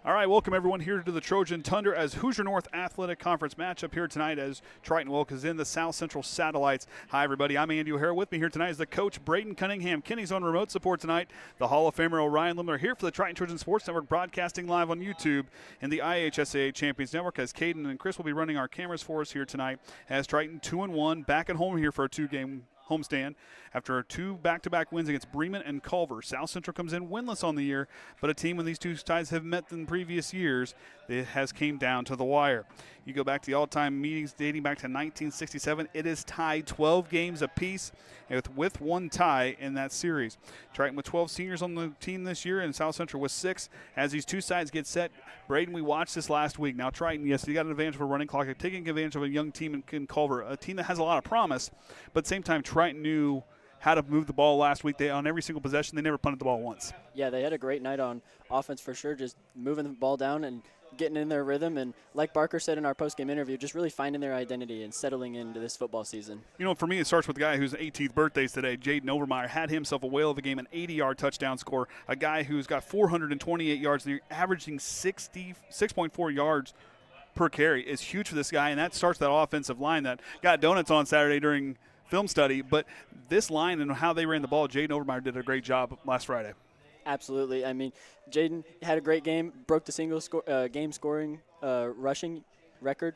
All right, welcome everyone here to the Trojan Tundra as Hoosier North Athletic Conference matchup here tonight as Triton welcomes in the South Central Satellites. Hi everybody, I'm Andy O'Hara. With me here tonight is the coach Braden Cunningham. Kenny's on remote support tonight. The Hall of Famer Orion Limler here for the Triton Trojan Sports Network, broadcasting live on YouTube and the IHSAA Champions Network as Caden and Chris will be running our cameras for us here tonight as Triton 2-1 back at home here for a two-game homestand after two back-to-back wins against Bremen and Culver. South Central comes in winless on the year, but a team when these two sides have met in previous years, it has came down to the wire. You go back to the all-time meetings dating back to 1967. It is tied 12 games apiece with one tie in that series. Triton with 12 seniors on the team this year and South Central with 6 as these two sides get set. Braden, we watched this last week. Now Triton, yes, they got an advantage of a running clock, taking advantage of a young team in Culver, a team that has a lot of promise, but at the same time Triton knew how to move the ball last week. On every single possession, they never punted the ball once. Yeah, they had a great night on offense for sure, just moving the ball down and getting in their rhythm. And like Barker said in our postgame interview, just really finding their identity and settling into this football season. You know, for me, it starts with the guy whose 18th birthday is today. Jaden Overmeyer had himself a whale of a game, an 80-yard touchdown score, a guy who's got 428 yards, and averaging 6.4 yards per carry is huge for this guy, and that starts that offensive line that got donuts on Saturday during film study. But this line and how they ran the ball, Jaden Overmeyer did a great job last Friday. Absolutely. I mean, Jaden had a great game, broke the game scoring rushing record,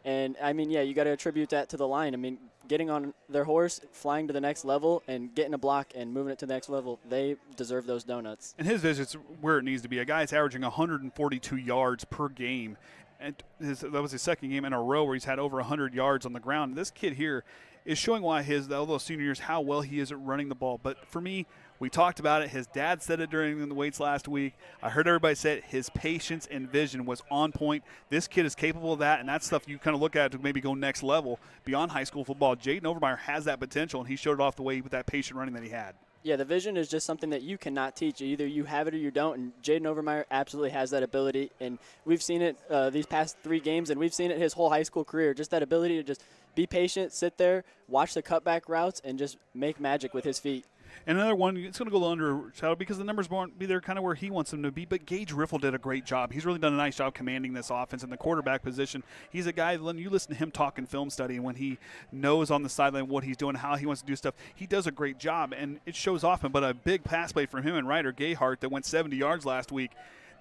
And, I mean, yeah, you got to attribute that to the line. I mean, getting on their horse, flying to the next level, and getting a block and moving it to the next level, they deserve those donuts. And his visit's where it needs to be. A guy's averaging 142 yards per game. And that was his second game in a row where he's had over 100 yards on the ground. This kid here is showing why all those senior years, how well he is at running the ball. But for me, we talked about it. His dad said it during the weights last week. I heard everybody say it. His patience and vision was on point. This kid is capable of that, and that's stuff you kind of look at to maybe go next level beyond high school football. Jaden Overmeyer has that potential, and he showed it off the way with that patient running that he had. Yeah, the vision is just something that you cannot teach. Either you have it or you don't, and Jaden Overmeyer absolutely has that ability. And we've seen it these past 3 games, and we've seen it his whole high school career, just that ability to just be patient, sit there, watch the cutback routes, and just make magic with his feet. And another one, it's going to go under shadow because the numbers won't be there kind of where he wants them to be. But Gage Riffle did a great job. He's really done a nice job commanding this offense in the quarterback position. He's a guy, when you listen to him talk in film study, and when he knows on the sideline what he's doing, how he wants to do stuff, he does a great job. And it shows often, but a big pass play from him and Ryder Gayhart that went 70 yards last week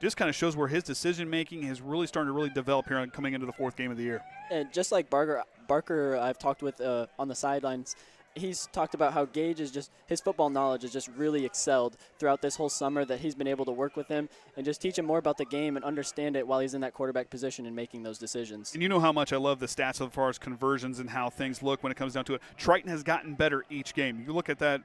just kind of shows where his decision-making is really starting to really develop here coming into the 4th game of the year. And just like Barker I've talked with on the sidelines, he's talked about how Gage is just, his football knowledge has just really excelled throughout this whole summer, that he's been able to work with him and just teach him more about the game and understand it while he's in that quarterback position and making those decisions. And you know how much I love the stats as far as conversions and how things look when it comes down to it. Triton has gotten better each game. You look at that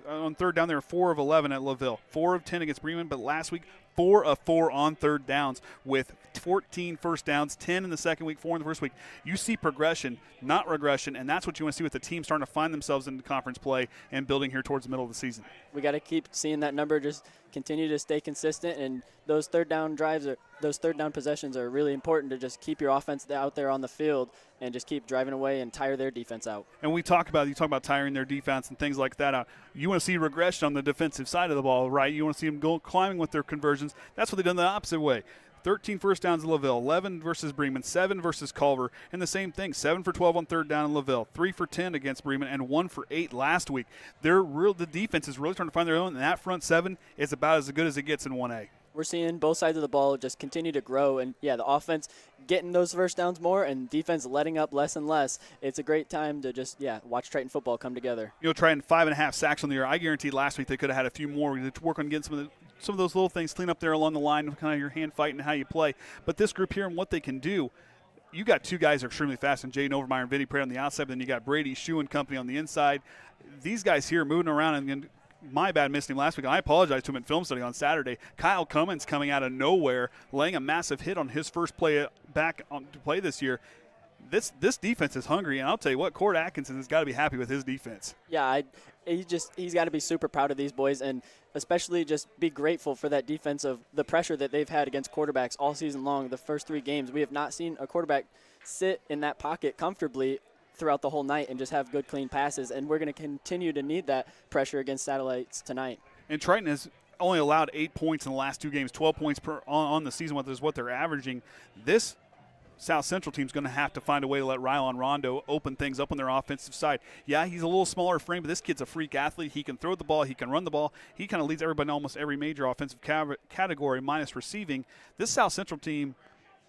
on third down, they were 4 of 11 at LaVille, 4 of 10 against Bremen, but last week 4 of 4 on third downs with 14 first downs, 10 in the second week, 4 in the first week. You see progression, not regression, and that's what you want to see with the team starting to find themselves in conference play and building here towards the middle of the season. We got to keep seeing that number just continue to stay consistent, and those third down drives, those third down possessions are really important to just keep your offense out there on the field and just keep driving away and tire their defense out. And you talk about tiring their defense and things like that out. You want to see regression on the defensive side of the ball, right? You want to see them climbing with their conversions. That's what they've done the opposite way. 13 first downs in LaVille, 11 versus Bremen, 7 versus Culver, and the same thing, 7 for 12 on third down in LaVille, 3 for 10 against Bremen, and 1 for 8 last week. The defense is really trying to find their own, and that front 7 is about as good as it gets in 1A. We're seeing both sides of the ball just continue to grow, and, yeah, the offense getting those first downs more and defense letting up less and less. It's a great time to just, watch Triton football come together. You know, Triton 5.5 sacks on the year. I guarantee last week they could have had a few more. To work on getting some of those little things clean up there along the line, kind of your hand fight and how you play. But this group here and what they can do, you got 2 guys that are extremely fast, and Jaden Overmeyer and Vinny Pratt on the outside. Then you got Brady Shue and company on the inside. These guys here moving around, and my bad missing him last week. I apologize to him in film study on Saturday. Kyle Cummins coming out of nowhere, laying a massive hit on his first play back to play this year. This defense is hungry, and I'll tell you what, Cord Atkinson has got to be happy with his defense. Yeah, he's got to be super proud of these boys, and especially just be grateful for that defense of the pressure that they've had against quarterbacks all season long. The first 3 games, we have not seen a quarterback sit in that pocket comfortably throughout the whole night and just have good, clean passes, and we're going to continue to need that pressure against Satellites tonight. And Triton has only allowed 8 points in the last 2 games, 12 points on the season, what is what they're averaging. This South Central team's going to have to find a way to let Rylon Rondo open things up on their offensive side. Yeah, he's a little smaller frame, but this kid's a freak athlete. He can throw the ball. He can run the ball. He kind of leads everybody in almost every major offensive category minus receiving. This South Central team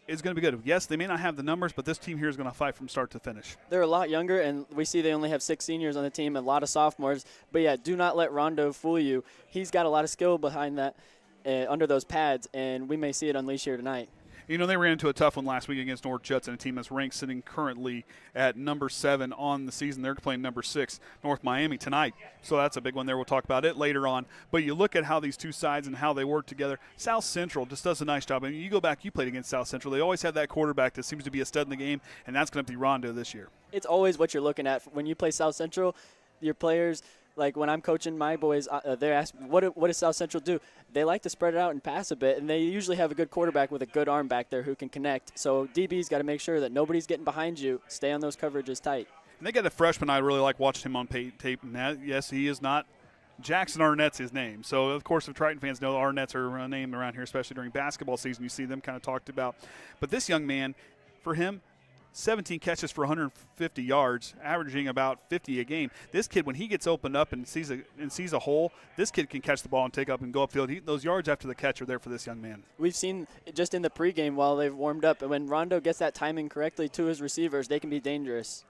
is going to be good. Yes, they may not have the numbers, but this team here is going to fight from start to finish. They're a lot younger, and we see they only have 6 seniors on the team, a lot of sophomores. But, yeah, do not let Rondo fool you. He's got a lot of skill behind that under those pads, and we may see it unleash here tonight. You know, they ran into a tough one last week against North Judson, a team that's ranked sitting currently at number 7 on the season. They're playing number 6, North Miami, tonight. So that's a big one there. We'll talk about it later on. But you look at how these two sides and how they work together. South Central just does a nice job. I mean, you go back, you played against South Central. They always have that quarterback that seems to be a stud in the game, and that's going to be Rondo this year. It's always what you're looking at. When you play South Central, your players – like when I'm coaching my boys, they're asking, what does South Central do? They like to spread it out and pass a bit, and they usually have a good quarterback with a good arm back there who can connect. So DB's got to make sure that nobody's getting behind you. Stay on those coverages tight. And they got a freshman I really like watching him on tape. And yes, he is not Jackson Arnestt's his name. So, of course, if Triton fans know Arnett's are a name around here, especially during basketball season, you see them kind of talked about. But this young man, for him, 17 catches for 150 yards, averaging about 50 a game. This kid, when he gets opened up and sees a hole, this kid can catch the ball and take up and go upfield. Those yards after the catch are there for this young man. We've seen just in the pregame while they've warmed up, and when Rondo gets that timing correctly to his receivers, they can be dangerous.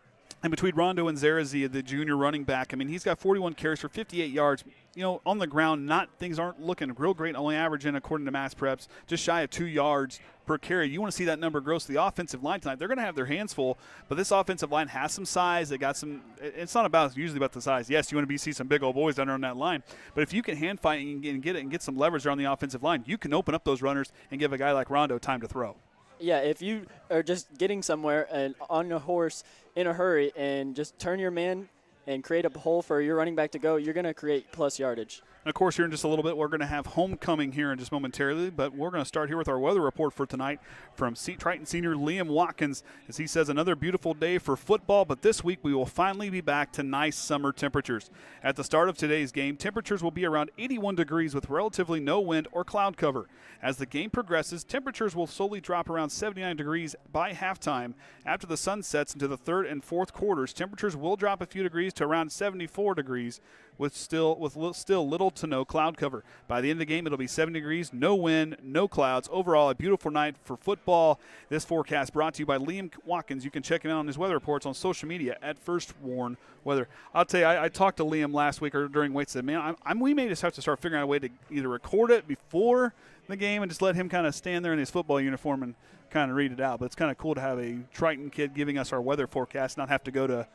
And between Rondo and Zarazee, the junior running back, I mean, he's got 41 carries for 58 yards. You know, on the ground, things aren't looking real great, only averaging, according to Mass Preps, just shy of 2 yards per carry. You want to see that number grow. So the offensive line tonight, they're going to have their hands full, but this offensive line has some size. They got some – it's not usually about the size. Yes, you want to see some big old boys down there on that line, but if you can hand fight and get some leverage there on the offensive line, you can open up those runners and give a guy like Rondo time to throw. Yeah, if you are just getting somewhere and on a horse in a hurry and just turn your man and create a hole for your running back to go, you're going to create plus yardage. And, of course, here in just a little bit, we're going to have homecoming here in just momentarily, but we're going to start here with our weather report for tonight from Triton senior Liam Watkins, as he says another beautiful day for football, but this week we will finally be back to nice summer temperatures. At the start of today's game, temperatures will be around 81 degrees with relatively no wind or cloud cover. As the game progresses, temperatures will slowly drop around 79 degrees by halftime. After the sun sets into the third and fourth quarters, temperatures will drop a few degrees to around 74 degrees with still little to no cloud cover. By the end of the game, it'll be 70 degrees, no wind, no clouds. Overall, a beautiful night for football. This forecast brought to you by Liam Watkins. You can check him out on his weather reports on social media at First Warn Weather. I'll tell you, I talked to Liam last week or during weights. Said, man, we may just have to start figuring out a way to either record it before the game and just let him kind of stand there in his football uniform and kind of read it out. But it's kind of cool to have a Triton kid giving us our weather forecast, not have to go to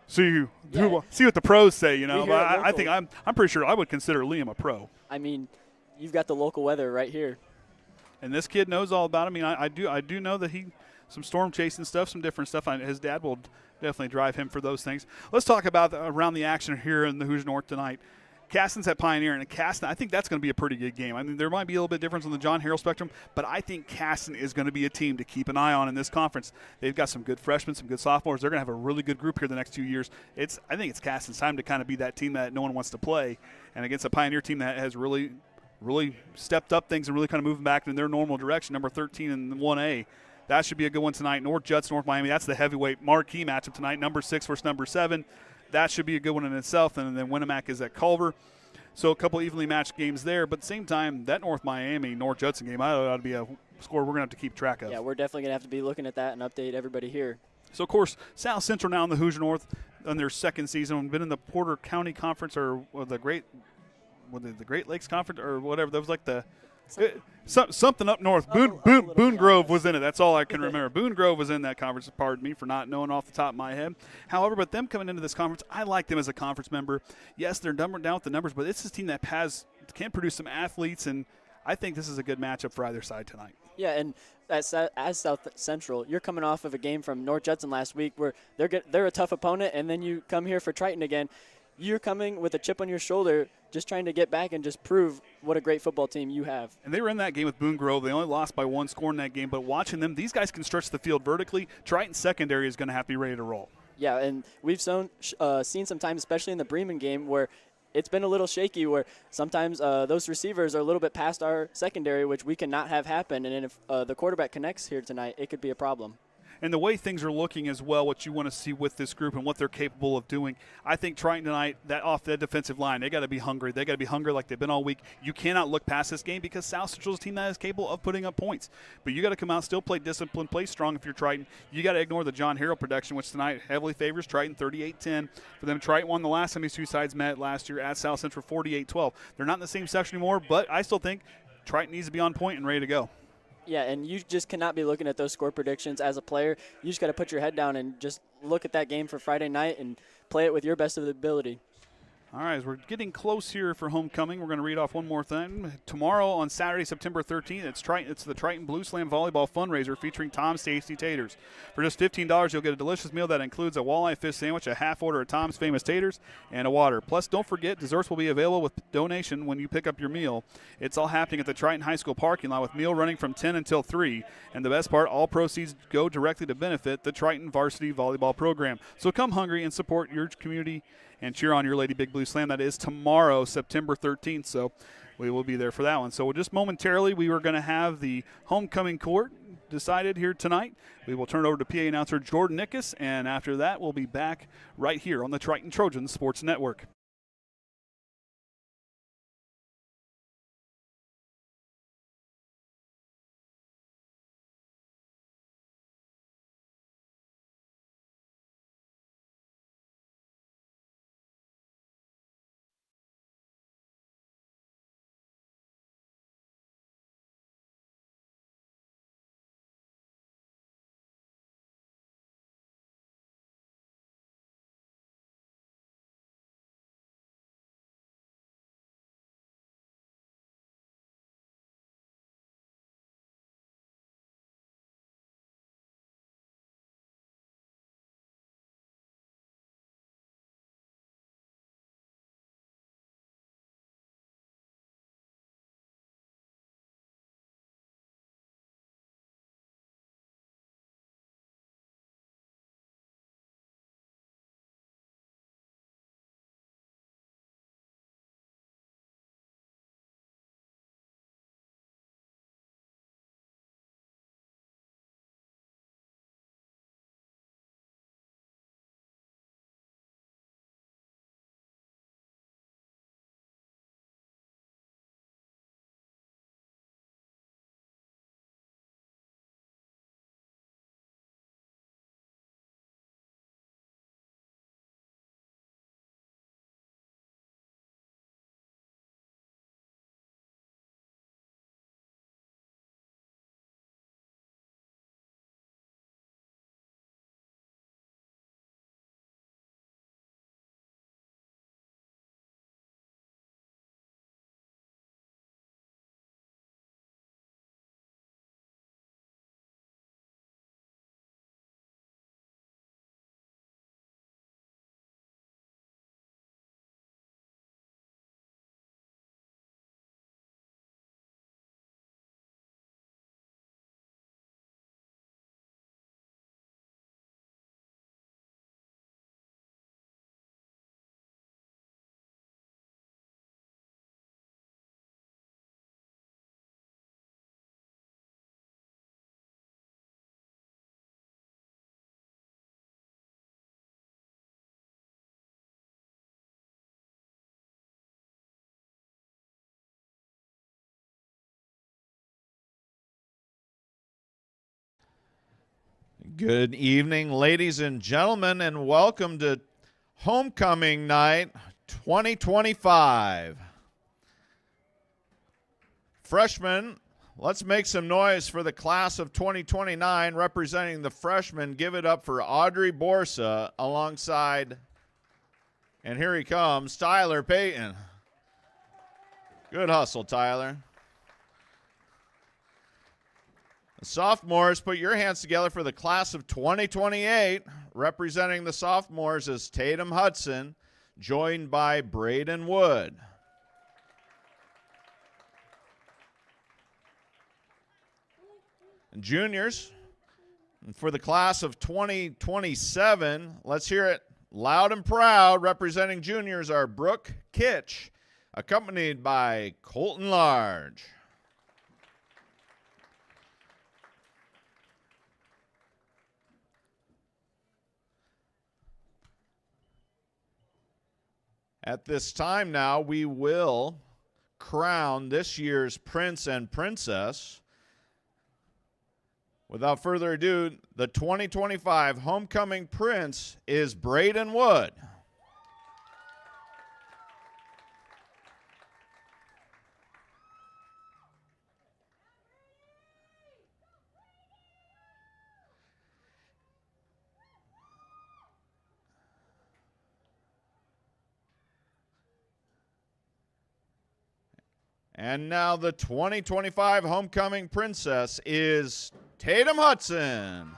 see what the pros say, you know. But I think I'm pretty sure I would consider Liam a pro. I mean, you've got the local weather right here. And this kid knows all about it. I mean, I do know that some storm chasing stuff, some different stuff. His dad will definitely drive him for those things. Let's talk about around the action here in the Hoosier North tonight. Caston's at Pioneer, and Caston, I think that's going to be a pretty good game. I mean, there might be a little bit of difference on the John Harrell spectrum, but I think Caston is going to be a team to keep an eye on in this conference. They've got some good freshmen, some good sophomores. They're going to have a really good group here the next 2 years. I think it's Caston's time to kind of be that team that no one wants to play, and against a Pioneer team that has really stepped up things and really kind of moving back in their normal direction, number 13 in 1A. That should be a good one tonight. North Judson, North Miami, that's the heavyweight marquee matchup tonight, number 6 versus number 7. That should be a good one in itself, and then Winnemac is at Culver. So a couple evenly matched games there, but at the same time, that North Miami, North Judson game, I ought to be a score we're going to have to keep track of. Yeah, we're definitely going to have to be looking at that and update everybody here. So, of course, South Central now in the Hoosier North on their second season. Been in the Porter County Conference or the Great Lakes Conference or whatever. That was like something up north. Boone Grove was in it. That's all I can remember. Boone Grove was in that conference. Pardon me for not knowing off the top of my head. However, but them coming into this conference, I like them as a conference member. Yes, they're down with the numbers, but it's a team that can produce some athletes, and I think this is a good matchup for either side tonight. Yeah, and as South Central, you're coming off of a game from North Judson last week where they're a tough opponent, and then you come here for Triton again. You're coming with a chip on your shoulder, just trying to get back and just prove what a great football team you have. And they were in that game with Boone Grove. They only lost by 1 score in that game, but watching them, these guys can stretch the field vertically. Triton's secondary is going to have to be ready to roll. Yeah, and we've seen some time, especially in the Bremen game, where it's been a little shaky where sometimes those receivers are a little bit past our secondary, which we cannot have happen. And then if the quarterback connects here tonight, it could be a problem. And the way things are looking as well, what you want to see with this group and what they're capable of doing, I think Triton tonight, that off that defensive line, they got to be hungry. They got to be hungry like they've been all week. You cannot look past this game because South Central's a team that is capable of putting up points. But you got to come out, still play disciplined, play strong if you're Triton. You got to ignore the John Harrell production, which tonight heavily favors Triton, 38-10. For them, Triton won the last time these two sides met last year at South Central, 48-12. They're not in the same section anymore, but I still think Triton needs to be on point and ready to go. Yeah, and you just cannot be looking at those score predictions as a player. You just got to put your head down and just look at that game for Friday night and play it with your best of the ability. All right, as we're getting close here for homecoming, we're going to read off one more thing. Tomorrow on Saturday, September 13th, it's the Triton Blue Slam Volleyball Fundraiser featuring Tom's Tasty Taters. For just $15, you'll get a delicious meal that includes a walleye fish sandwich, a half order of Tom's Famous Taters, and a water. Plus, don't forget, desserts will be available with donation when you pick up your meal. It's all happening at the Triton High School parking lot with meal running from 10 until 3. And the best part, all proceeds go directly to benefit the Triton Varsity Volleyball Program. So come hungry and support your community and cheer on your Lady Big Blue Slam. That is tomorrow, September 13th, so we will be there for that one. So just momentarily, we were going to have the homecoming court decided here tonight. We will turn it over to PA announcer Jordan Nickus, and after that, we'll be back right here on the Triton Trojans Sports Network. Good evening, ladies and gentlemen, and welcome to Homecoming Night 2025. Freshmen, let's make some noise for the class of 2029. Representing the freshmen, give it up for Audrey Borsa alongside, and here he comes, Tyler Payton. Good hustle, Tyler. Sophomores, put your hands together for the class of 2028. Representing the sophomores is Tatum Hudson, joined by Braden Wood. And juniors, and for the class of 2027, let's hear it loud and proud, representing juniors are Brooke Kitch, accompanied by Colton Large. At this time now, we will crown this year's Prince and Princess. Without further ado, the 2025 Homecoming Prince is Braden Wood. And now the 2025 Homecoming Princess is Tatum Hudson.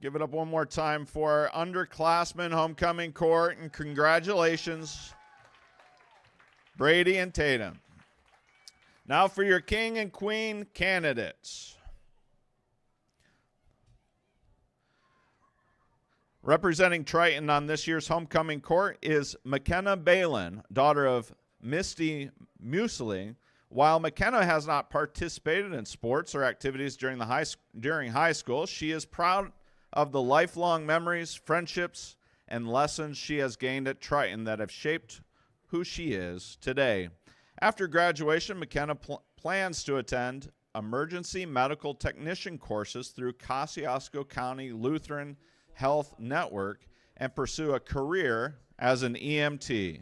Give it up one more time for our underclassmen homecoming court, and congratulations, Brady and Tatum. Now for your king and queen candidates. Representing Triton on this year's homecoming court is McKenna Balin, daughter of Misty Muesli. While McKenna has not participated in sports or activities during high school, she is proud of the lifelong memories, friendships, and lessons she has gained at Triton that have shaped who she is today. After graduation, McKenna plans to attend emergency medical technician courses through Kosciuszko County Lutheran Health Network and pursue a career as an EMT.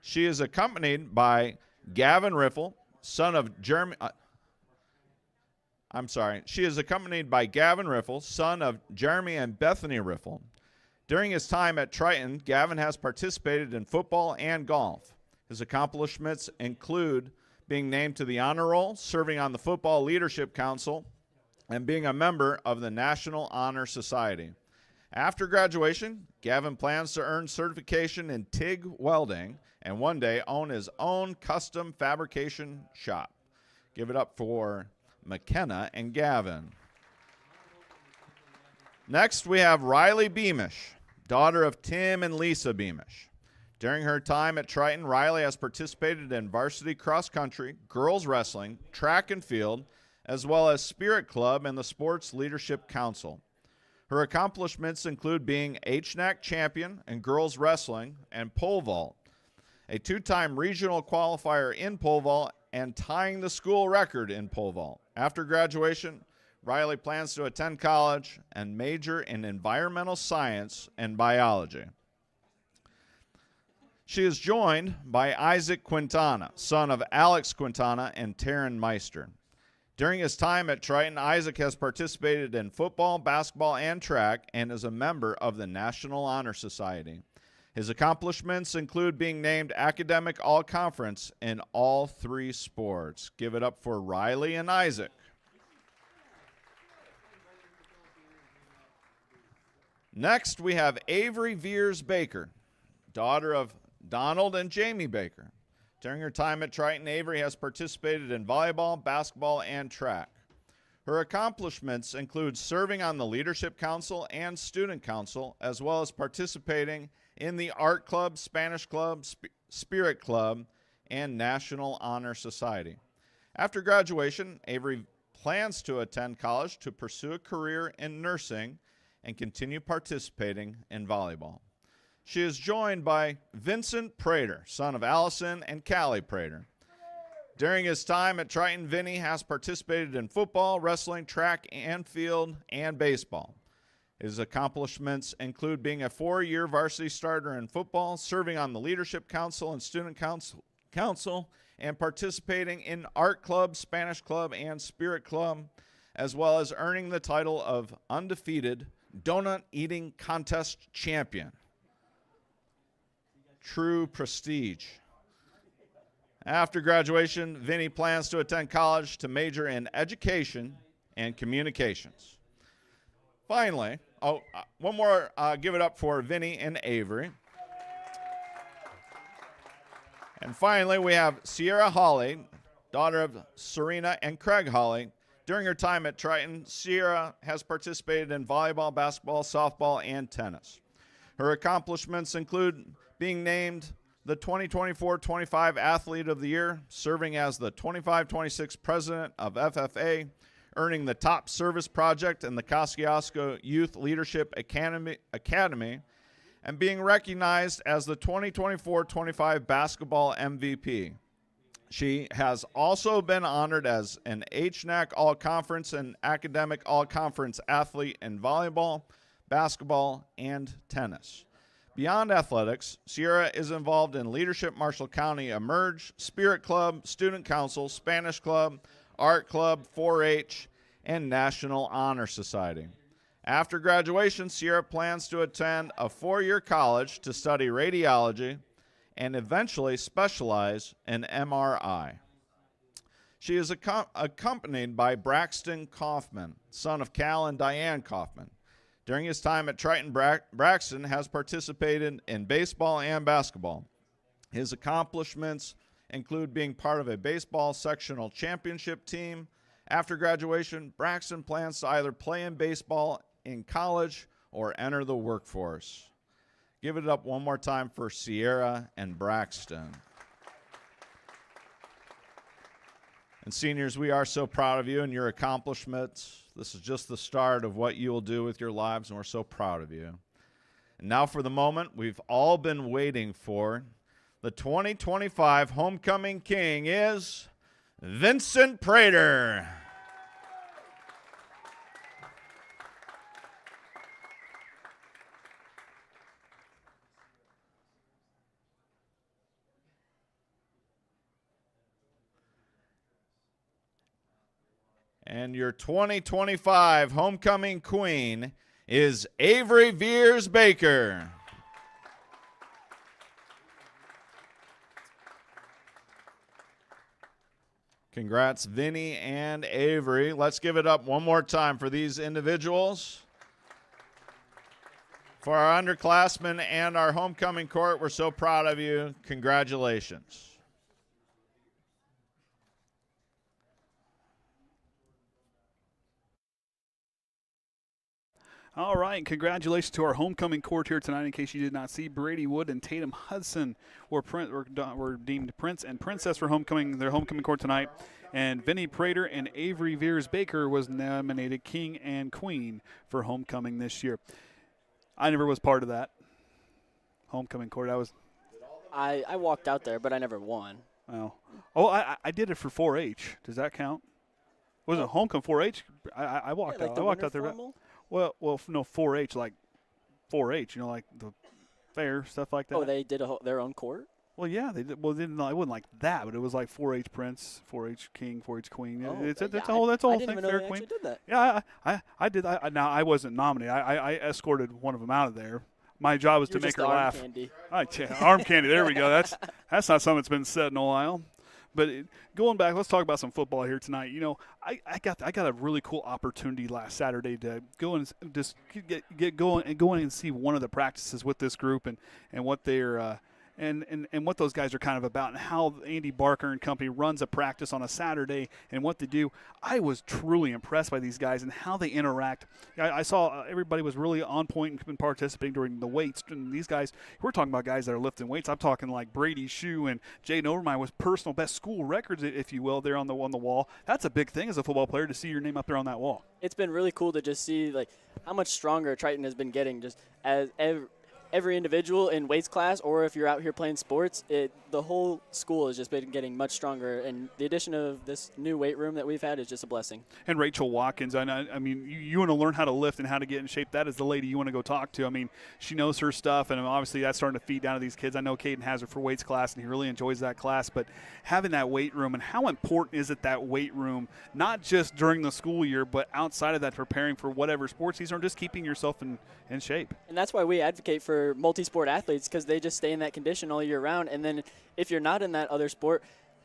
She is accompanied by Gavin Riffle, son of Jeremy. She is accompanied by Gavin Riffle, son of Jeremy and Bethany Riffle. During his time at Triton, Gavin has participated in football and golf. His accomplishments include being named to the honor roll, serving on the Football Leadership Council, and being a member of the National Honor Society. After graduation, Gavin plans to earn certification in TIG welding and one day own his own custom fabrication shop. Give it up for McKenna and Gavin. Next, we have Riley Beamish, daughter of Tim and Lisa Beamish. During her time at Triton, Riley has participated in varsity cross country, girls wrestling, track and field, as well as Spirit Club and the Sports Leadership Council. Her accomplishments include being HNAC champion in girls wrestling and pole vault, a two-time regional qualifier in pole vault, and tying the school record in pole vault. After graduation, Riley plans to attend college and major in environmental science and biology. She is joined by Isaac Quintana, son of Alex Quintana and Taryn Meister. During his time at Triton, Isaac has participated in football, basketball, and track, and is a member of the National Honor Society. His accomplishments include being named Academic All-Conference in all three sports. Give it up for Riley and Isaac. Next, we have Avery Veers Baker, daughter of Donald and Jamie Baker. During her time at Triton, Avery has participated in volleyball, basketball, and track. Her accomplishments include serving on the Leadership Council and Student Council, as well as participating in the Art Club, Spanish Club, Spirit Club, and National Honor Society. After graduation, Avery plans to attend college to pursue a career in nursing and continue participating in volleyball. She is joined by Vincent Prater, son of Allison and Callie Prater. During his time at Triton, Vinny has participated in football, wrestling, track and field, and baseball. His accomplishments include being a 4-year varsity starter in football, serving on the Leadership Council and Student Council, and participating in Art Club, Spanish Club, and Spirit Club, as well as earning the title of undefeated donut eating contest champion. True prestige. After graduation, Vinny plans to attend college to major in education and communications. Finally, one more, give it up for Vinny and Avery. And finally, we have Sierra Hawley, daughter of Serena and Craig Hawley. During her time at Triton, Sierra has participated in volleyball, basketball, softball, and tennis. Her accomplishments include being named the 2024-25 Athlete of the Year, serving as the 25-26 President of FFA, earning the Top Service Project in the Kosciuszko Youth Leadership Academy, and being recognized as the 2024-25 Basketball MVP. She has also been honored as an HNAC All-Conference and Academic All-Conference athlete in volleyball, basketball, and tennis. Beyond athletics, Sierra is involved in Leadership Marshall County Emerge, Spirit Club, Student Council, Spanish Club, Art Club, 4-H, and National Honor Society. After graduation, Sierra plans to attend a 4-year college to study radiology and eventually specialize in MRI. She is accompanied by Braxton Kaufman, son of Cal and Diane Kaufman. During his time at Triton, Braxton has participated in baseball and basketball. His accomplishments include being part of a baseball sectional championship team. After graduation, Braxton plans to either play in baseball in college or enter the workforce. Give it up one more time for Sierra and Braxton. And seniors, we are so proud of you and your accomplishments. This is just the start of what you will do with your lives, and we're so proud of you. And now for the moment we've all been waiting for. The 2025 Homecoming King is Vincent Prater. And your 2025 Homecoming Queen is Avery Veers Baker. Congrats, Vinny and Avery. Let's give it up one more time for these individuals. For our underclassmen and our homecoming court, we're so proud of you. Congratulations. All right, and congratulations to our homecoming court here tonight. In case you did not see, Brady Wood and Tatum Hudson were deemed Prince and Princess for their homecoming court tonight. And Vinny Prater and Avery Veers Baker was nominated King and Queen for homecoming this year. I never was part of that homecoming court. I walked out there, but I never won. I did it for 4-H. Does that count? Was it homecoming 4-H? I walked out. I walked out there. Formal? Well, no, 4-H, like 4-H, like the fair, stuff like that. Oh, they did their own court? Well, yeah, they did. Well, it wasn't like that, but it was like 4-H Prince, 4-H King, 4-H Queen. Oh, That's I whole didn't thing, even know fair they queen. actually did that. Yeah, I did. Now, I wasn't nominated. I escorted one of them out of there. My job was to make her laugh. Candy. Arm candy, there we go. That's not something that's been said in a while. But going back, let's talk about some football here tonight. I got a really cool opportunity last Saturday to go and just get going and see one of the practices with this group and what they're and what those guys are kind of about and how Andy Barker and company runs a practice on a Saturday and what they do. I was truly impressed by these guys and how they interact. I saw everybody was really on point and participating during the weights. And these guys, we're talking about guys that are lifting weights. I'm talking like Brady Shue and Jaden Overmeyer with personal best school records, if you will, there on the wall. That's a big thing as a football player to see your name up there on that wall. It's been really cool to just see how much stronger Triton has been getting just as every individual in weights class, or if you're out here playing sports, the whole school has just been getting much stronger. And the addition of this new weight room that we've had is just a blessing. And Rachel Watkins, I mean, you want to learn how to lift and how to get in shape. That is the lady you want to go talk to. I mean, she knows her stuff, and obviously that's starting to feed down to these kids. I know Caden has her for weights class, and he really enjoys that class. But having that weight room, and how important is it, that weight room, not just during the school year, but outside of that, preparing for whatever sports these are, just keeping yourself in shape. And that's why we advocate for multi-sport athletes, because they just stay in that condition all year round. And then if you're not in that other sport,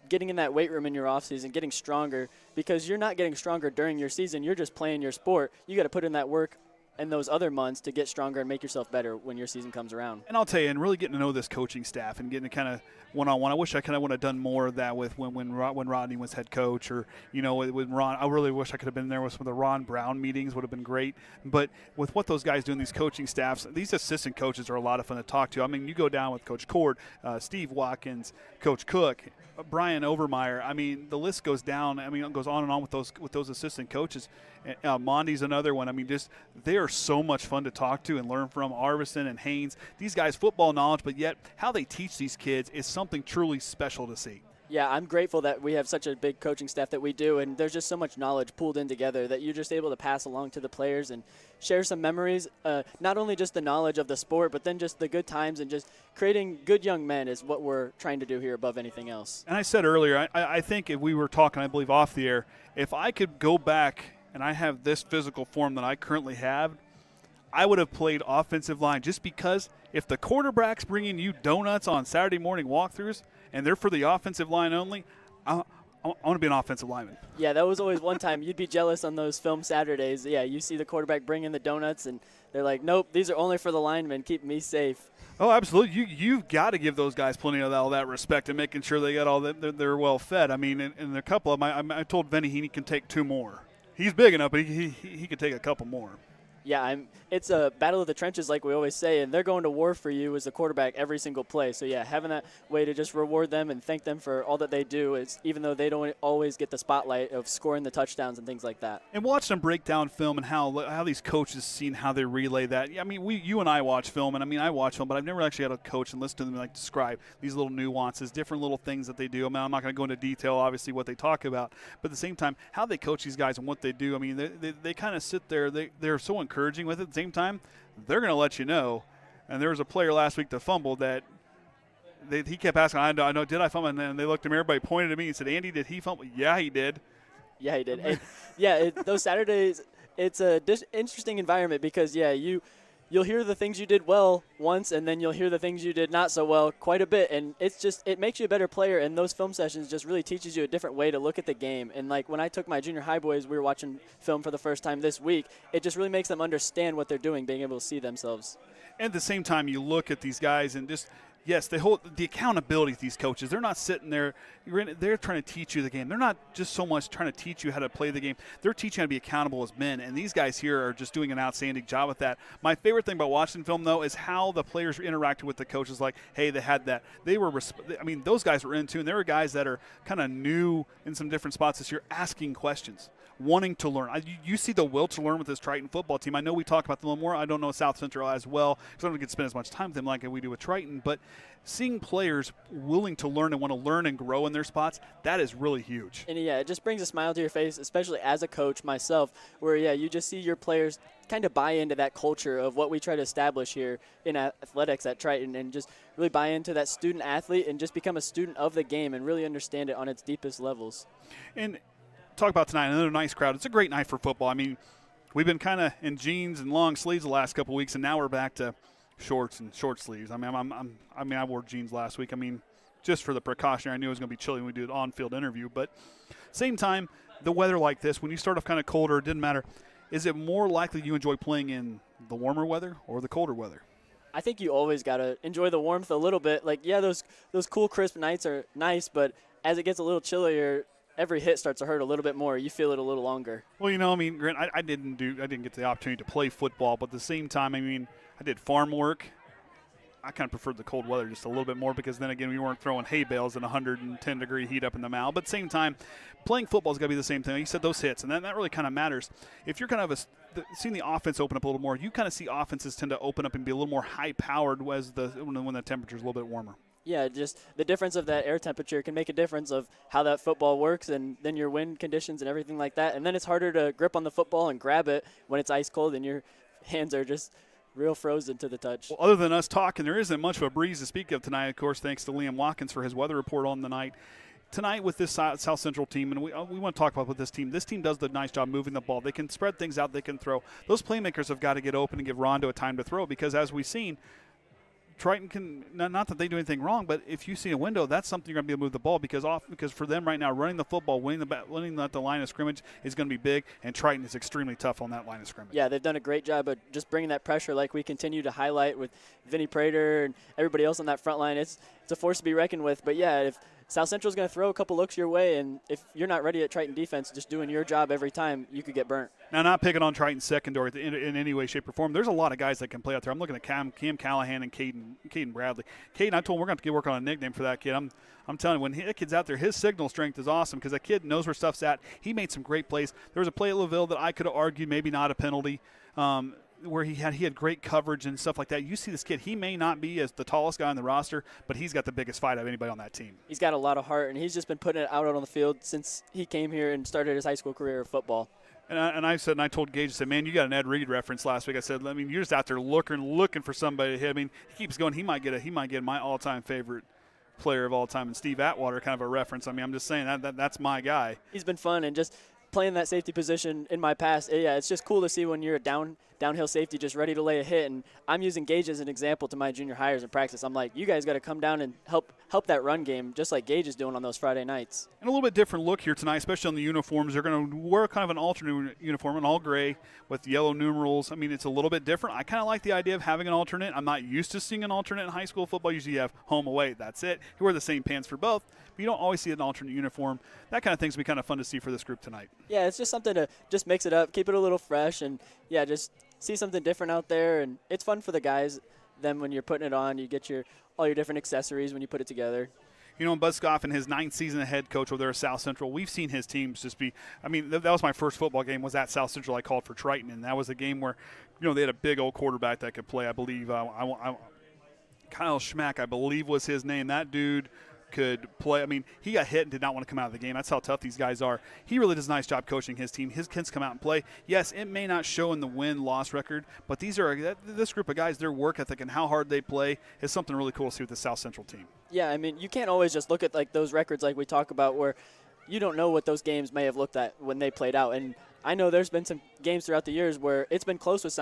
getting in that weight room in your off season, getting stronger, because you're not getting stronger during your season. You're just playing your sport. You got to put in that work in those other months to get stronger and make yourself better when your season comes around. And I'll tell you, and really getting to know this coaching staff and getting to kind of one-on-one. I wish I kind of would have done more of that with when Rodney was head coach, or with Ron. I really wish I could have been there with some of the Ron Brown meetings. Would have been great. But with what those guys do in these coaching staffs, these assistant coaches are a lot of fun to talk to. I mean, you go down with Coach Cord, Steve Watkins, Coach Cook, Brian Overmeyer. I mean, the list goes down. I mean, it goes on and on with those assistant coaches. Mondy's another one. I mean, just they are so much fun to talk to and learn from. Arvison and Haynes, these guys, football knowledge, but yet how they teach these kids is something truly special to see. Yeah, I'm grateful that we have such a big coaching staff that we do, and there's just so much knowledge pooled in together that you're just able to pass along to the players and share some memories, not only just the knowledge of the sport, but then just the good times and just creating good young men is what we're trying to do here above anything else. And I said earlier, I think if we were talking, I believe, off the air, if I could go back and I have this physical form that I currently have, I would have played offensive line, just because if the quarterback's bringing you donuts on Saturday morning walkthroughs and they're for the offensive line only, I want to be an offensive lineman. Yeah, that was always one time. You'd be jealous on those film Saturdays. Yeah, you see the quarterback bring in the donuts, and they're like, nope, these are only for the linemen. Keep me safe. Oh, absolutely. You've got to give those guys plenty of all that respect and making sure they got all that, they're well fed. I mean, and a couple of them, I told Vinny he can take 2 more. He's big enough, but he could take a couple more. Yeah, it's a battle of the trenches, like we always say, and they're going to war for you as a quarterback every single play. So, yeah, having that way to just reward them and thank them for all that they do, is even though they don't always get the spotlight of scoring the touchdowns and things like that. And watch them break down film and how these coaches seen how they relay that. I mean, you and I watch film, and I mean, I watch film, but I've never actually had a coach and listen to them like describe these little nuances, different little things that they do. I mean, I'm not going to go into detail, obviously, what they talk about, but at the same time, how they coach these guys and what they do. I mean, they kind of sit there. They're so encouraging with it. At the same time, they're going to let you know. And there was a player last week that fumbled that he kept asking, I know, did I fumble? And then they looked at me, everybody pointed at me and said, Andy, did he fumble? Yeah, he did. Yeah, he did. And, those Saturdays, it's a interesting environment because, yeah, you'll hear the things you did well once, and then you'll hear the things you did not so well quite a bit. And it makes you a better player, and those film sessions just really teaches you a different way to look at the game. And, like, when I took my junior high boys, we were watching film for the first time this week, it just really makes them understand what they're doing, being able to see themselves. And at the same time, you look at these guys and just – yes, the accountability of these coaches. They're not sitting there. They're trying to teach you the game. They're not just so much trying to teach you how to play the game. They're teaching you how to be accountable as men, and these guys here are just doing an outstanding job with that. My favorite thing about watching film, though, is how the players interacted with the coaches. Like, hey, they had that. Those guys were in tune. There were guys that are kind of new in some different spots this year, asking questions, wanting to learn. You see the will to learn with this Triton football team. I know we talk about them a little more. I don't know South Central as well because I don't get to spend as much time with them like we do with Triton. But seeing players willing to learn and want to learn and grow in their spots, that is really huge. And, yeah, it just brings a smile to your face, especially as a coach myself, where, yeah, you just see your players kind of buy into that culture of what we try to establish here in athletics at Triton, and just really buy into that student athlete and just become a student of the game and really understand it on its deepest levels. And talk about tonight, another nice crowd. It's a great night for football. I mean, we've been kind of in jeans and long sleeves the last couple of weeks, and now we're back to shorts and short sleeves. I mean, I wore jeans last week. I mean, just for the precaution, I knew it was going to be chilly when we do an on-field interview. But same time, the weather like this, when you start off kind of colder, it didn't matter. Is it more likely you enjoy playing in the warmer weather or the colder weather? I think you always got to enjoy the warmth a little bit. Like, yeah, those cool, crisp nights are nice, but as it gets a little chillier, every hit starts to hurt a little bit more. You feel it a little longer. Well, I mean, Grant, I didn't get the opportunity to play football, but at the same time, I mean, I did farm work. I kind of preferred the cold weather just a little bit more because then again, we weren't throwing hay bales in 110-degree heat up in the mound. But at the same time, playing football is going to be the same thing. You said those hits, and that really kind of matters. If you're kind of seeing the offense open up a little more, you kind of see offenses tend to open up and be a little more high-powered when the temperature's a little bit warmer. Yeah, just the difference of that air temperature can make a difference of how that football works, and then your wind conditions and everything like that. And then it's harder to grip on the football and grab it when it's ice cold and your hands are just real frozen to the touch. Well, other than us talking, there isn't much of a breeze to speak of tonight, of course, thanks to Liam Watkins for his weather report on the night. Tonight with this South Central team, and we want to talk about with this team does the nice job moving the ball. They can spread things out. They can throw. Those playmakers have got to get open and give Rondo a time to throw because, as we've seen, Triton can not that they do anything wrong, but if you see a window, that's something you're going to be able to move the ball because for them right now, running the football, winning at the line of scrimmage is going to be big, and Triton is extremely tough on that line of scrimmage. Yeah, they've done a great job of just bringing that pressure, like we continue to highlight with Vinny Prater and everybody else on that front line. It's a force to be reckoned with. But yeah, if South Central's going to throw a couple looks your way, and if you're not ready at Triton defense, just doing your job every time, you could get burnt. Now, not picking on Triton's secondary in any way, shape, or form. There's a lot of guys that can play out there. I'm looking at Cam Callahan and Caden Bradley. Caden, I told him we're going to have to get working on a nickname for that kid. I'm telling you, when that kid's out there, his signal strength is awesome because that kid knows where stuff's at. He made some great plays. There was a play at LaVille that I could have argued maybe not a penalty, where he had great coverage and stuff like that. You see this kid, he may not be as the tallest guy on the roster, but he's got the biggest fight of anybody on that team. He's got a lot of heart, and he's just been putting it out on the field since he came here and started his high school career of football. And I told Gage, I said, man, you got an Ed Reed reference last week. I said, I mean, you're just out there looking for somebody to hit. I mean, he keeps going. He might get my all-time favorite player of all time, and Steve Atwater kind of a reference. I mean, I'm just saying that's my guy. He's been fun, and just playing that safety position in my past, yeah, it's just cool to see when you're a downhill safety just ready to lay a hit. And I'm using Gage as an example to my junior hires in practice. I'm like, you guys got to come down and help that run game, just like Gage is doing on those Friday nights. And a little bit different look here tonight, especially on the uniforms. They're going to wear kind of an alternate uniform, an all gray with yellow numerals. I mean, it's a little bit different. I kind of like the idea of having an alternate. I'm not used to seeing an alternate in high school football. Usually you have home, away. That's it. You wear the same pants for both, but you don't always see an alternate uniform. That kind of thing's going to be kind of fun to see for this group tonight. Yeah, it's just something to just mix it up, keep it a little fresh, and, yeah, just see something different out there. And it's fun for the guys. Then when you're putting it on, you get all your different accessories when you put it together. You know, Buzz Schoff in his 9th season as head coach over there at South Central, we've seen his teams just be – I mean, that was my first football game was at South Central I called for Triton, and that was a game where, you know, they had a big old quarterback that could play. I believe Kyle Schmack, I believe was his name. That dude could play. I mean, he got hit and did not want to come out of the game. That's how tough these guys are. He really does a nice job coaching his team. His kids come out and play. Yes, it may not show in the win-loss record, but this group of guys, their work ethic and how hard they play is something really cool to see with the South Central team. Yeah, I mean, you can't always just look at like those records like we talk about where you don't know what those games may have looked at when they played out. And I know there's been some games throughout the years where it's been close with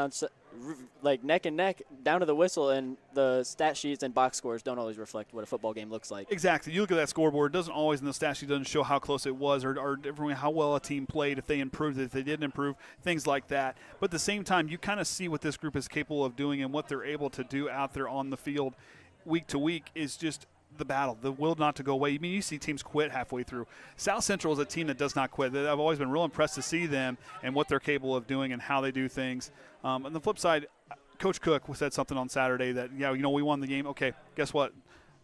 like neck and neck down to the whistle, and the stat sheets and box scores don't always reflect what a football game looks like. Exactly. You look at that scoreboard, it doesn't always in the stat sheet doesn't show how close it was or how well a team played, if they improved, if they didn't improve, things like that. But at the same time, you kind of see what this group is capable of doing, and what they're able to do out there on the field week to week is just the battle, the will not to go away. I mean, you see teams quit halfway through. South Central is a team that does not quit. I've always been real impressed to see them and what they're capable of doing and how they do things. On the flip side, Coach Cook said something on Saturday that, yeah, you know, we won the game. Okay, guess what?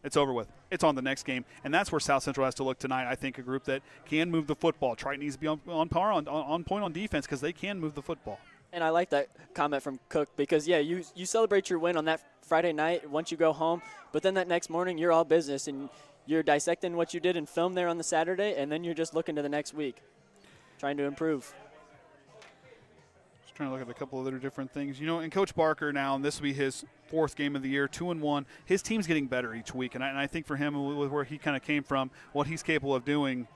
It's over with. It's on the next game. And that's where South Central has to look tonight. I think a group that can move the football. Triton needs to be on point on defense because they can move the football. And I like that comment from Cook because, yeah, you celebrate your win on that Friday night once you go home, but then that next morning you're all business and you're dissecting what you did in film there on the Saturday, and then you're just looking to the next week, trying to improve. Just trying to look at a couple other different things. You know, and Coach Barker now, and this will be his 4th game of the year, 2-1. His team's getting better each week, and I think for him, with where he kind of came from, what he's capable of doing,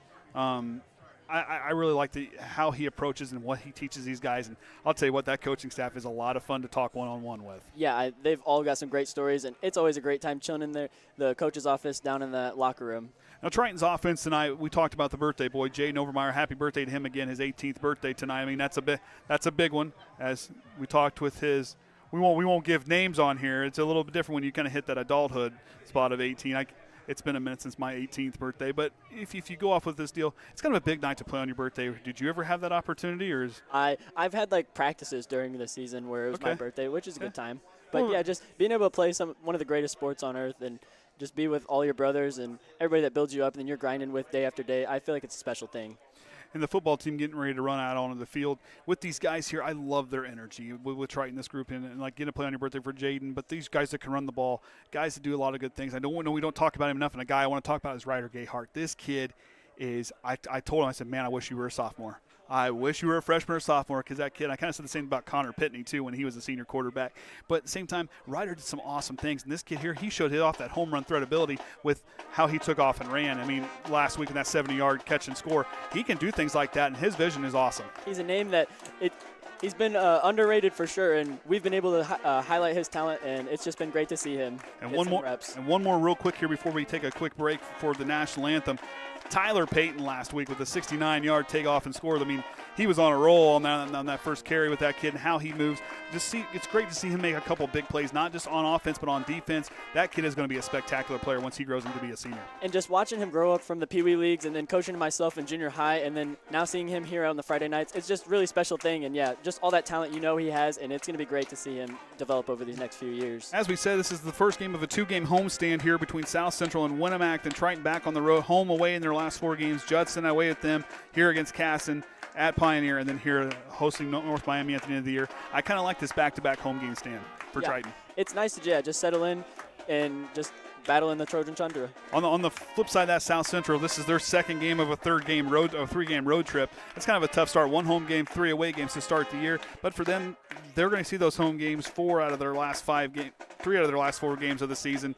I really like how he approaches and what he teaches these guys. And I'll tell you what, that coaching staff is a lot of fun to talk one-on-one with. Yeah, they've all got some great stories, and it's always a great time chilling in the coach's office down in the locker room. Now, Triton's offense tonight, we talked about the birthday boy, Jaden Overmeyer. Happy birthday to him again, his 18th birthday tonight. I mean, that's a big one. As we talked with his, we won't give names on here. It's a little bit different when you kind of hit that adulthood spot of 18. It's been a minute since my 18th birthday, but if you go off with this deal, it's kind of a big night to play on your birthday. Did you ever have that opportunity, or I've had like practices during the season where it was my birthday, which is a good time. But yeah, just being able to play one of the greatest sports on earth and just be with all your brothers and everybody that builds you up and then you're grinding with day after day, I feel like it's a special thing. And the football team getting ready to run out onto the field with these guys here. I love their energy with Triton, this group, and like getting to play on your birthday for Jaden. But these guys that can run the ball, guys that do a lot of good things. I know we don't talk about him enough, and a guy I want to talk about is Ryder Gayhart. This kid is – I told him, I said, man, I wish you were a sophomore. I wish you were a freshman or sophomore, because that kid, I kind of said the same about Connor Pitney, too, when he was a senior quarterback. But at the same time, Ryder did some awesome things. And this kid here, he showed off that home run threat ability with how he took off and ran. I mean, last week in that 70-yard catch and score, he can do things like that, and his vision is awesome. He's a name that He's been underrated for sure, and we've been able to highlight his talent, and it's just been great to see him get some reps. And one more real quick here before we take a quick break for the national anthem. Tyler Payton last week with a 69-yard takeoff and score. I mean, he was on a roll on that first carry with that kid and how he moves. It's great to see him make a couple big plays, not just on offense but on defense. That kid is going to be a spectacular player once he grows into be a senior. And just watching him grow up from the Pee Wee leagues and then coaching myself in junior high and then now seeing him here on the Friday nights, it's just really special thing. And, yeah, just all that talent he has, and it's going to be great to see him develop over these next few years. As we said, this is the first game of a 2-game homestand here between South Central and Winnemac, and Triton back on the road, home away in their last 4 games. Judson away at them, here against Casson, at Pioneer, and then here hosting North Miami at the end of the year. I kind of like this back-to-back home game stand for Triton. It's nice to just settle in and just battle in the Trojan Tundra. On the flip side of that, South Central, this is their second game of a 3-game road trip. It's kind of a tough start. 1 home game, 3 away games to start the year. But for them, they're going to see those home games 3 out of their last 4 games of the season.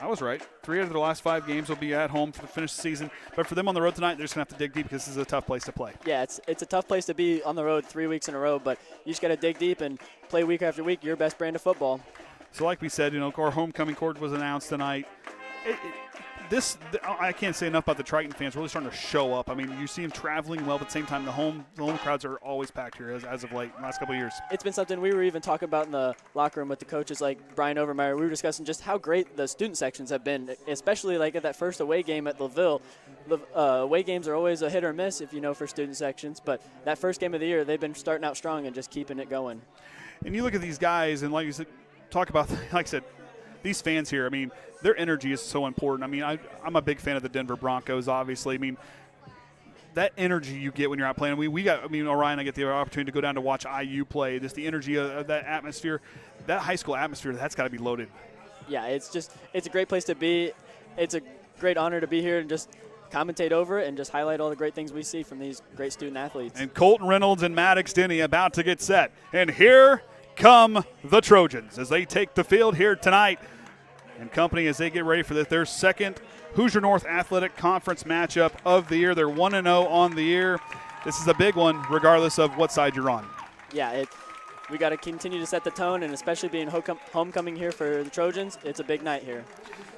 I was right. 3 out of the last 5 games will be at home to finish the season. But for them on the road tonight, they're just going to have to dig deep because this is a tough place to play. Yeah, it's a tough place to be on the road 3 weeks in a row, but you just got to dig deep and play week after week your best brand of football. So like we said, our homecoming court was announced tonight. I can't say enough about the Triton fans really starting to show up. I mean, you see them traveling well, but at the same time, the home crowds are always packed here as of late, last couple of years. It's been something we were even talking about in the locker room with the coaches like Brian Overmeyer. We were discussing just how great the student sections have been, especially like at that first away game at LaVille. Away games are always a hit or miss for student sections, but that first game of the year, they've been starting out strong and just keeping it going. And you look at these guys, and like you said, talk about, like I said, these fans here, I mean, their energy is so important. I mean, I'm a big fan of the Denver Broncos, obviously. I mean, that energy you get when you're out playing. Orion and I get the opportunity to go down to watch IU play. Just the energy of that atmosphere, that high school atmosphere, that's got to be loaded. Yeah, it's a great place to be. It's a great honor to be here and just commentate over it and just highlight all the great things we see from these great student athletes. And Colton Reynolds and Maddox Denny about to get set. And here come the Trojans as they take the field here tonight. And company as they get ready for their second Hoosier North Athletic Conference matchup of the year. They're 1-0 on the year. This is a big one regardless of what side you're on. Yeah, we got to continue to set the tone, and especially being homecoming here for the Trojans, it's a big night here.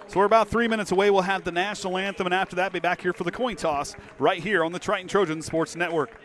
So we're about 3 minutes away. We'll have the national anthem, and after that, be back here for the coin toss right here on the Triton Trojan Sports Network.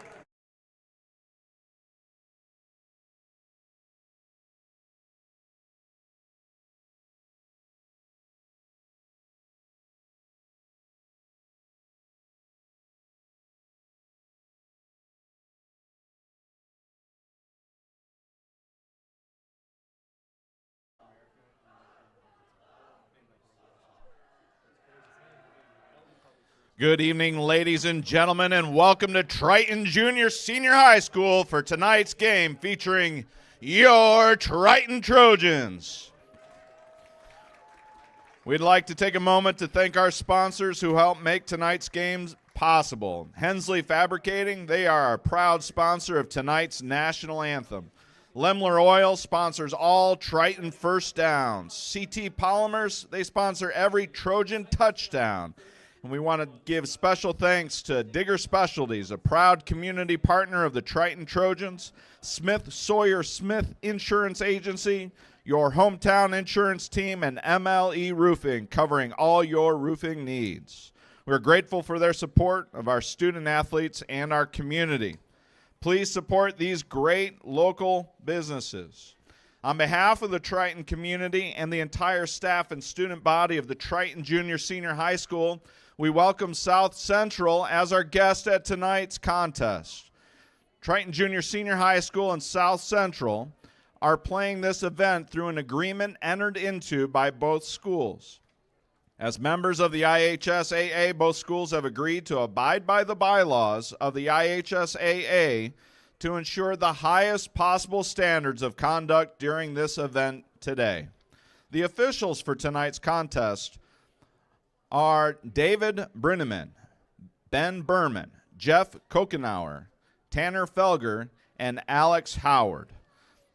Good evening, ladies and gentlemen, and welcome to Triton Junior Senior High School for tonight's game featuring your Triton Trojans. We'd like to take a moment to thank our sponsors who help make tonight's games possible. Hensley Fabricating, they are a proud sponsor of tonight's national anthem. Lemler Oil sponsors all Triton first downs. CT Polymers, they sponsor every Trojan touchdown. And we want to give special thanks to Digger Specialties, a proud community partner of the Triton Trojans, Smith Sawyer Smith Insurance Agency, your hometown insurance team, and MLE Roofing, covering all your roofing needs. We're grateful for their support of our student athletes and our community. Please support these great local businesses. On behalf of the Triton community and the entire staff and student body of the Triton Junior Senior High School, we welcome South Central as our guest at tonight's contest. Triton Junior Senior High School and South Central are playing this event through an agreement entered into by both schools. As members of the IHSAA, both schools have agreed to abide by the bylaws of the IHSAA to ensure the highest possible standards of conduct during this event today. The officials for tonight's contest are David Brinneman, Ben Berman, Jeff Kokenauer, Tanner Felger, and Alex Howard.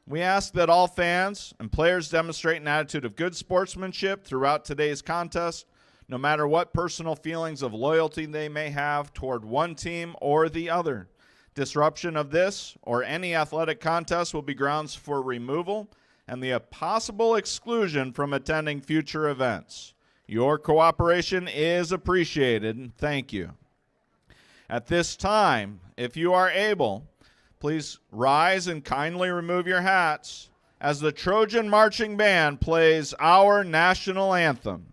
We ask that all fans and players demonstrate an attitude of good sportsmanship throughout today's contest, no matter what personal feelings of loyalty they may have toward one team or the other. Disruption of this or any athletic contest will be grounds for removal and the possible exclusion from attending future events. Your cooperation is appreciated. Thank you. At this time, if you are able, please rise and kindly remove your hats as the Trojan Marching Band plays our national anthem.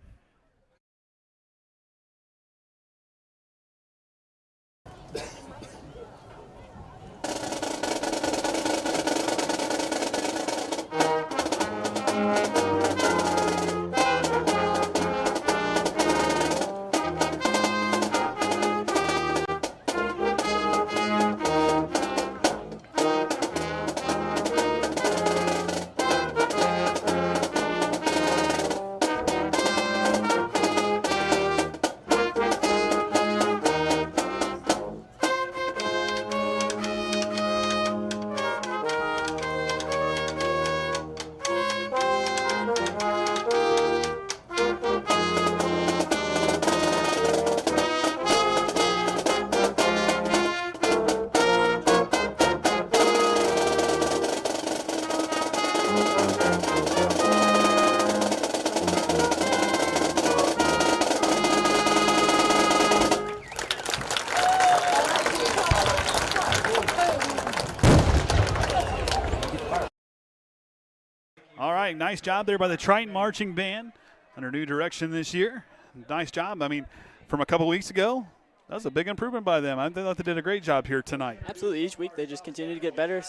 All right, nice job there by the Triton Marching Band under new direction this year. Nice job. I mean, from a couple weeks ago, that was a big improvement by them. I thought they did a great job here tonight. Absolutely. Each week they just continue to get better,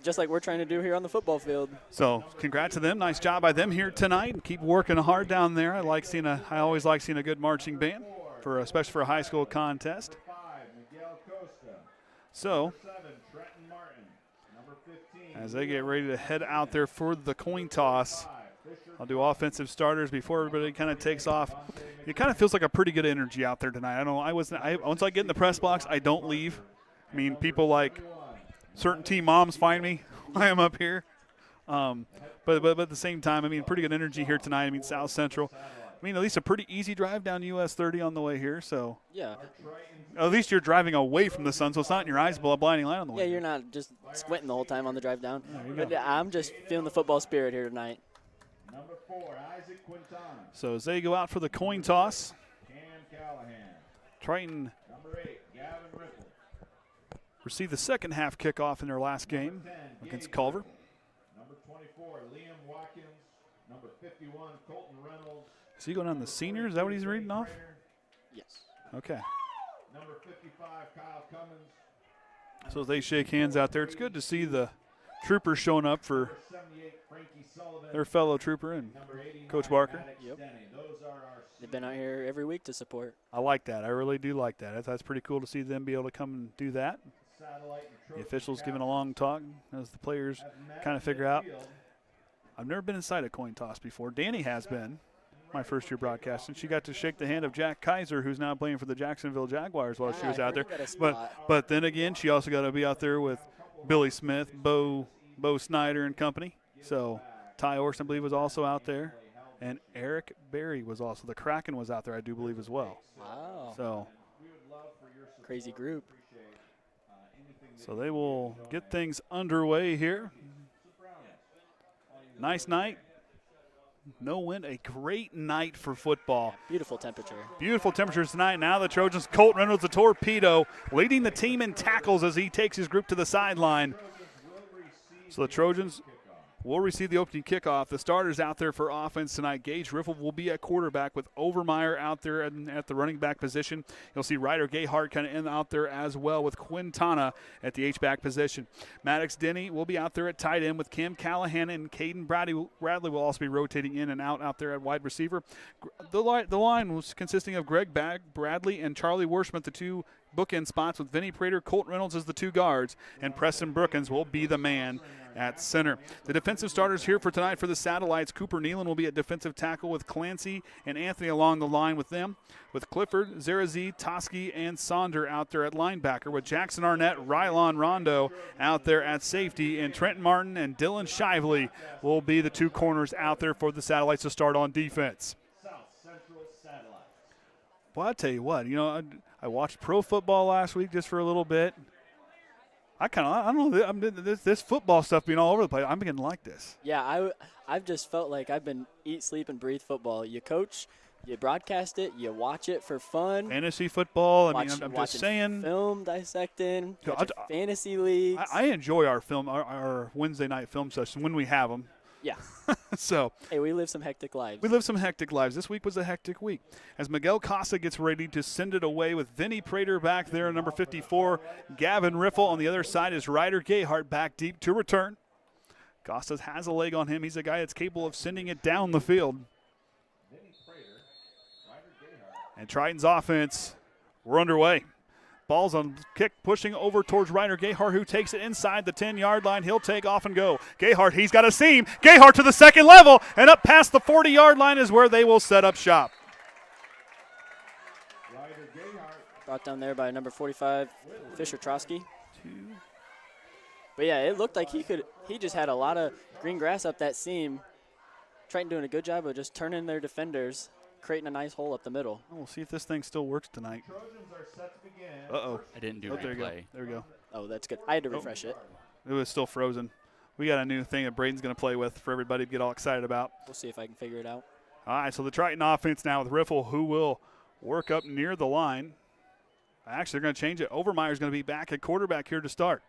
just like we're trying to do here on the football field. So congrats to them. Nice job by them here tonight. Keep working hard down there. I always like seeing a good marching band, especially for a high school contest. So as they get ready to head out there for the coin toss, I'll do offensive starters before everybody kind of takes off. It kind of feels like a pretty good energy out there tonight. I don't know. Once I get in the press box, I don't leave. I mean, people like certain team moms find me when I'm up here. But at the same time, I mean, pretty good energy here tonight. I mean, South Central. I mean, at least a pretty easy drive down US 30 on the way here. So yeah. At least you're driving away from the sun, so it's not in your eyes, a blinding light on the way. Yeah, you're not just squinting the whole time on the drive down. But I'm just feeling the football spirit here tonight. So as they go out for the coin toss, Triton received the second half kickoff in their last game against Culver. Number 24, Liam Watkins. Number 51, Colton Reynolds. Is he going on the seniors? Is that what he's reading off? Yes. Okay. Number 55, Kyle Cummins. So as they shake hands out there, it's good to see the troopers showing up for their fellow trooper and Coach Barker. Yep. They've been out here every week to support. I like that. I really do like that. That's pretty cool to see them be able to come and do that. The officials giving a long talk as the players kind of figure out. I've never been inside a coin toss before. Danny has been, my first year broadcasting. She got to shake the hand of Jack Kaiser, who's now playing for the Jacksonville Jaguars while she was out there. But then again, she also got to be out there with Billy Smith, Bo Snyder and company. So Ty Orson, I believe, was also out there. And Eric Berry was also. The Kraken was out there, I do believe, as well. Wow. So crazy group. So they will get things underway here. Nice night. No wind, a great night for football. Beautiful temperature. Beautiful temperatures tonight. Now the Trojans, Colt Reynolds, the torpedo, leading the team in tackles as he takes his group to the sideline. So the Trojans will receive the opening kickoff. The starters out there for offense tonight. Gage Riffle will be at quarterback with Overmeyer out there at the running back position. You'll see Ryder Gayhart kind of out there as well with Quintana at the H-back position. Maddox Denny will be out there at tight end with Cam Callahan, and Caden Bradley will also be rotating in and out there at wide receiver. The line was consisting of Greg Bradley and Charlie Worshman, the two bookend spots, with Vinny Prater, Colt Reynolds as the two guards, and Preston Brookins will be the man at center. The defensive starters here for tonight for the Satellites: Cooper Nealon will be at defensive tackle with Clancy and Anthony along the line with them, with Clifford, Zarazee, Trosky, and Sonder out there at linebacker, with Jackson Arnestt, Rylon Rondo out there at safety, and Trent Martin and Dylan Shively will be the two corners out there for the Satellites to start on defense. Well, I'll tell you what, I watched pro football last week just for a little bit. I don't know. This football stuff being all over the place. I'm beginning to like this. Yeah, I've just felt like I've been eat, sleep, and breathe football. You coach, you broadcast it, you watch it for fun. Fantasy football. I'm just saying. Film dissecting, Dude, fantasy leagues. I enjoy our our Wednesday night film session when we have them. Yeah. So. Hey, we live some hectic lives. This week was a hectic week. As Miguel Casa gets ready to send it away with Vinny Prater back there, number 54. Gavin Riffle on the other side is Ryder Gayhart back deep to return. Costas has a leg on him. He's a guy that's capable of sending it down the field. And Triton's offense, we're underway. Ball's on kick, pushing over towards Ryder Gayhart, who takes it inside the 10-yard line. He'll take off and go. Gayhart, he's got a seam. Gayhart to the second level, and up past the 40-yard line is where they will set up shop. Brought down there by number 45, Fischer Trosky. But yeah, it looked like he just had a lot of green grass up that seam. Triton doing a good job of just turning their defenders, creating a nice hole up the middle. We'll see if this thing still works tonight. Trojans are set to begin. Uh-oh. I didn't do There we go. replay. There we go. Oh, that's good. I had to refresh it. It was still frozen. We got a new thing that Braden's going to play with for everybody to get all excited about. We'll see if I can figure it out. All right, so the Triton offense now with Riffle, who will work up near the line. Actually, they're going to change it. Overmeyer's going to be back at quarterback here to start.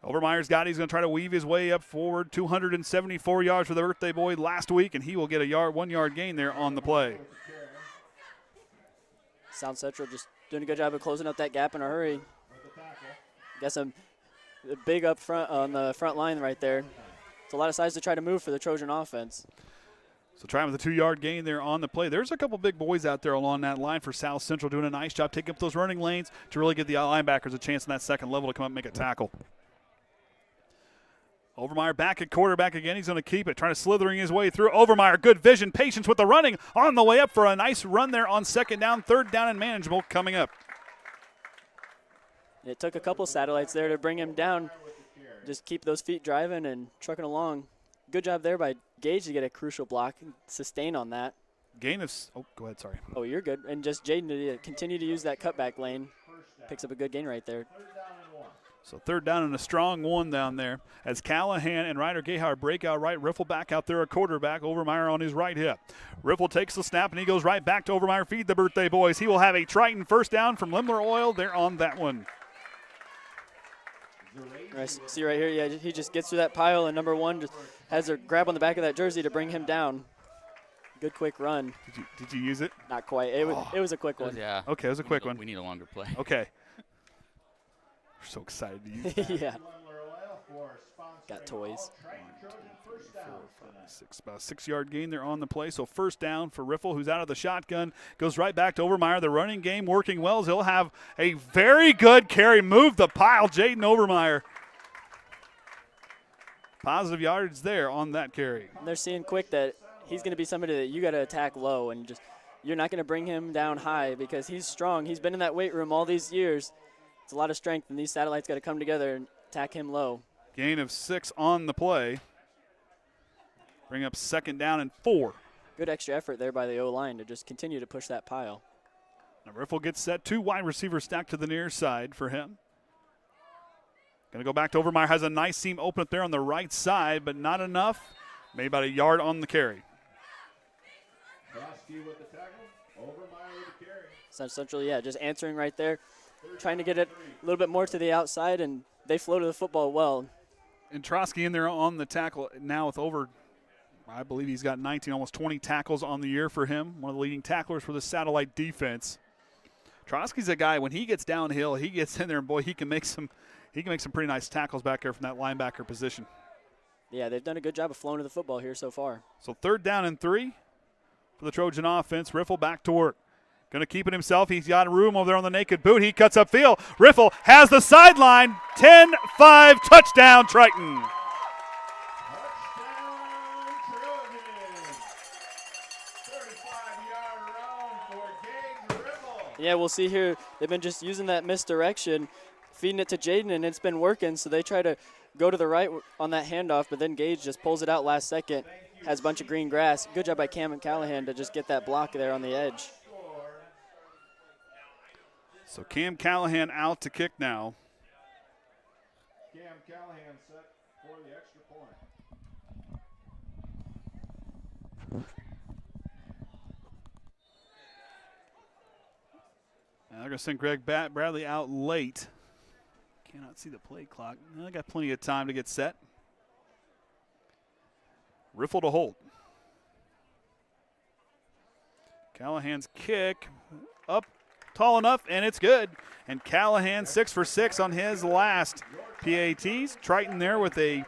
Overmeyer's got it. He's going to try to weave his way up forward. 274 yards for the birthday boy last week, and he will get a 1 yard gain there on the play. South Central just doing a good job of closing up that gap in a hurry. Got some big up front on the front line right there. It's a lot of size to try to move for the Trojan offense. So trying with a 2 yard gain there on the play. There's a couple big boys out there along that line for South Central doing a nice job taking up those running lanes to really give the linebackers a chance in that second level to come up and make a tackle. Overmeyer back at quarterback again. He's going to keep it, trying to slithering his way through. Overmeyer, good vision, patience with the running on the way up for a nice run there on second down, third down and manageable coming up. It took a couple satellites there to bring him down. Just keep those feet driving and trucking along. Good job there by Gage to get a crucial block and sustain on that. Gain of, go ahead, sorry. Oh, you're good. And just Jaden to continue to use that cutback lane. Picks up a good gain right there. So third down and a strong one down there as Callahan and Ryder Gayhart break out right. Riffle back out there, a quarterback. Overmeyer on his right hip. Riffle takes the snap, and he goes right back to Overmeyer. Feed the birthday boys. He will have a Triton first down from Limler Oil there on that one. See right here, yeah, he just gets through that pile, and number one just has a grab on the back of that jersey to bring him down. Good quick run. Did you use it? Not quite. It was a quick one. Yeah. Okay, it was a quick one. We need a longer play. Okay. We're so excited to use that. Yeah. Got toys. 6, about a 6 yard gain there on the play. So first down for Riffle, who's out of the shotgun, goes right back to Overmeyer. The running game working well. He'll have a very good carry. Move the pile, Jaden Overmeyer. Positive yardage there on that carry. They're seeing quick that he's going to be somebody that you got to attack low, and just you're not going to bring him down high because he's strong. He's been in that weight room all these years. It's a lot of strength, and these satellites got to come together and attack him low. Gain of 6 on the play. Bring up second down and 4. Good extra effort there by the O-line to just continue to push that pile. Now Riffle gets set. 2 wide receivers stacked to the near side for him. Going to go back to Overmeyer. Has a nice seam open up there on the right side, but not enough. Maybe about a yard on the carry. Trosky with the tackle. Overmeyer with the carry. South Central, yeah, just answering right there. Trying to get it a little bit more to the outside, and they flow to the football well. And Trosky in there on the tackle now with over, I believe he's got 19, almost 20 tackles on the year for him. One of the leading tacklers for the satellite defense. Trosky's a guy, when he gets downhill, he gets in there, and boy, he can make some pretty nice tackles back there from that linebacker position. Yeah, they've done a good job of flowing to the football here so far. So third down and 3 for the Trojan offense. Riffle back to work. Going to keep it himself. He's got room over there on the naked boot. He cuts upfield. Riffle has the sideline. 10-5 touchdown Triton. Yeah, we'll see here. They've been just using that misdirection, feeding it to Jaden, and it's been working. So they try to go to the right on that handoff, but then Gage just pulls it out last second. Has a bunch of green grass. Good job by Cam and Callahan to just get that block there on the edge. So Cam Callahan out to kick now. Cam Callahan set for the extra point. Now they're going to send Greg Bradley out late. Cannot see the play clock. I got plenty of time to get set. Riffle to hold. Callahan's kick up tall enough, and it's good. And Callahan 6 for 6 on his last PATs. Triton there with a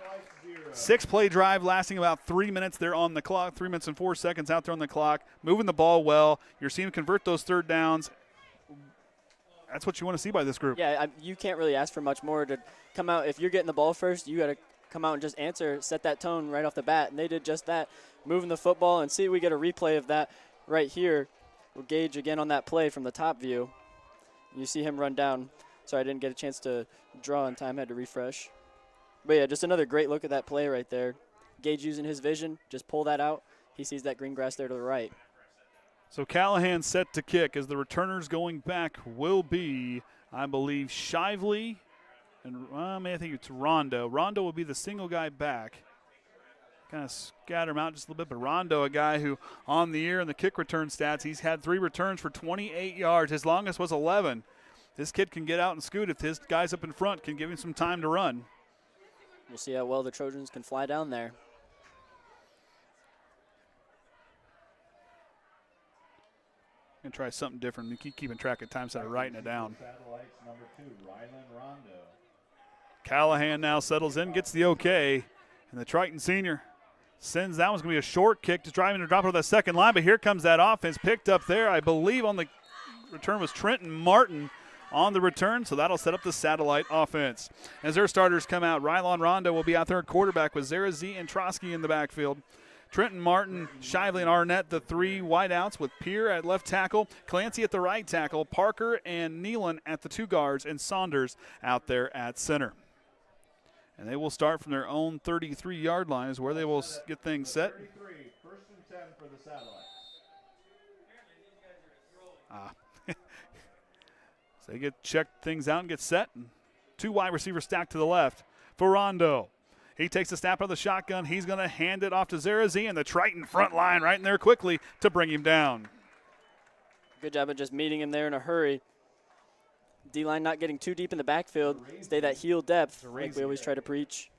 6-play drive lasting about 3 minutes there on the clock. 3 minutes and 4 seconds out there on the clock. Moving the ball well. You're seeing him convert those third downs. That's what you want to see by this group. Yeah, you can't really ask for much more to come out. If you're getting the ball first, you got to come out and just answer, set that tone right off the bat. And they did just that, moving the football. And see, we get a replay of that right here. We'll gauge again on that play from the top view. You see him run down. Sorry, I didn't get a chance to draw in time. Had to refresh. But, yeah, just another great look at that play right there. Gage using his vision, just pull that out. He sees that green grass there to the right. So Callahan set to kick as the returners going back will be, I believe, Shively. And I think it's Rondo. Rondo will be the single guy back. Kind of scatter him out just a little bit. But Rondo, a guy who on the year in the kick return stats, he's had 3 returns for 28 yards. His longest was 11. This kid can get out and scoot if his guys up in front can give him some time to run. We'll see how well the Trojans can fly down there. Going to try something different. We keep keeping track of time instead of writing it down. Satellites number 2, Rylon Rondo. Callahan now settles in, gets the okay, and the Triton senior sends that one's going to be a short kick to driving to drop over that second line, but here comes that offense picked up there. I believe on the return was Trent Martin on the return, so that'll set up the satellite offense. As their starters come out, Rylon Rondo will be out there at quarterback with Zarazee and Trosky in the backfield. Trenton Martin, Shively, and Arnett, the 3 wideouts with Peer at left tackle, Clancy at the right tackle, Parker and Nealon at the 2 guards, and Saunders out there at center. And they will start from their own 33-yard line is where they will get things set. 33, 1st and 10 for the Satellites. So they check things out and get set. And 2 wide receivers stacked to the left for Rondo. He takes the snap out of the shotgun. He's going to hand it off to Zarazee, and the Triton front line right in there quickly to bring him down. Good job of just meeting him there in a hurry. D-line not getting too deep in the backfield. Stay that heel depth like we always try to preach.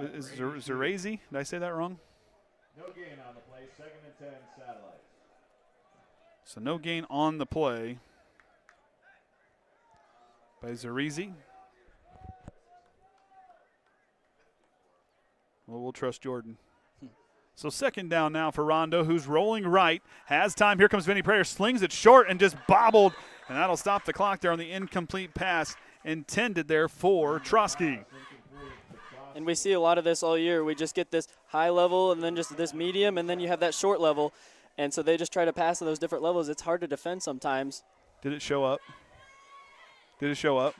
Is Zarazee? Did I say that wrong? No gain on the play, 2nd and 10 Satellites. So no gain on the play by Zarazee. Well, we'll trust Jordan. So 2nd down now for Rondo, who's rolling right, has time. Here comes Vinny Prayer, slings it short and just bobbled, and that'll stop the clock there on the incomplete pass intended there for Trosky. And we see a lot of this all year. We just get this high level and then just this medium, and then you have that short level. And so they just try to pass to those different levels. It's hard to defend sometimes. Did it show up? Did it show up?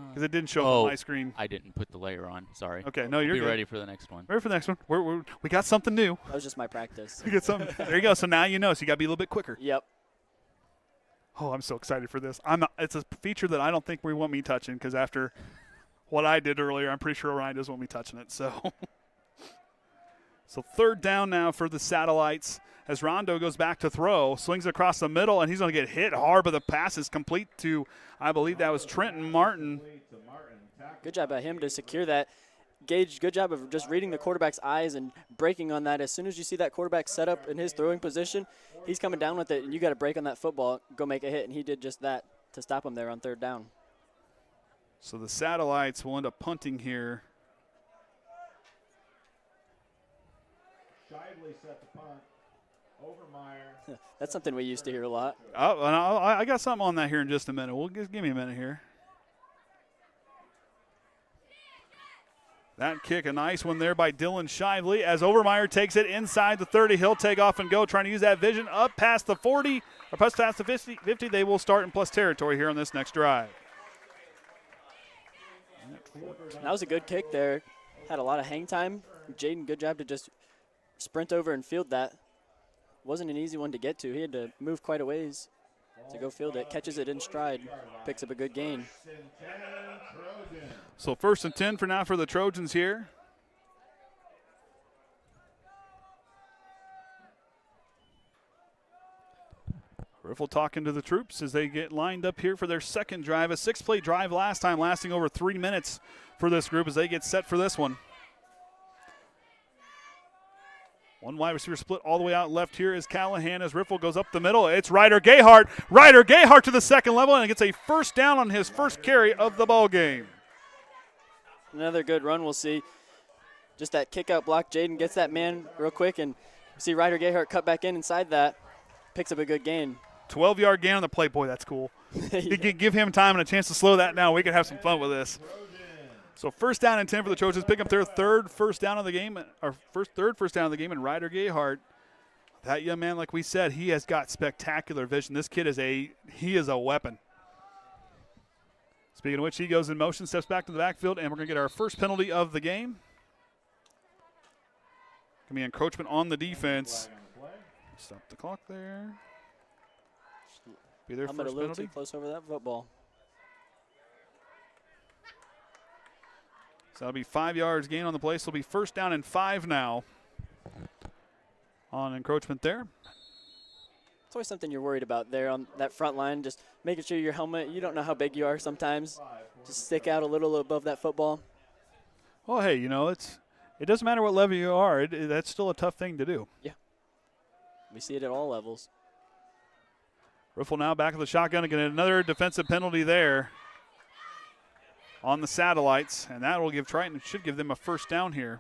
Because it didn't show up on my screen. I didn't put the layer on. Sorry. Okay, no, you're Be good. ready for the next one. Ready for the next one. We got something new. That was just my practice. We got something. There you go. So now you know. So you got to be a little bit quicker. Yep. Oh, I'm so excited for this. It's a feature that I don't think we want me touching because after what I did earlier, I'm pretty sure Ryan doesn't want me touching it. So 3rd down now for the Satellites as Rondo goes back to throw, swings across the middle, and he's going to get hit hard, but the pass is complete to, I believe that was Trenton Martin. Good job by him to secure that. Gage, good job of just reading the quarterback's eyes and breaking on that. As soon as you see that quarterback set up in his throwing position, he's coming down with it, and you got to break on that football, go make a hit, and he did just that to stop him there on 3rd down. So the Satellites will end up punting here. Shively set the punt. Overmeyer. That's something we used to hear a lot. Oh, and I got something on that here in just a minute. Give me a minute here. That kick, a nice one there by Dylan Shively as Overmeyer takes it inside the 30. He'll take off and go, trying to use that vision up past the 40, or past the 50. They will start in plus territory here on this next drive. That was a good kick there. Had a lot of hang time. Jaden, good job to just sprint over and field that. Wasn't an easy one to get to. He had to move quite a ways to go field it. Catches it in stride. Picks up a good gain. So 1st and 10 for now for the Trojans here. Riffle talking to the troops as they get lined up here for their second drive. A 6-play drive last time, lasting over 3 minutes for this group as they get set for this one. One wide receiver split all the way out left here is Callahan as Riffle goes up the middle. It's Ryder Gayhart. Ryder Gayhart to the second level and gets a first down on his first carry of the ball game. Another good run we'll see. Just that kick out block. Jaden gets that man real quick and see Ryder Gayhart cut back in inside that. Picks up a good gain. 12-yard gain on the play. Boy, that's cool. You can give him time and a chance to slow that down. We can have some fun with this. So 1st down and 10 for the Trojans. Pick up their third first down of the game, or third first down of the game, and Ryder Gayhart. That young man, like we said, he has got spectacular vision. This kid is a weapon. Speaking of which, he goes in motion, steps back to the backfield, and we're going to get our first penalty of the game. Going to be encroachment on the defense. Stop the clock there. Be their I'm first a little penalty. too close over that football. So that'll be 5 yards gain on the play. So it'll be 1st down and 5 now on encroachment there. It's always something you're worried about there on that front line, just making sure your helmet, you don't know how big you are sometimes, just stick out a little above that football. Well, hey, you know, it doesn't matter what level you are. That's still a tough thing to do. Yeah. We see it at all levels. Riffle now back of the shotgun. Again, another defensive penalty there on the satellites, and that will give Triton, should give them a first down here.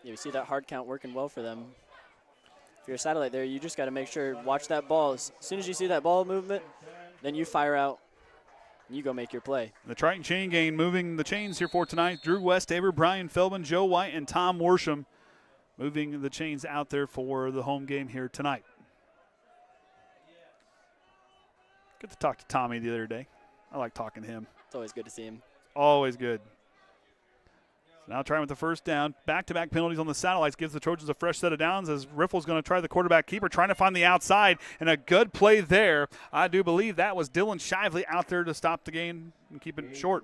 Yeah, we see that hard count working well for them. If you're a satellite there, you just got to make sure, watch that ball. As soon as you see that ball movement, then you fire out and you go make your play. The Triton chain gang moving the chains here for tonight. Drew Westaver, Brian Feldman, Joe White, and Tom Worsham moving the chains out there for the home game here tonight. Good to talk to Tommy the other day. I like talking to him. It's always good to see him. Always good. So now trying with the first down. Back-to-back penalties on the satellites gives the Trojans a fresh set of downs as Riffle's going to try the quarterback keeper, trying to find the outside, and a good play there. I do believe that was Dylan Shively out there to stop the gain and keep it short.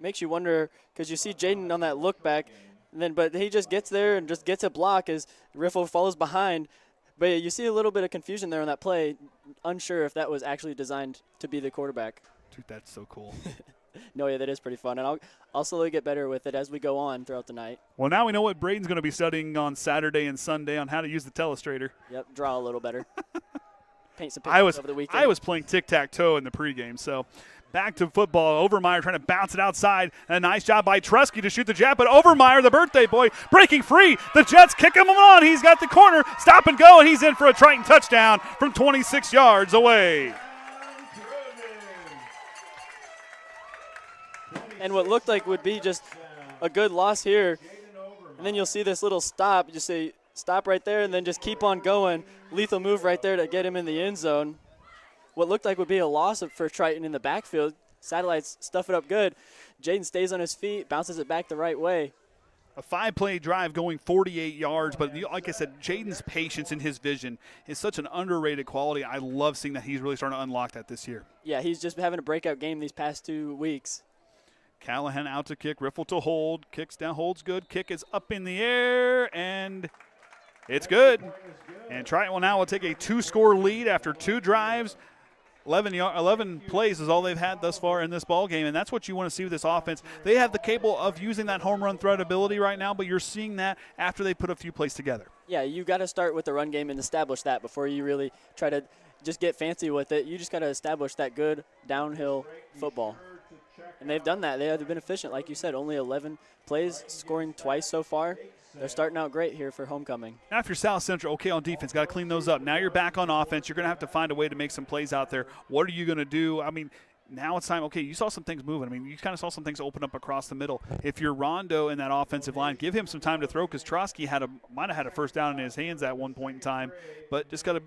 Makes you wonder, because you see Jaden on that look back, but he just gets there and just gets a block as Riffle follows behind. But you see a little bit of confusion there on that play, unsure if that was actually designed to be the quarterback. Dude, that's so cool. No, yeah, that is pretty fun, and I'll slowly get better with it as we go on throughout the night. Well, now we know what Braden's going to be studying on Saturday and Sunday on how to use the telestrator. Yep, draw a little better. Paint some pictures over the weekend. I was playing tic-tac-toe in the pregame, so back to football. Overmeyer trying to bounce it outside. A nice job by Trosky to shoot the jab, but Overmeyer, the birthday boy, breaking free. The Jets kick him on. He's got the corner. Stop and go, and he's in for a Triton touchdown from 26 yards away. And what looked like would be just a good loss here. And then you'll see this little stop. You say stop right there and then just keep on going. Lethal move right there to get him in the end zone. What looked like would be a loss for Triton in the backfield. Satellites stuff it up good. Jaden stays on his feet, bounces it back the right way. A 5-play drive going 48 yards, but like I said, Jaden's patience and his vision is such an underrated quality. I love seeing that he's really starting to unlock that this year. Yeah, he's just having a breakout game these past 2 weeks. Callahan out to kick, Riffle to hold, kicks down, holds good, kick is up in the air, and it's good. And Triton will take a 2-score lead after 2 drives. 11 plays is all they've had thus far in this ball game, and that's what you want to see with this offense. They have the capable of using that home run threat ability right now, but you're seeing that after they put a few plays together. Yeah, you got to start with the run game and establish that before you really try to just get fancy with it. You just got to establish that good downhill football. And they've done that. They have been efficient, like you said, only 11 plays, scoring twice so far. They're starting out great here for homecoming. Now if you're South Central, okay, on defense, got to clean those up. Now you're back on offense. You're going to have to find a way to make some plays out there. What are you going to do? I mean, now it's time. Okay, you saw some things moving. I mean, you kind of saw some things open up across the middle. If you're Rondo in that offensive line, give him some time to throw because Trosky might have had a first down in his hands at one point in time, but just got to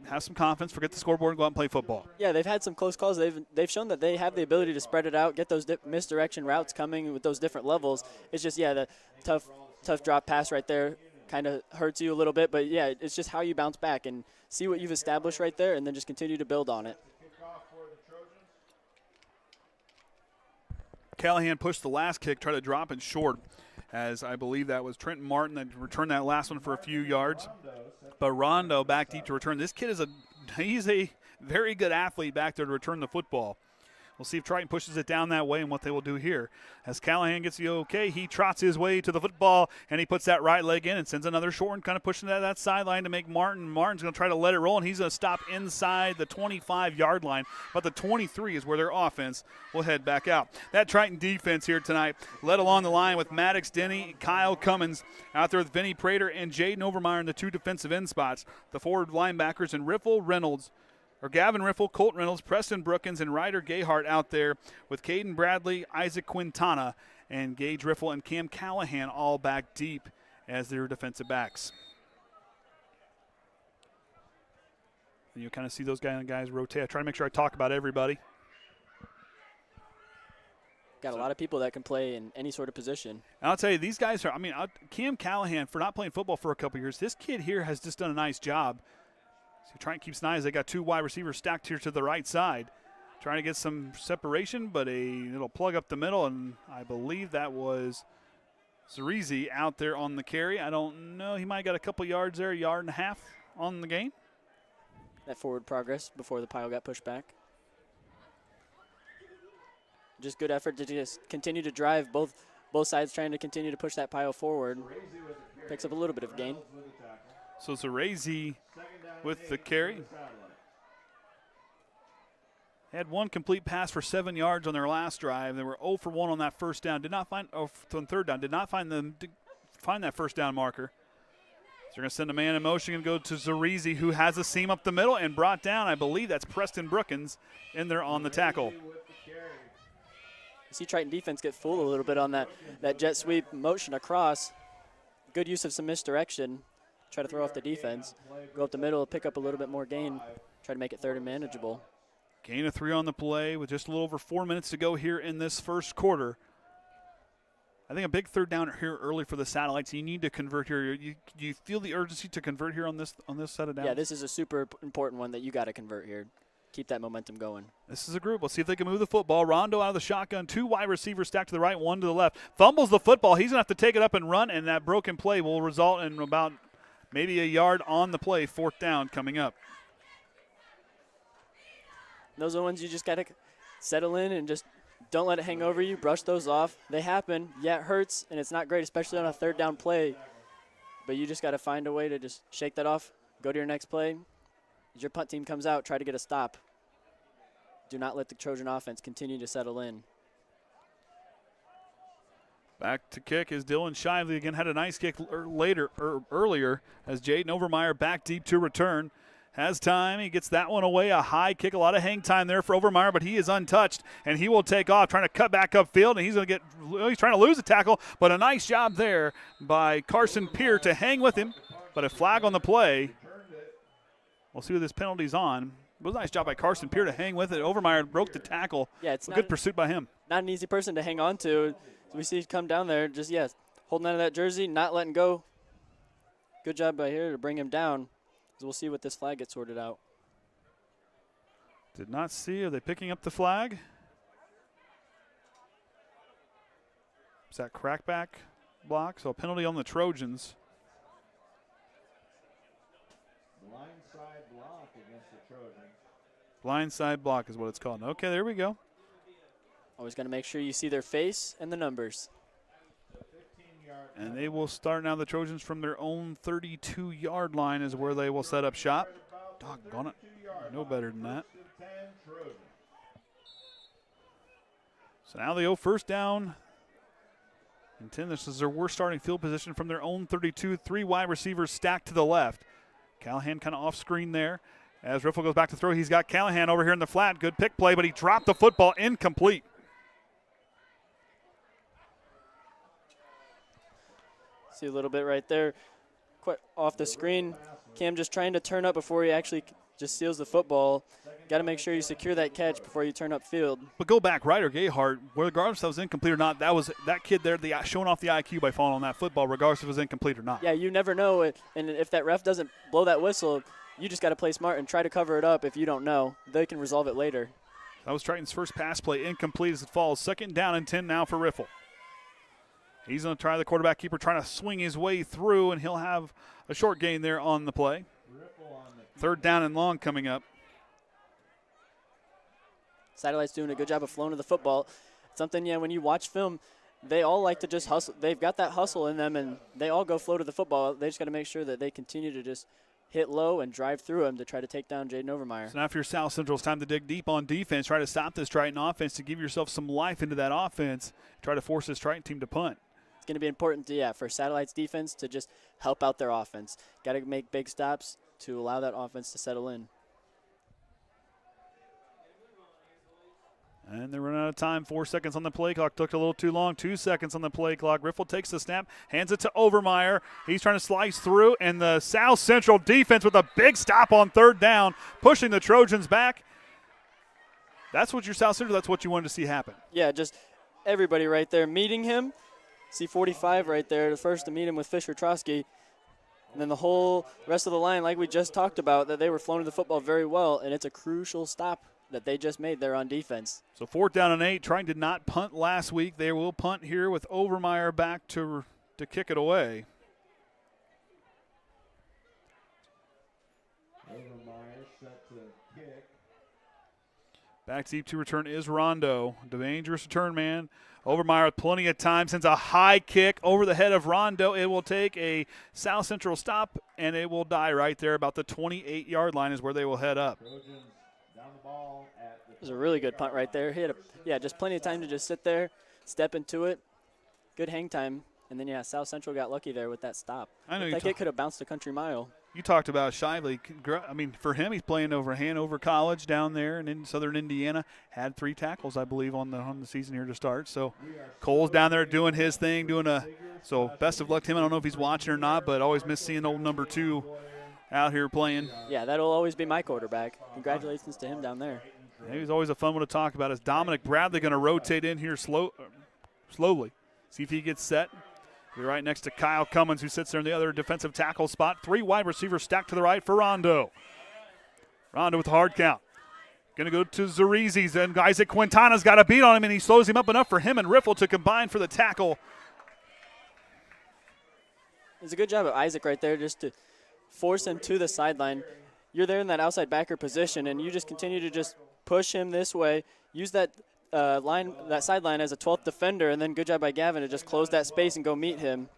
have some confidence, forget the scoreboard, and go out and play football. Yeah, they've had some close calls. They've shown that they have the ability to spread it out, get those misdirection routes coming with those different levels. It's just, yeah, the tough drop pass right there kind of hurts you a little bit, but yeah, it's just how you bounce back and see what you've established right there and then just continue to build on it. Callahan pushed the last kick, tried to drop it short, as I believe that was Trent Martin that returned that last one for a few yards. But Rondo back deep to return. This kid he's a very good athlete back there to return the football. We'll see if Triton pushes it down that way and what they will do here. As Callahan gets the okay, he trots his way to the football, and he puts that right leg in and sends another short one, kind of pushing that sideline to make Martin. Martin's going to try to let it roll, and he's going to stop inside the 25-yard line. But the 23 is where their offense will head back out. That Triton defense here tonight led along the line with Maddox Denny, Kyle Cummins out there with Vinny Prater and Jaden Overmeyer in the 2 defensive end spots. The forward linebackers and Gavin Riffle, Colt Reynolds, Preston Brookins, and Ryder Gayhart out there with Caden Bradley, Isaac Quintana, and Gage Riffle and Cam Callahan all back deep as their defensive backs. And you kind of see those guys rotate. I try to make sure I talk about everybody. Got a lot of people that can play in any sort of position. And I'll tell you, these guys Cam Callahan, for not playing football for a couple years, this kid here has just done a nice job. So Triton keeps an eye as they got 2 wide receivers stacked here to the right side. Trying to get some separation, but it'll plug up the middle, and I believe that was Zarazee out there on the carry. I don't know. He might have got a couple yards there, 1.5 yards on the gain. That forward progress before the pile got pushed back. Just good effort to just continue to drive both sides, trying to continue to push that pile forward. Picks up a little bit of gain. So Zarazee with the carry. They had 1 complete pass for 7 yards on their last drive. They were 0 for 1 on that first down. Did not find on third down. Did not find that first down marker. So they're going to send a man in motion and go to Zarazee, who has a seam up the middle and brought down. I believe that's Preston Brookins in there on the tackle. You see Triton defense get fooled a little bit on that jet sweep motion across. Good use of some misdirection. Try to throw off the defense. Go up the middle, pick up a little bit more gain. Try to make it third and manageable. Gain of 3 on the play with just a little over 4 minutes to go here in this first quarter. I think a big third down here early for the Satellites. You need to convert here. Do you feel the urgency to convert here on this set of downs? Yeah, this is a super important one that you got to convert here. Keep that momentum going. This is a group. Let's see if they can move the football. Rondo out of the shotgun. 2 wide receivers stacked to the right, 1 to the left. Fumbles the football. He's going to have to take it up and run, and that broken play will result in about maybe 1 yard on the play. 4th down coming up. Those are the ones you just got to settle in and just don't let it hang over you. Brush those off. They happen. Yeah, it hurts, and it's not great, especially on a third down play. But you just got to find a way to just shake that off, go to your next play. As your punt team comes out, try to get a stop. Do not let the Trojan offense continue to settle in. Back to kick is Dylan Shively. Again, had a nice kick earlier as Jaden Overmeyer back deep to return. Has time. He gets that one away. A high kick. A lot of hang time there for Overmeyer, but he is untouched, and he will take off, trying to cut back upfield, and he's trying to lose the tackle, but a nice job there by Carson Peer to hang with him, but a flag on the play. We'll see what this penalty's on. It was a nice job by Carson Peer to hang with it. Overmeyer broke the tackle. Yeah, it's a good pursuit by him. Not an easy person to hang on to. So we see him come down there, just, holding on to that jersey, not letting go. Good job by here to bring him down. So we'll see what this flag gets sorted out. Did not see. Are they picking up the flag? Is that crackback block? So a penalty on the Trojans. Blindside block against the Trojans. Blindside block is what it's called. Okay, there we go. Always got to make sure you see their face and the numbers. And they will start now. The Trojans from their own 32-yard line is where they will set up shop. Doggone it. No better than that. So now they go first down and 10. This is their worst starting field position from their own 32. 3 wide receivers stacked to the left. Callahan kind of off screen there. As Riffle goes back to throw, he's got Callahan over here in the flat. Good pick play, but he dropped the football incomplete. See a little bit right there, quite off the screen. Cam just trying to turn up before he actually just steals the football. Got to make sure you secure that catch before you turn up field. But go back, Ryder Gayhart, regardless if that was incomplete or not, that was that kid there showing off the IQ by falling on that football, regardless if it was incomplete or not. Yeah, you never know. And if that ref doesn't blow that whistle, you just got to play smart and try to cover it up if you don't know. They can resolve it later. That was Triton's first pass play, incomplete as it falls. 2nd down and 10 now for Riffle. He's going to try the quarterback keeper, trying to swing his way through, and he'll have a short gain there on the play. 3rd down and long coming up. Satellite's doing a good job of flowing to the football. Something, when you watch film, they all like to just hustle. They've got that hustle in them, and they all go flow to the football. They just got to make sure that they continue to just hit low and drive through him to try to take down Jaden Overmeyer. So now for your South Central, it's time to dig deep on defense. Try to stop this Triton offense to give yourself some life into that offense. Try to force this Triton team to punt. It's going to be important, for Satellite's defense to just help out their offense. Got to make big stops to allow that offense to settle in. And they're running out of time. 4 seconds on the play clock. Took a little too long. 2 seconds on the play clock. Riffle takes the snap, hands it to Overmeyer. He's trying to slice through, and the South Central defense with a big stop on 3rd down, pushing the Trojans back. That's what your South Central, that's what you wanted to see happen. Yeah, just everybody right there meeting him. See 45 right there, the first to meet him with Fischer Trosky. And then the whole rest of the line, like we just talked about, that they were flowing to the football very well, and it's a crucial stop that they just made there on defense. So 4th down and 8, trying to not punt last week. They will punt here with Overmeyer back to kick it away. Overmeyer set to kick. Back deep to return is Rondo. Dangerous return man. Overmeyer with plenty of time, sends a high kick over the head of Rondo. It will take a South Central stop, and it will die right there. About the 28-yard line is where they will head up. It was a really good punt right there. He had just plenty of time to just sit there, step into it. Good hang time. And then, South Central got lucky there with that stop. I know it could have bounced a country mile. You talked about Shively. I mean, for him, he's playing over Hanover College down there in southern Indiana. Had 3 tackles, I believe, on the season here to start. So Cole's down there doing his thing, so best of luck to him. I don't know if he's watching or not, but always miss seeing old number 2 out here playing. Yeah, that'll always be my quarterback. Congratulations to him down there. He's always a fun one to talk about. Is Dominic Bradley going to rotate in here slowly? See if he gets set. We're right next to Kyle Cummins, who sits there in the other defensive tackle spot. 3 wide receivers stacked to the right for Rondo. Rondo with the hard count. Going to go to Zarazee, and Isaac Quintana's got a beat on him, and he slows him up enough for him and Riffle to combine for the tackle. It's a good job of Isaac right there just to force him to the sideline. You're there in that outside backer position, and you just continue to just push him this way. Use that sideline as a 12th defender, and then good job by Gavin to just close that space and go meet him.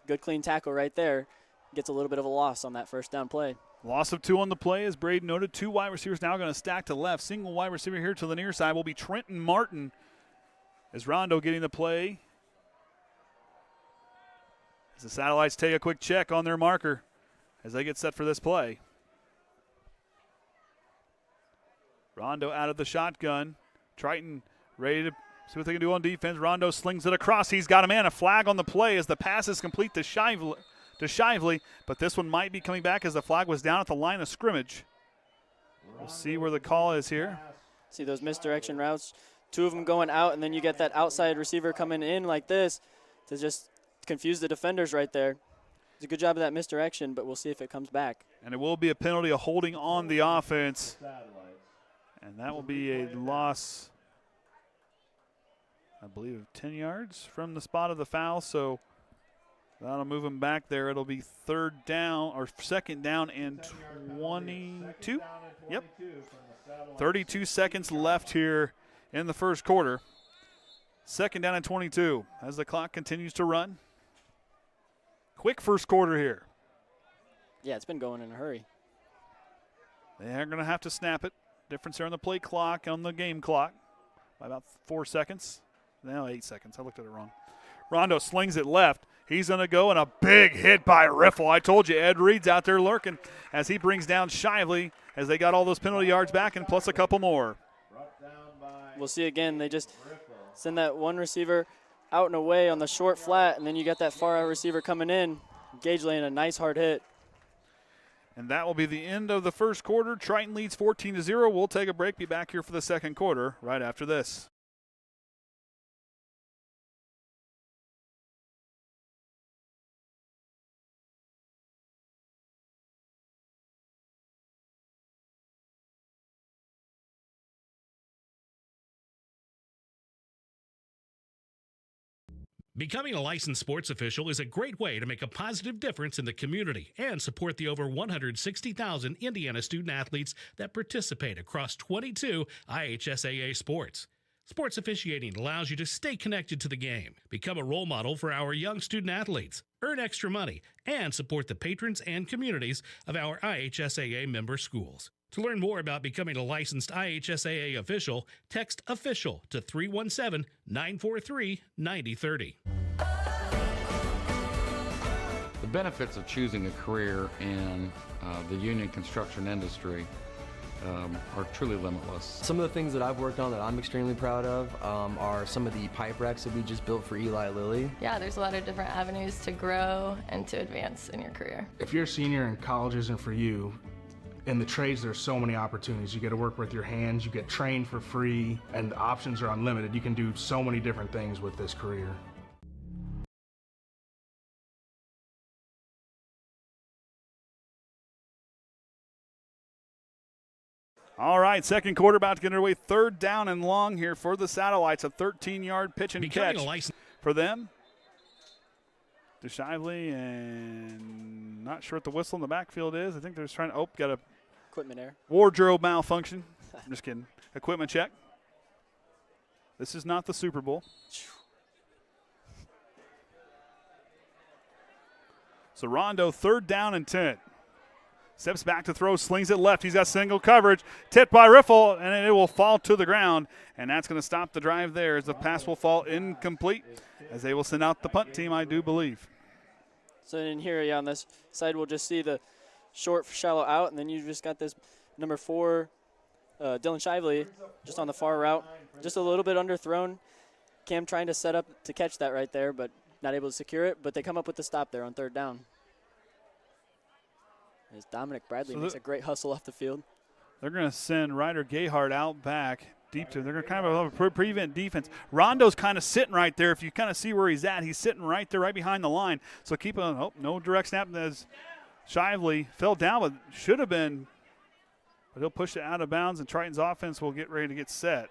Good clean tackle right there. Gets a little bit of a loss on that 1st down play. Loss of 2 on the play, as Braden noted. 2 wide receivers now going to stack to left. Single wide receiver here to the near side will be Trent Martin, as Rondo getting the play. As the Satellites take a quick check on their marker as they get set for this play. Rondo out of the shotgun. Triton ready to see what they can do on defense. Rondo slings it across. He's got a man. A flag on the play as the pass is complete to Shively, but this one might be coming back as the flag was down at the line of scrimmage. We'll see where the call is here. See those misdirection routes. 2 of them going out, and then you get that outside receiver coming in like this to just confuse the defenders right there. It's a good job of that misdirection, but we'll see if it comes back. And it will be a penalty of holding on the offense. And that will be a loss, I believe, of 10 yards from the spot of the foul. So that'll move him back there. It'll be 2nd down and 22. Yep. 32 seconds left here in the first quarter. 2nd down and 22 as the clock continues to run. Quick first quarter here. Yeah, it's been going in a hurry. They are going to have to snap it. Difference there on the play clock, on the game clock, by about 4 seconds. Now 8 seconds. I looked at it wrong. Rondo slings it left. He's going to go, and a big hit by Riffle. I told you, Ed Reed's out there lurking as he brings down Shively as they got all those penalty yards back and plus a couple more. We'll see again. They just send that one receiver out and away on the short flat, and then you got that far out receiver coming in. Gage laying a nice hard hit. And that will be the end of the first quarter. Triton leads 14-0. We'll take a break. Be back here for the second quarter right after this. Becoming a licensed sports official is a great way to make a positive difference in the community and support the over 160,000 Indiana student athletes that participate across 22 IHSAA sports. Sports officiating allows you to stay connected to the game, become a role model for our young student athletes, earn extra money, and support the patrons and communities of our IHSAA member schools. To learn more about becoming a licensed IHSAA official, text OFFICIAL to 317-943-9030. The benefits of choosing a career in the union construction industry are truly limitless. Some of the things that I've worked on that I'm extremely proud of are some of the pipe racks that we just built for Eli Lilly. Yeah, there's a lot of different avenues to grow and to advance in your career. If you're a senior and college isn't for you, in the trades there's so many opportunities. You get to work with your hands, you get trained for free, and the options are unlimited. You can do so many different things with this career. All right, second quarter about to get underway. Third down and long here for the Satellites. A 13-yard pitch and catch for them. To Shively, and not sure what the whistle in the backfield is. I think they're just trying to, got a Equipment error. Wardrobe malfunction. I'm just kidding. Equipment check. This is not the Super Bowl. So Rondo, third down and 10. Steps back to throw, slings it left. He's got single coverage. Tipped by Riffle, and it will fall to the ground. And that's going to stop the drive there as the pass will fall incomplete as they will send out the punt team, I do believe. So in here, on this side, we'll just see the short, shallow out, and then you just got this number 4, Dylan Shively, just on the far route. Just a little bit underthrown. Cam trying to set up to catch that right there, but not able to secure it. But they come up with the stop there on third down. As Dominic Bradley makes a great hustle off the field. They're going to send Ryder Gayhart out back deep to. They're going to kind of have a prevent defense. Rondo's kind of sitting right there. If you kind of see where he's at, he's sitting right there, right behind the line. So keep on. No direct snap as Shively fell down, but should have been. But he'll push it out of bounds, and Triton's offense will get ready to get set.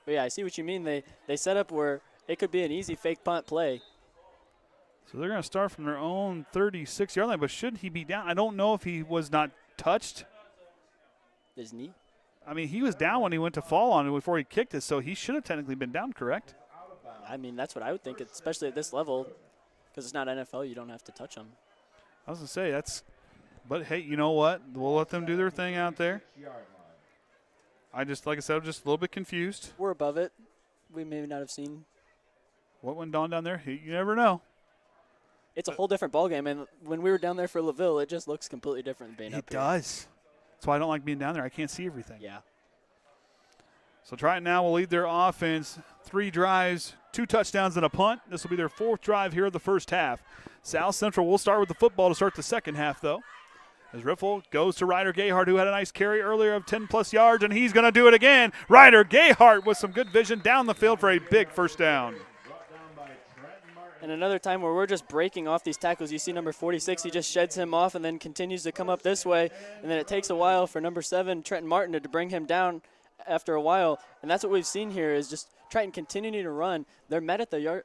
But yeah, I see what you mean. They set up where it could be an easy fake punt play. So they're going to start from their own 36-yard line, but should he be down? I don't know if he was not touched. His knee? I mean, he was down when he went to fall on it before he kicked it, so he should have technically been down, correct? I mean, that's what I would think, especially at this level, because it's not NFL. You don't have to touch them. I was going to say, but hey, you know what? We'll let them do their thing out there. Like I said, I'm just a little bit confused. We're above it. We may not have seen. What went on down there? You never know. It's a whole different ballgame, and when we were down there for LaVille, it just looks completely different than being up here. It does. That's why I don't like being down there. I can't see everything. Yeah. So Triton now will lead their offense. 3 drives, 2 touchdowns, and a punt. This will be their 4th drive here of the first half. South Central will start with the football to start the second half, though. As Riffle goes to Ryder Gayhart, who had a nice carry earlier of 10-plus yards, and he's going to do it again. Ryder Gayhart with some good vision down the field for a big first down. And another time where we're just breaking off these tackles. You see number 46, he just sheds him off and then continues to come up this way. And then it takes a while for number 7, Trent Martin, to bring him down after a while. And that's what we've seen here is just Triton continuing to run. They're met at the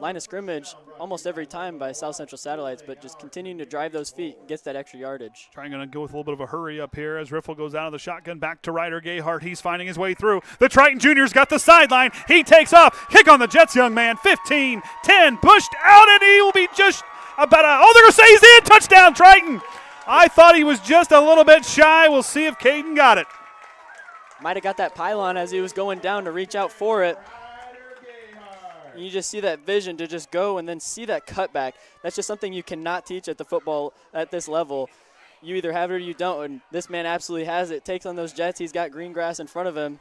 line of scrimmage almost every time by South Central Satellites, but just continuing to drive those feet, gets that extra yardage. Trying to go with a little bit of a hurry up here as Riffle goes out of the shotgun, back to Ryder Gayhart. He's finding his way through. The Triton Junior's got the sideline. He takes off. Kick on the Jets, young man. 15, 10, pushed out, and he will be just about they're going to say he's in. Touchdown, Triton. I thought he was just a little bit shy. We'll see if Caden got it. Might have got that pylon as he was going down to reach out for it. You just see that vision to just go and then see that cutback. That's just something you cannot teach at the football at this level. You either have it or you don't, and this man absolutely has it. Takes on those Jets. He's got green grass in front of him.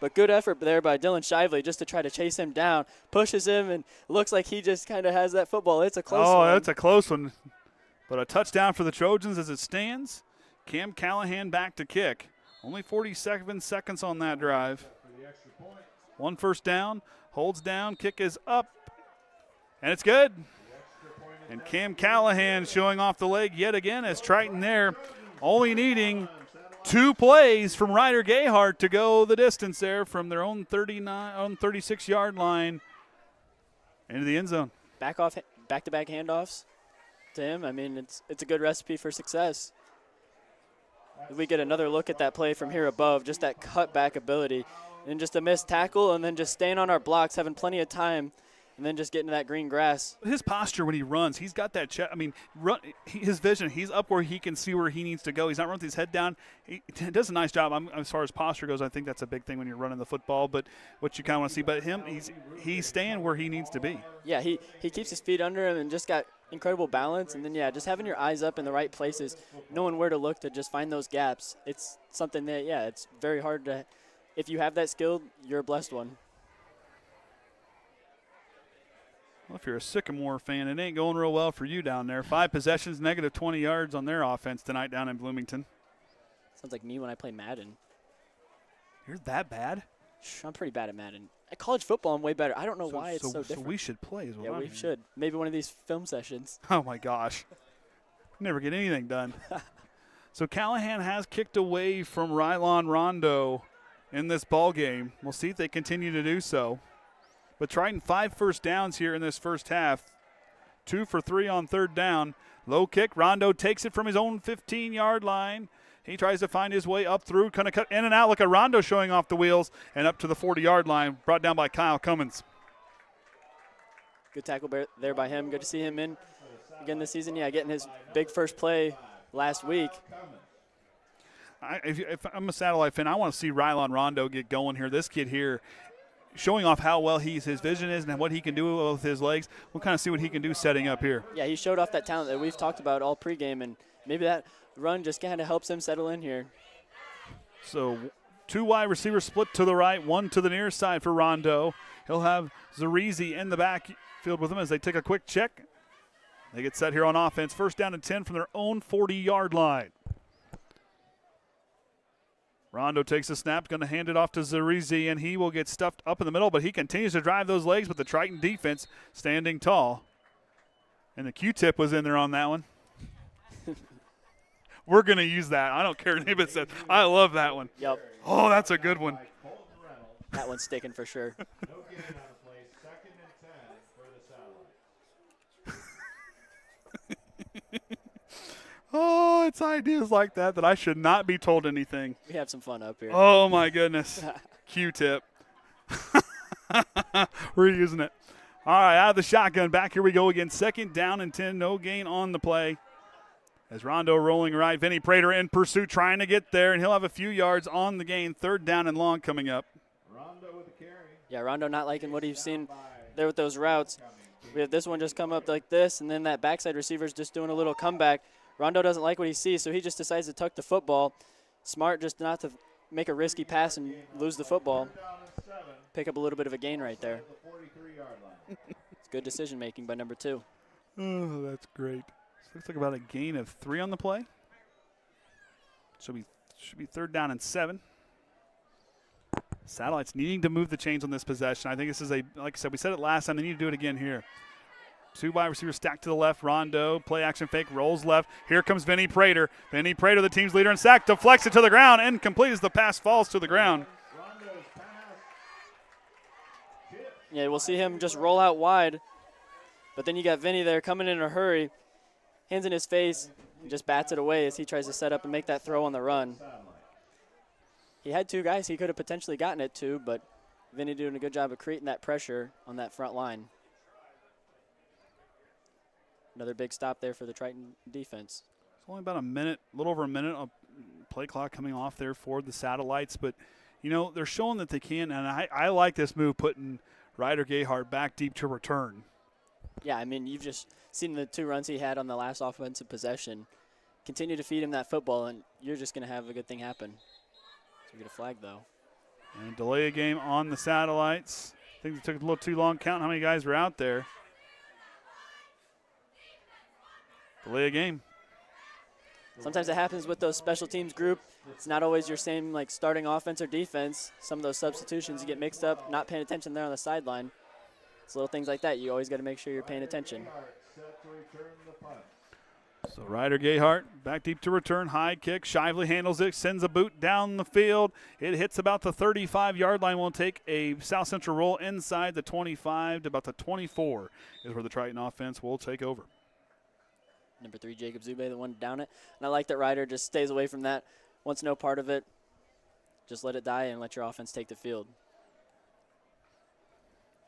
But good effort there by Dylan Shively just to try to chase him down. Pushes him, and looks like he just kind of has that football. It's a close one. Oh, that's a close one. But a touchdown for the Trojans as it stands. Cam Callahan back to kick. Only 47 seconds on that drive. 1 first down. Holds down, kick is up, and it's good. And Cam Callahan showing off the leg yet again as Triton there, only needing 2 plays from Ryder Gayhart to go the distance there from their own 36-yard line into the end zone. Back-to-back handoffs to him. I mean, it's a good recipe for success. We get another look at that play from here above, just that cutback ability, and just a missed tackle, and then just staying on our blocks, having plenty of time, and then just getting to that green grass. His posture when he runs, he's got that check. I mean, his vision, he's up where he can see where he needs to go. He's not running with his head down. He does a nice job. As far as posture goes, I think that's a big thing when you're running the football, but what you kind of want to see. But him, he's staying where he needs to be. Yeah, he keeps his feet under him and just got incredible balance. And then, yeah, just having your eyes up in the right places, knowing where to look to just find those gaps. It's something that, yeah, it's very hard to – if you have that skill, you're a blessed one. Well, if you're a Sycamore fan, it ain't going real well for you down there. 5 possessions, negative 20 yards on their offense tonight down in Bloomington. Sounds like me when I play Madden. You're that bad? I'm pretty bad at Madden. At college football, I'm way better. I don't know why it's so different. So we should play as well. Yeah, we should. Maybe one of these film sessions. Oh, my gosh. Never get anything done. So Callahan has kicked away from Rylon Rondo in this ball game. We'll see if they continue to do so. But Triton 5 first downs here in this first half. 2 for 3 on third down. Low kick. Rondo takes it from his own 15-yard line. He tries to find his way up through, kind of cut in and out. Look at Rondo showing off the wheels and up to the 40-yard line, brought down by Kyle Cummins. Good tackle there by him. Good to see him in again this season. Yeah, getting his big first play last week. If I'm a Satellite fan, I want to see Rylon Rondo get going here. This kid here, showing off how well his vision is and what he can do with his legs. We'll kind of see what he can do setting up here. Yeah, he showed off that talent that we've talked about all pregame, and maybe that run just kind of helps him settle in here. So 2 wide receivers split to the right, 1 to the near side for Rondo. He'll have Zarazee in the backfield with him as they take a quick check. They get set here on offense. First down and 10 from their own 40-yard line. Rondo takes the snap, going to hand it off to Zarazee, and he will get stuffed up in the middle, but he continues to drive those legs with the Triton defense standing tall. And the Q-tip was in there on that one. We're going to use that. I don't care what anybody says. I love that one. Yep. Oh, that's a good one. That one's sticking for sure. Oh, it's ideas like that I should not be told anything. We have some fun up here. Oh, my goodness. Q-tip. We're using it. All right, out of the shotgun. Back here we go again. Second down and 10. No gain on the play. As Rondo rolling right. Vinny Prater in pursuit trying to get there, and he'll have a few yards on the gain. Third down and long coming up. Rondo with the carry. Yeah, Rondo not liking what he's seen there with those routes. We have this one just come up like this, and then that backside receiver's just doing a little comeback. Rondo doesn't like what he sees, so he just decides to tuck the football. Smart just not to make a risky pass and lose the football. Pick up a little bit of a gain right there. It's good decision-making by number 2. Oh, that's great. So looks like about a gain of 3 on the play. Should be third down and 7. Satellites needing to move the chains on this possession. I think this is like I said, we said it last time. They need to do it again here. 2 wide receivers stacked to the left. Rondo, play action fake, rolls left. Here comes Vinny Prater. Vinny Prater, the team's leader in sack, deflects it to the ground. Incomplete as the pass falls to the ground. Yeah, we'll see him just roll out wide. But then you got Vinny there coming in a hurry. Hands in his face, and just bats it away as he tries to set up and make that throw on the run. He had 2 guys he could have potentially gotten it to, but Vinny doing a good job of creating that pressure on that front line. Another big stop there for the Triton defense. It's only about a minute, a little over a minute of play clock coming off there for the Satellites, but, you know, they're showing that they can, and I like this move, putting Ryder Gayhart back deep to return. Yeah, I mean, you've just seen the 2 runs he had on the last offensive possession. Continue to feed him that football, and you're just going to have a good thing happen. So we get a flag, though. And delay a game on the Satellites. I think it took a little too long counting how many guys were out there. Delay a game. Sometimes it happens with those special teams group. It's not always your same like starting offense or defense. Some of those substitutions you get mixed up, not paying attention there on the sideline. It's little things like that. You always got to make sure you're paying attention. So Ryder Gayhart back deep to return. High kick. Shively handles it. Sends a boot down the field. It hits about the 35-yard line. Will take a South Central roll inside the 25 to about the 24 is where the Triton offense will take over. Number 3, Jacob Zube, the one down it. And I like that Ryder just stays away from that. Wants no part of it. Just let it die and let your offense take the field.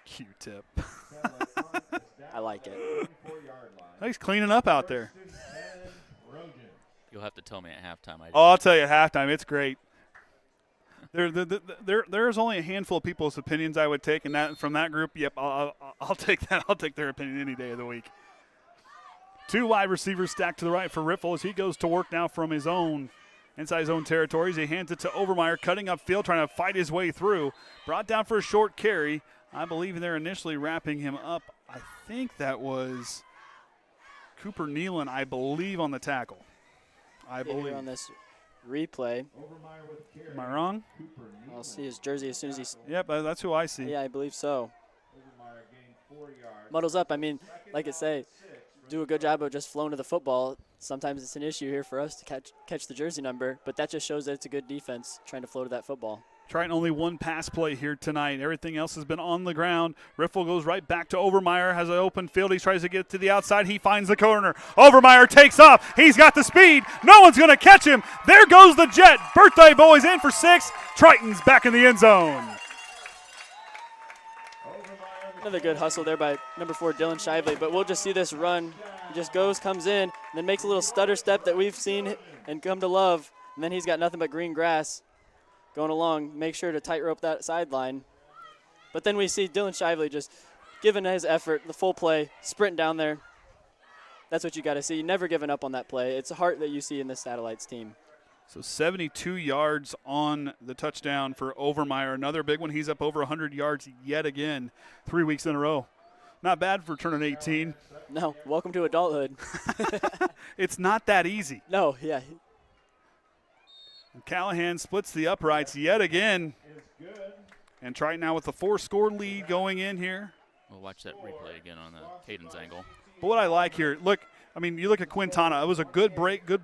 Q-tip. I like it. He's cleaning up out there. You'll have to tell me at halftime. I'll tell you at halftime. It's great. There's only a handful of people's opinions I would take, and that from that group, yep, I'll take that. I'll take their opinion any day of the week. 2 wide receivers stacked to the right for Riffle as he goes to work now from his own, inside his own territories. He hands it to Overmeyer, cutting upfield, trying to fight his way through. Brought down for a short carry. I believe they're initially wrapping him up. I think that was Cooper Nealon, I believe, on the tackle. I believe. On this replay. Am I wrong? I'll see his jersey as soon as he's. Yep, that's who I see. Yeah, I believe so. Muddles up. I mean, like I say, do a good job of just flowing to the football. Sometimes it's an issue here for us to catch the jersey number, but that just shows that it's a good defense trying to flow to that football. Trying only 1 pass play here tonight. Everything else has been on the ground. Riffle goes right back to Overmeyer, has an open field. He tries to get to the outside. He finds the corner. Overmeyer takes off. He's got the speed. No one's going to catch him. There goes the Jet. Birthday boys in for 6. Triton's back in the end zone. Another good hustle there by number 4, Dylan Shively, but we'll just see this run. He just comes in, and then makes a little stutter step that we've seen and come to love, and then he's got nothing but green grass going along. Make sure to tightrope that sideline. But then we see Dylan Shively just giving his effort, the full play, sprinting down there. That's what you got to see. Never giving up on that play. It's a heart that you see in this Satellites team. So 72 yards on the touchdown for Overmeyer. Another big one. He's up over 100 yards yet again, 3 weeks in a row. Not bad for turning 18. No, welcome to adulthood. It's not that easy. No, yeah. And Callahan splits the uprights yet again. And Triton now with the 4-score lead going in here. We'll watch that replay again on the Caden's angle. But what I like here, look, I mean, you look at Quintana. It was a good break, good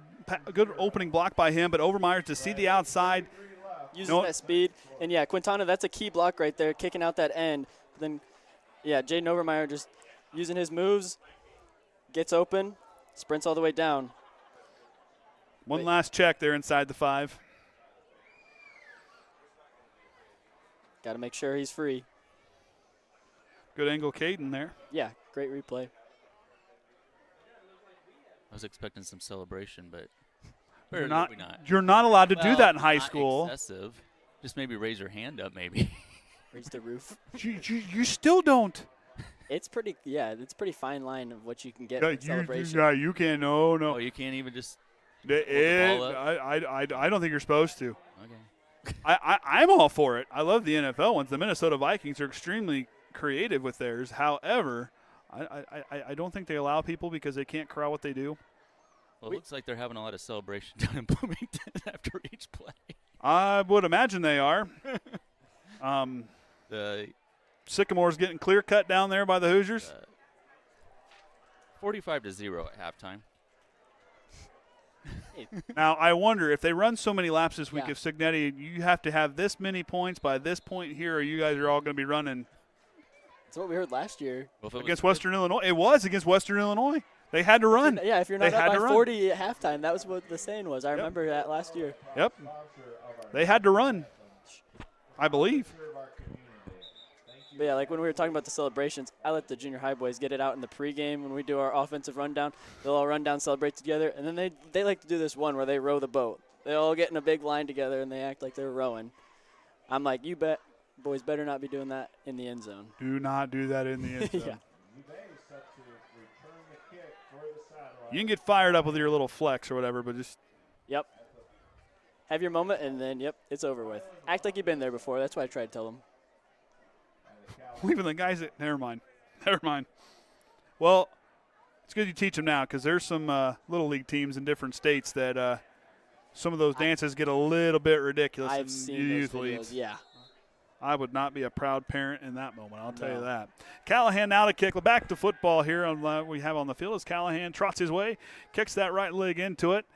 opening block by him, but Overmeyer to see the outside. Using that speed. And, yeah, Quintana, that's a key block right there, kicking out that end. But then, yeah, Jaden Overmeyer just using his moves, gets open, sprints all the way down. One last check there inside the 5. Got to make sure he's free. Good angle Caden there. Yeah, great replay. I was expecting some celebration, but you're not allowed to do that in high school. Excessive. Just maybe raise your hand up, maybe. Raise the roof. You still don't. It's pretty fine line of what you can get in celebration. Yeah, you can't. No. Oh, you can't even just. I don't think you're supposed to. Okay. I'm all for it. I love the NFL ones. The Minnesota Vikings are extremely creative with theirs. However, I don't think they allow people because they can't corral what they do. Well, it looks like they're having a lot of celebration down in Bloomington after each play. I would imagine they are. The Sycamore's getting clear cut down there by the Hoosiers. 45-0 at halftime. Now, I wonder if they run so many laps this week, if Signetti, you have to have this many points by this point here, or you guys are all going to be running. That's what we heard last year. Against Western Illinois. It was against Western Illinois. They had to run. Yeah, if you're not up by 40 at halftime, that was what the saying was. I remember that last year. Yep. They had to run, I believe. But yeah, like when we were talking about the celebrations, I let the junior high boys get it out in the pregame when we do our offensive rundown. They'll all run down, celebrate together, and then they like to do this one where they row the boat. They all get in a big line together, and they act like they're rowing. I'm like, you bet, boys better not be doing that in the end zone. Do not do that in the end zone. Yeah. You can get fired up with your little flex or whatever, but just. Yep. Have your moment, and then, it's over with. Act like you've been there before. That's what I tried to tell them. Even the guys that – never mind. Well, it's good you teach them now because there's some Little League teams in different states that some of those dances get a little bit ridiculous. I've seen those videos, yeah. I would not be a proud parent in that moment, I'll tell you that. Callahan now to kick. Back to football here on we have on the field as Callahan trots his way, kicks that right leg into it.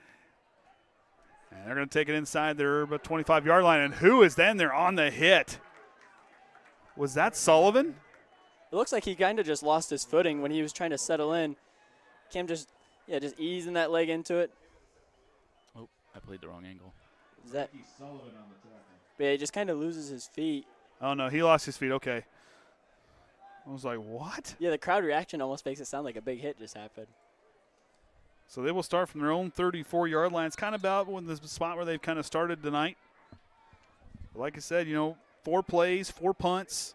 And they're going to take it inside their 25-yard line. And who is then there on the hit? Was that Sullivan? It looks like he kind of just lost his footing when he was trying to settle in. Cam just easing that leg into it. Oh, I played the wrong angle. Is that? But yeah, he just kind of loses his feet. Oh, no, he lost his feet. Okay. I was like, what? Yeah, the crowd reaction almost makes it sound like a big hit just happened. So they will start from their own 34-yard line. It's kind of about the spot where they've kind of started tonight. But like I said, 4 plays, 4 punts.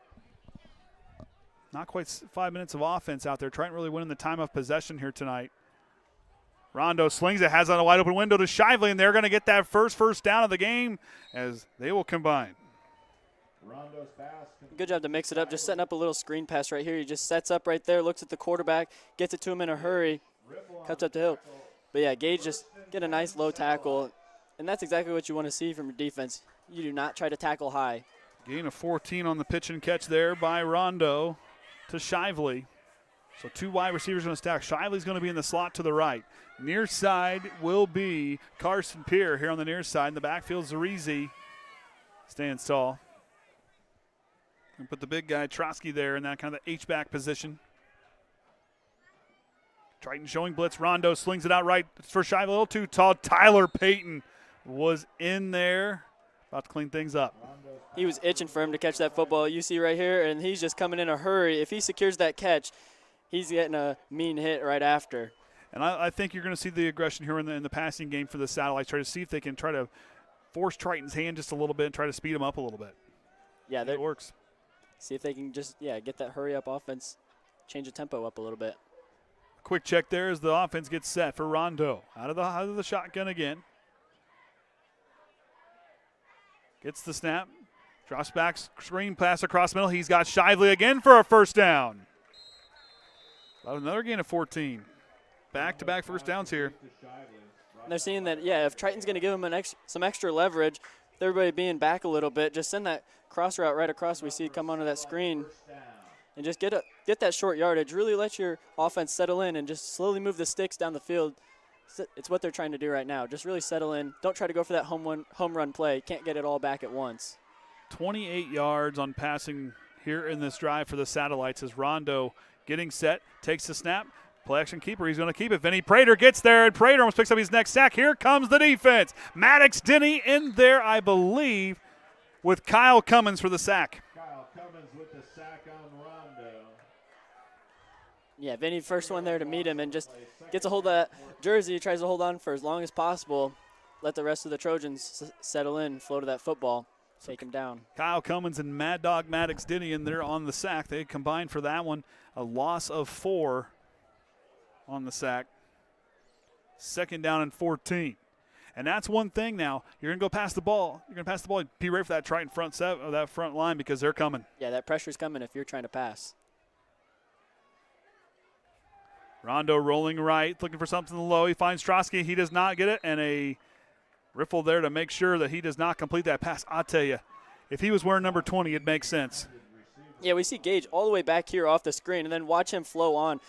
Not quite 5 minutes of offense out there. Triton really winning the time of possession here tonight. Rondo slings it, has on a wide open window to Shively, and they're going to get that first down of the game as they will combine. Good job to mix it up, just setting up a little screen pass right here. He just sets up right there, looks at the quarterback, gets it to him in a hurry, cuts up the hill. But yeah, Gage just get a nice low tackle, and that's exactly what you want to see from your defense. You do not try to tackle high. Gain of 14 on the pitch and catch there by Rondo to Shively. So 2 wide receivers going to stack. Shively's going to be in the slot to the right. Near side will be Carson Peer here on the near side. In the backfield, Zarazee stands tall. And put the big guy, Trosky, there in that kind of the H-back position. Triton showing blitz. Rondo slings it out right for Shively. A little too tall. Tyler Payton was in there. About to clean things up. He was itching for him to catch that football. You see right here, and he's just coming in a hurry. If he secures that catch, he's getting a mean hit right after. And I think you're going to see the aggression here in the passing game for the Satellites. Try to see if they can try to force Triton's hand just a little bit and try to speed him up a little bit. Yeah, it works. See if they can just, get that hurry-up offense, change the tempo up a little bit. Quick check there as the offense gets set for Rondo. Out of the shotgun again. Gets the snap. Drops back, screen pass across middle. He's got Shively again for a first down. Another gain of 14. Back-to-back first downs here. And they're seeing that, if Triton's going to give them some extra leverage, with everybody being back a little bit, just send that cross route right across. We see it come onto that screen. And just get that short yardage. Really let your offense settle in and just slowly move the sticks down the field. It's what they're trying to do right now. Just really settle in. Don't try to go for that home run play. Can't get it all back at once. 28 yards on passing here in this drive for the Satellites as Rondo getting set, takes the snap. Play action keeper, he's going to keep it. Vinny Prater gets there, and Prater almost picks up his next sack. Here comes the defense. Maddox Denny in there, I believe, with Kyle Cummins for the sack. Kyle Cummins with the sack on Rondo. Yeah, Vinny first one there to meet him and just gets a hold of that jersey, tries to hold on for as long as possible. Let the rest of the Trojans settle in, flow to that football, take him down. Kyle Cummins and Mad Dog Maddox Denny in there on the sack. They combined for that one. A loss of 4 on the sack. 2nd down and 14. And that's one thing now. You're going to go pass the ball. You're going to pass the ball. Be ready for that Triton front line because they're coming. Yeah, that pressure's coming if you're trying to pass. Rondo rolling right, looking for something low. He finds Trosky. He does not get it. And a riffle there to make sure that he does not complete that pass. I'll tell you, if he was wearing number 20, it makes sense. Yeah, we see Gage all the way back here off the screen, and then watch him flow on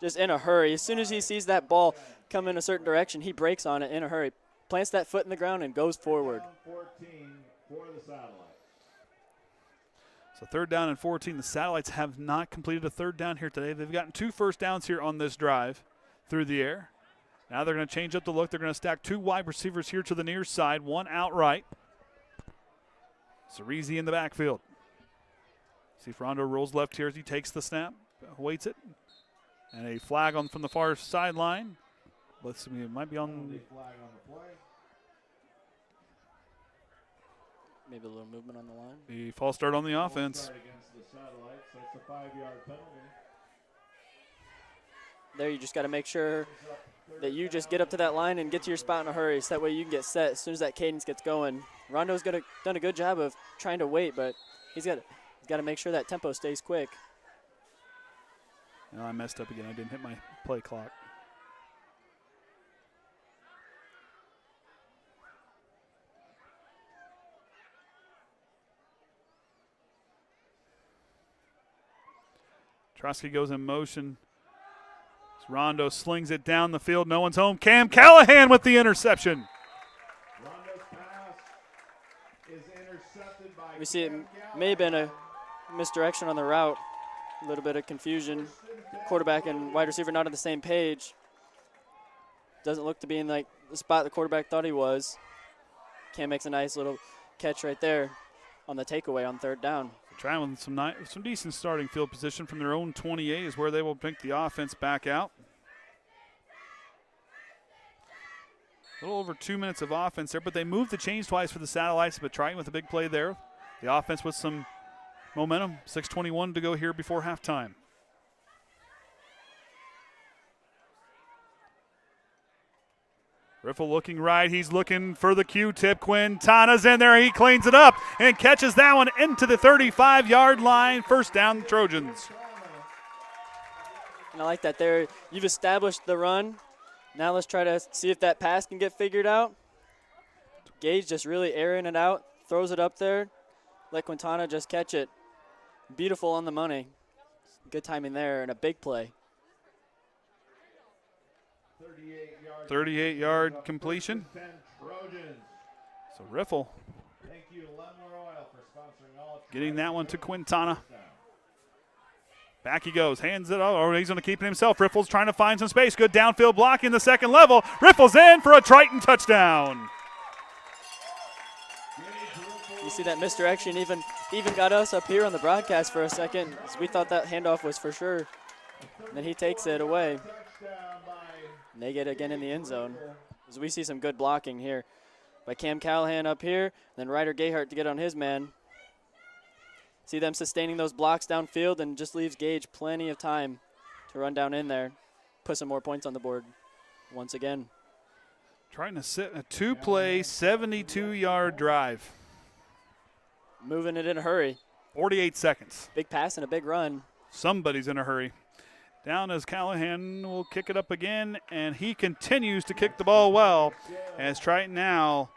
just in a hurry. As soon as he sees that ball come in a certain direction, he breaks on it in a hurry, plants that foot in the ground, and goes forward. 14 for the Satellites. So 3rd down and 14. The Satellites have not completed a 3rd down here today. They've gotten 2 first downs here on this drive through the air. Now they're going to change up the look. They're going to stack 2 wide receivers here to the near side, 1 outright. Zarazee in the backfield. See if Rondo rolls left here as he takes the snap, waits it. And a flag from the far sideline. Let's see, it might be on. Maybe a little movement on the line. The false start on the offense. Against the Satellites. That's a 5-yard penalty. There you just got to make sure that you just get up to that line and get to your spot in a hurry so that way you can get set as soon as that cadence gets going. Rondo's done a good job of trying to wait, but he's got to make sure that tempo stays quick. No, I messed up again. I didn't hit my play clock. Trosky goes in motion. Rondo slings it down the field. No one's home. Cam Callahan with the interception. We see it may have been a misdirection on the route. A little bit of confusion. Quarterback and wide receiver not on the same page. Doesn't look to be in like the spot the quarterback thought he was. Cam makes a nice little catch right there on the takeaway on third down. Trying with some decent starting field position from their own 28 is where they will pick the offense back out. A little over 2 minutes of offense there, but they moved the chains twice for the Satellites, but Triton with a big play there. The offense with some momentum. 6:21 to go here before halftime. Riffle looking right. He's looking for the Q-tip. Quintana's in there. He cleans it up and catches that one into the 35-yard line. First down, Trojans. And I like that there. You've established the run. Now let's try to see if that pass can get figured out. Gage just really airing it out. Throws it up there. Let Quintana just catch it. Beautiful on the money. Good timing there and a big play. 38-yard completion. So Riffle getting that one to Quintana. Back he goes, hands it over. He's going to keep it himself. Riffle's trying to find some space. Good downfield block in the second level. Riffle's in for a Triton touchdown. You see that misdirection even got us up here on the broadcast for a second. We thought that handoff was for sure. And then he takes it away. And they get it again in the end zone. As we see some good blocking here by Cam Callahan up here, then Ryder Gayhart to get on his man. See them sustaining those blocks downfield and just leaves Gage plenty of time to run down in there, put some more points on the board once again. Trying to sit in a two-play, 72-yard drive. Moving it in a hurry. 48 seconds. Big pass and a big run. Somebody's in a hurry. Down as Callahan will kick it up again, and he continues to kick the ball well as Triton now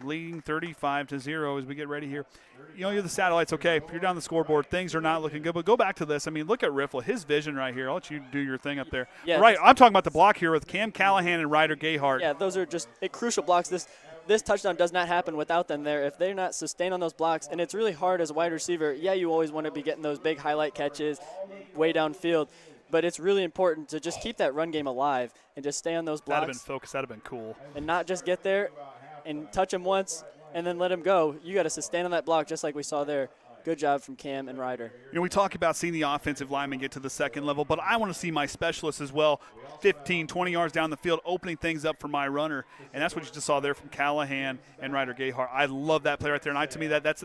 leading 35-0 as we get ready here. You know, you're the Satellites, okay, you're down the scoreboard. Things are not looking good, but go back to this. I mean, look at Riffle, his vision right here. I'll let you do your thing up there. Yeah, right, I'm talking about the block here with Cam Callahan and Ryder Gayhart. Yeah, those are just crucial blocks. This touchdown does not happen without them there. If they're not sustained on those blocks, and it's really hard as a wide receiver. Yeah, you always want to be getting those big highlight catches way downfield, but it's really important to just keep that run game alive and just stay on those blocks. That would have been focused. That would have been cool. And not just get there and touch him once and then let him go. You got to sustain on that block just like we saw there. Good job from Cam and Ryder. You know, we talk about seeing the offensive linemen get to the second level, but I want to see my specialists as well, 15, 20 yards down the field, opening things up for my runner. And that's what you just saw there from Callahan and Ryder Gayhart. I love that play right there. And to me, that's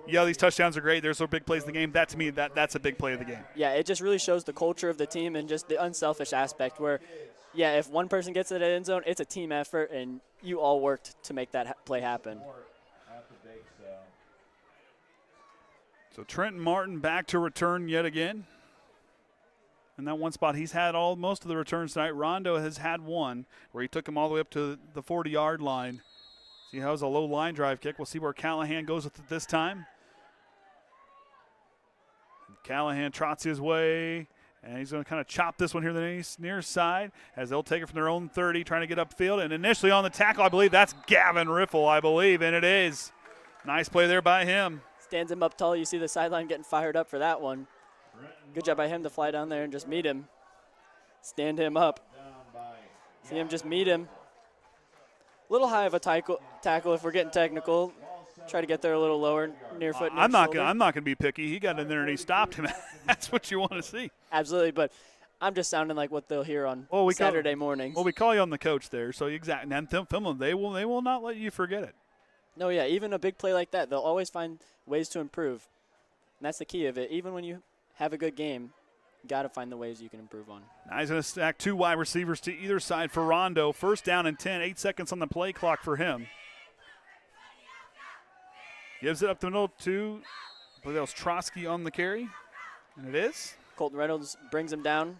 yeah, these touchdowns are great. There's some big plays in the game. That, to me, that's a big play of the game. Yeah, it just really shows the culture of the team and just the unselfish aspect where, yeah, if one person gets to the end zone, it's a team effort, and you all worked to make that play happen. So Trent Martin back to return yet again. In that one spot, he's had most of the returns tonight. Rondo has had one where he took him all the way up to the 40-yard line. See how it's a low line drive kick. We'll see where Callahan goes with it this time. Callahan trots his way, and he's going to kind of chop this one here the near side as they'll take it from their own 30, trying to get upfield. And initially on the tackle, I believe that's Gavin Riffle, I believe, and it is. Nice play there by him. Stands him up tall. You see the sideline getting fired up for that one. Good job by him to fly down there and just meet him. Stand him up. See him just meet him. A little high of a tackle if we're getting technical. Try to get there a little lower, near foot, near I'm not shoulder. going to be picky. He got in there and he stopped him. That's what you want to see. Absolutely, but I'm just sounding like what they'll hear on Saturday mornings. Well, we call you on the coach there, so exactly. And film them. They will not let you forget it. No, yeah, even a big play like that, they'll always find ways to improve. And that's the key of it. Even when you have a good game, you got to find the ways you can improve on. Now he's going to stack two wide receivers to either side for Rondo. First down and 10, 8 seconds on the play clock for him. Gives it up the middle to, I believe that was Trosky on the carry, and it is. Colton Reynolds brings him down.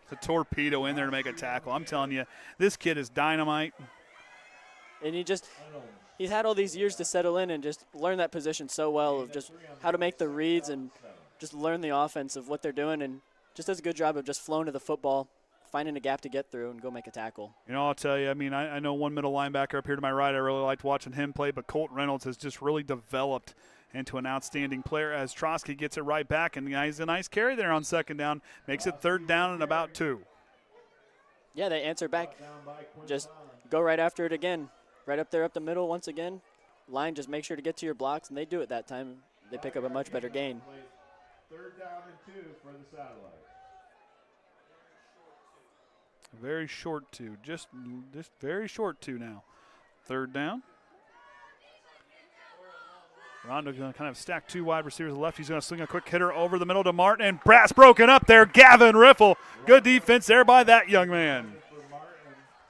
It's a torpedo in there to make a tackle. I'm telling you, this kid is dynamite. And he's had all these years to settle in and just learn that position so well of just how to make the reads and just learn the offense of what they're doing. And just does a good job of just flowing to the football, finding a gap to get through, and go make a tackle. You know, I'll tell you, I mean, I know one middle linebacker up here to my right, I really liked watching him play, but Colt Reynolds has just really developed into an outstanding player as Trosky gets it right back, and he's a nice carry there on second down, makes it third down and about 2. Yeah, they answer back. Just go right after it again. Right up there up the middle once again. Line, just make sure to get to your blocks, and they do it that time. They pick up a much better gain. Third down and 2 for the Satellites. Very short 2, just very short 2 now. Third down. Rondo's going to kind of stack 2 wide receivers to the left. He's going to swing a quick hitter over the middle to Martin, and brass broken up there. Gavin Riffle. Good defense there by that young man.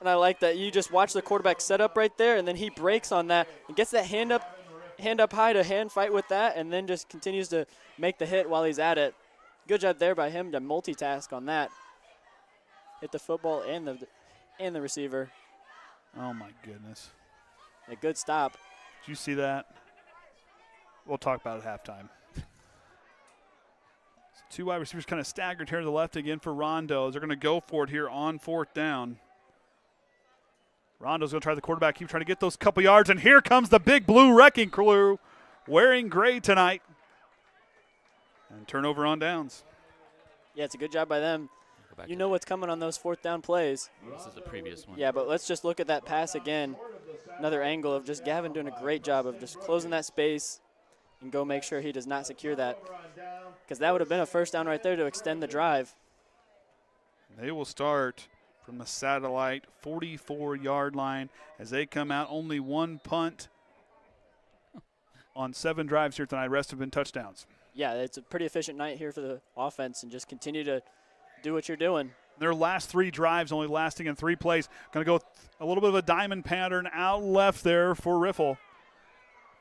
And I like that you just watch the quarterback set up right there, and then he breaks on that and gets that hand up high to hand fight with that, and then just continues to make the hit while he's at it. Good job there by him to multitask on that. Hit the football and the receiver. Oh my goodness. A good stop. Did you see that? We'll talk about it at halftime. So 2 wide receivers kind of staggered here to the left again for Rondo. They're going to go for it here on 4th down. Rondo's going to try the quarterback, keep trying to get those couple yards, and here comes the big blue wrecking crew wearing gray tonight. And turnover on downs. Yeah, it's a good job by them. You know what's coming on those 4th down plays. This is the previous one. Yeah, but let's just look at that pass again. Another angle of just Gavin doing a great job of just closing that space and go make sure he does not secure that, because that would have been a first down right there to extend the drive. They will start from the Satellite 44-yard line as they come out. Only 1 punt on 7 drives here tonight. Rest have been touchdowns. Yeah, it's a pretty efficient night here for the offense, and just continue to do what you're doing. Their last 3 drives only lasting in 3 plays. Going to go a little bit of a diamond pattern out left there for Riffle.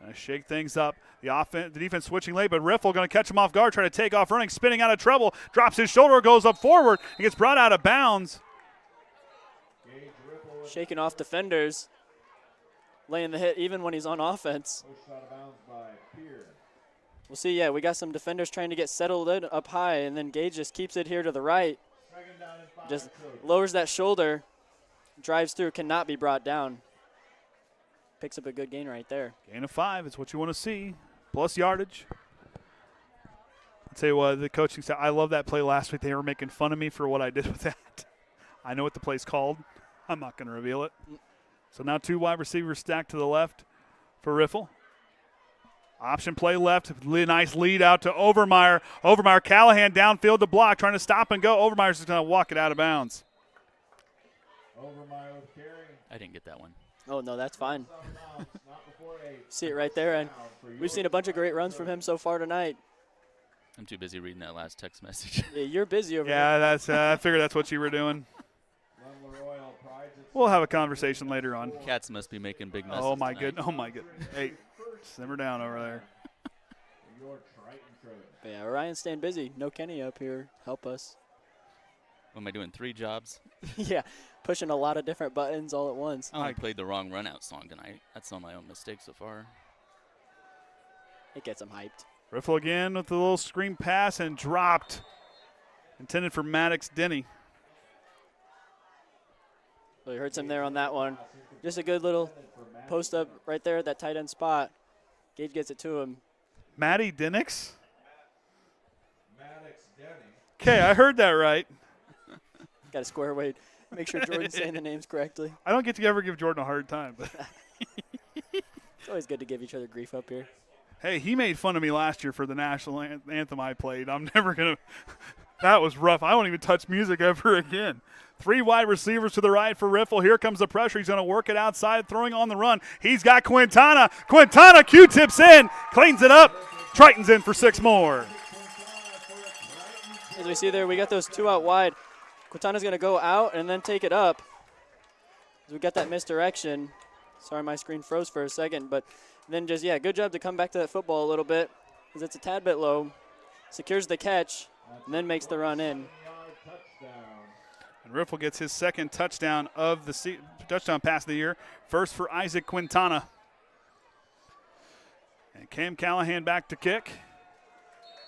Going to shake things up. The defense switching late, but Riffle going to catch him off guard, trying to take off running, spinning out of trouble, drops his shoulder, goes up forward, and gets brought out of bounds. Shaking off defenders, laying the hit even when he's on offense. We'll see, yeah, we got some defenders trying to get settled in up high, and then Gage just keeps it here to the right. Just lowers that shoulder, drives through, cannot be brought down. Picks up a good gain right there. Gain of 5 is what you want to see, plus yardage. I'll tell you what, the coaching staff, I love that play last week. They were making fun of me for what I did with that. I know what the play's called. I'm not going to reveal it. So now 2 wide receivers stacked to the left for Riffle. Option play left. Nice lead out to Overmeyer. Overmeyer, Callahan downfield to block, trying to stop and go. Overmeyer's just going to walk it out of bounds. I didn't get that one. Oh, no, that's fine. See it right there, and we've seen a bunch of great runs from him so far tonight. I'm too busy reading that last text message. Yeah, you're busy over there. Yeah, that's. I figured that's what you were doing. We'll have a conversation later on. Cats must be making big messes. Oh, my goodness. Oh, my goodness. Hey, simmer down over there. But yeah, Ryan's staying busy. No Kenny up here. Help us. What am I doing, 3 jobs? Yeah, pushing a lot of different buttons all at once. I played the wrong run-out song tonight. That's all my own mistake so far. It gets him hyped. Riffle again with the little screen pass and dropped. Intended for Maddox Denny. Really hurts him there on that one. Just a good little post up right there at that tight end spot. Gage gets it to him. Matty Denix? Okay, I heard that right. Got to square away. Make sure Jordan's saying the names correctly. I don't get to ever give Jordan a hard time. But it's always good to give each other grief up here. Hey, he made fun of me last year for the national anthem I played. I'm never going to – that was rough. I won't even touch music ever again. 3 wide receivers to the right for Riffle. Here comes the pressure. He's going to work it outside, throwing on the run. He's got Quintana. Quintana Q-tips in, cleans it up. Triton's in for 6 more. As we see there, we got those 2 out wide. Quintana's going to go out and then take it up. We got that misdirection. Sorry, my screen froze for a second, but then just, yeah, good job to come back to that football a little bit because it's a tad bit low. Secures the catch and then makes the run in. And Riffle gets his 2nd touchdown of the touchdown pass of the year. First for Isaac Quintana. And Cam Callahan back to kick.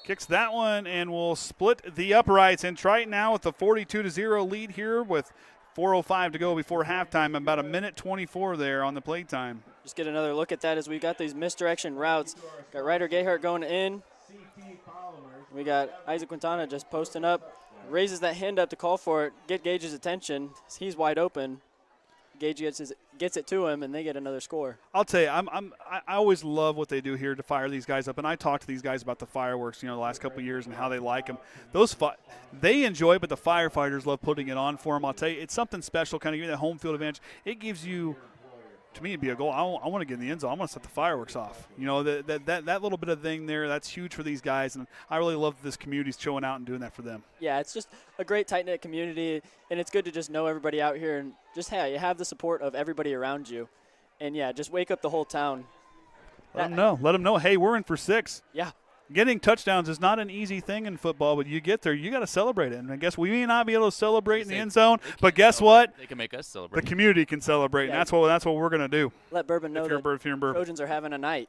Kicks that one and will split the uprights. And Triton now with the 42-0 lead here with 4:05 to go before halftime. About a minute 24 there on the play time. Just get another look at that as we got these misdirection routes. Got Ryder Gayhart going in. We got Isaac Quintana just posting up. Raises that hand up to call for it. Get Gage's attention. He's wide open. Gage gets it to him, and they get another score. I'll tell you, I always love what they do here to fire these guys up. And I talked to these guys about the fireworks, the last couple of years and how they like them. They enjoy it, but the firefighters love putting it on for them. I'll tell you, it's something special, kind of give you that home field advantage. It gives you, to me, it'd be a goal. I want to get in the end zone. I want to set the fireworks off. That little bit of thing there, that's huge for these guys. And I really love that this community's showing out and doing that for them. Yeah, it's just a great tight-knit community, and it's good to just know everybody out here and just, hey, you have the support of everybody around you. And, yeah, just wake up the whole town. Let them know, hey, we're in for 6. Yeah. Getting touchdowns is not an easy thing in football, but you get there, you got to celebrate it. And I guess we may not be able to celebrate in the end zone, but guess what? They can make us celebrate. The community can celebrate, and that's what we're going to do. Let Bourbon know that Bourbon. Trojans are having a night.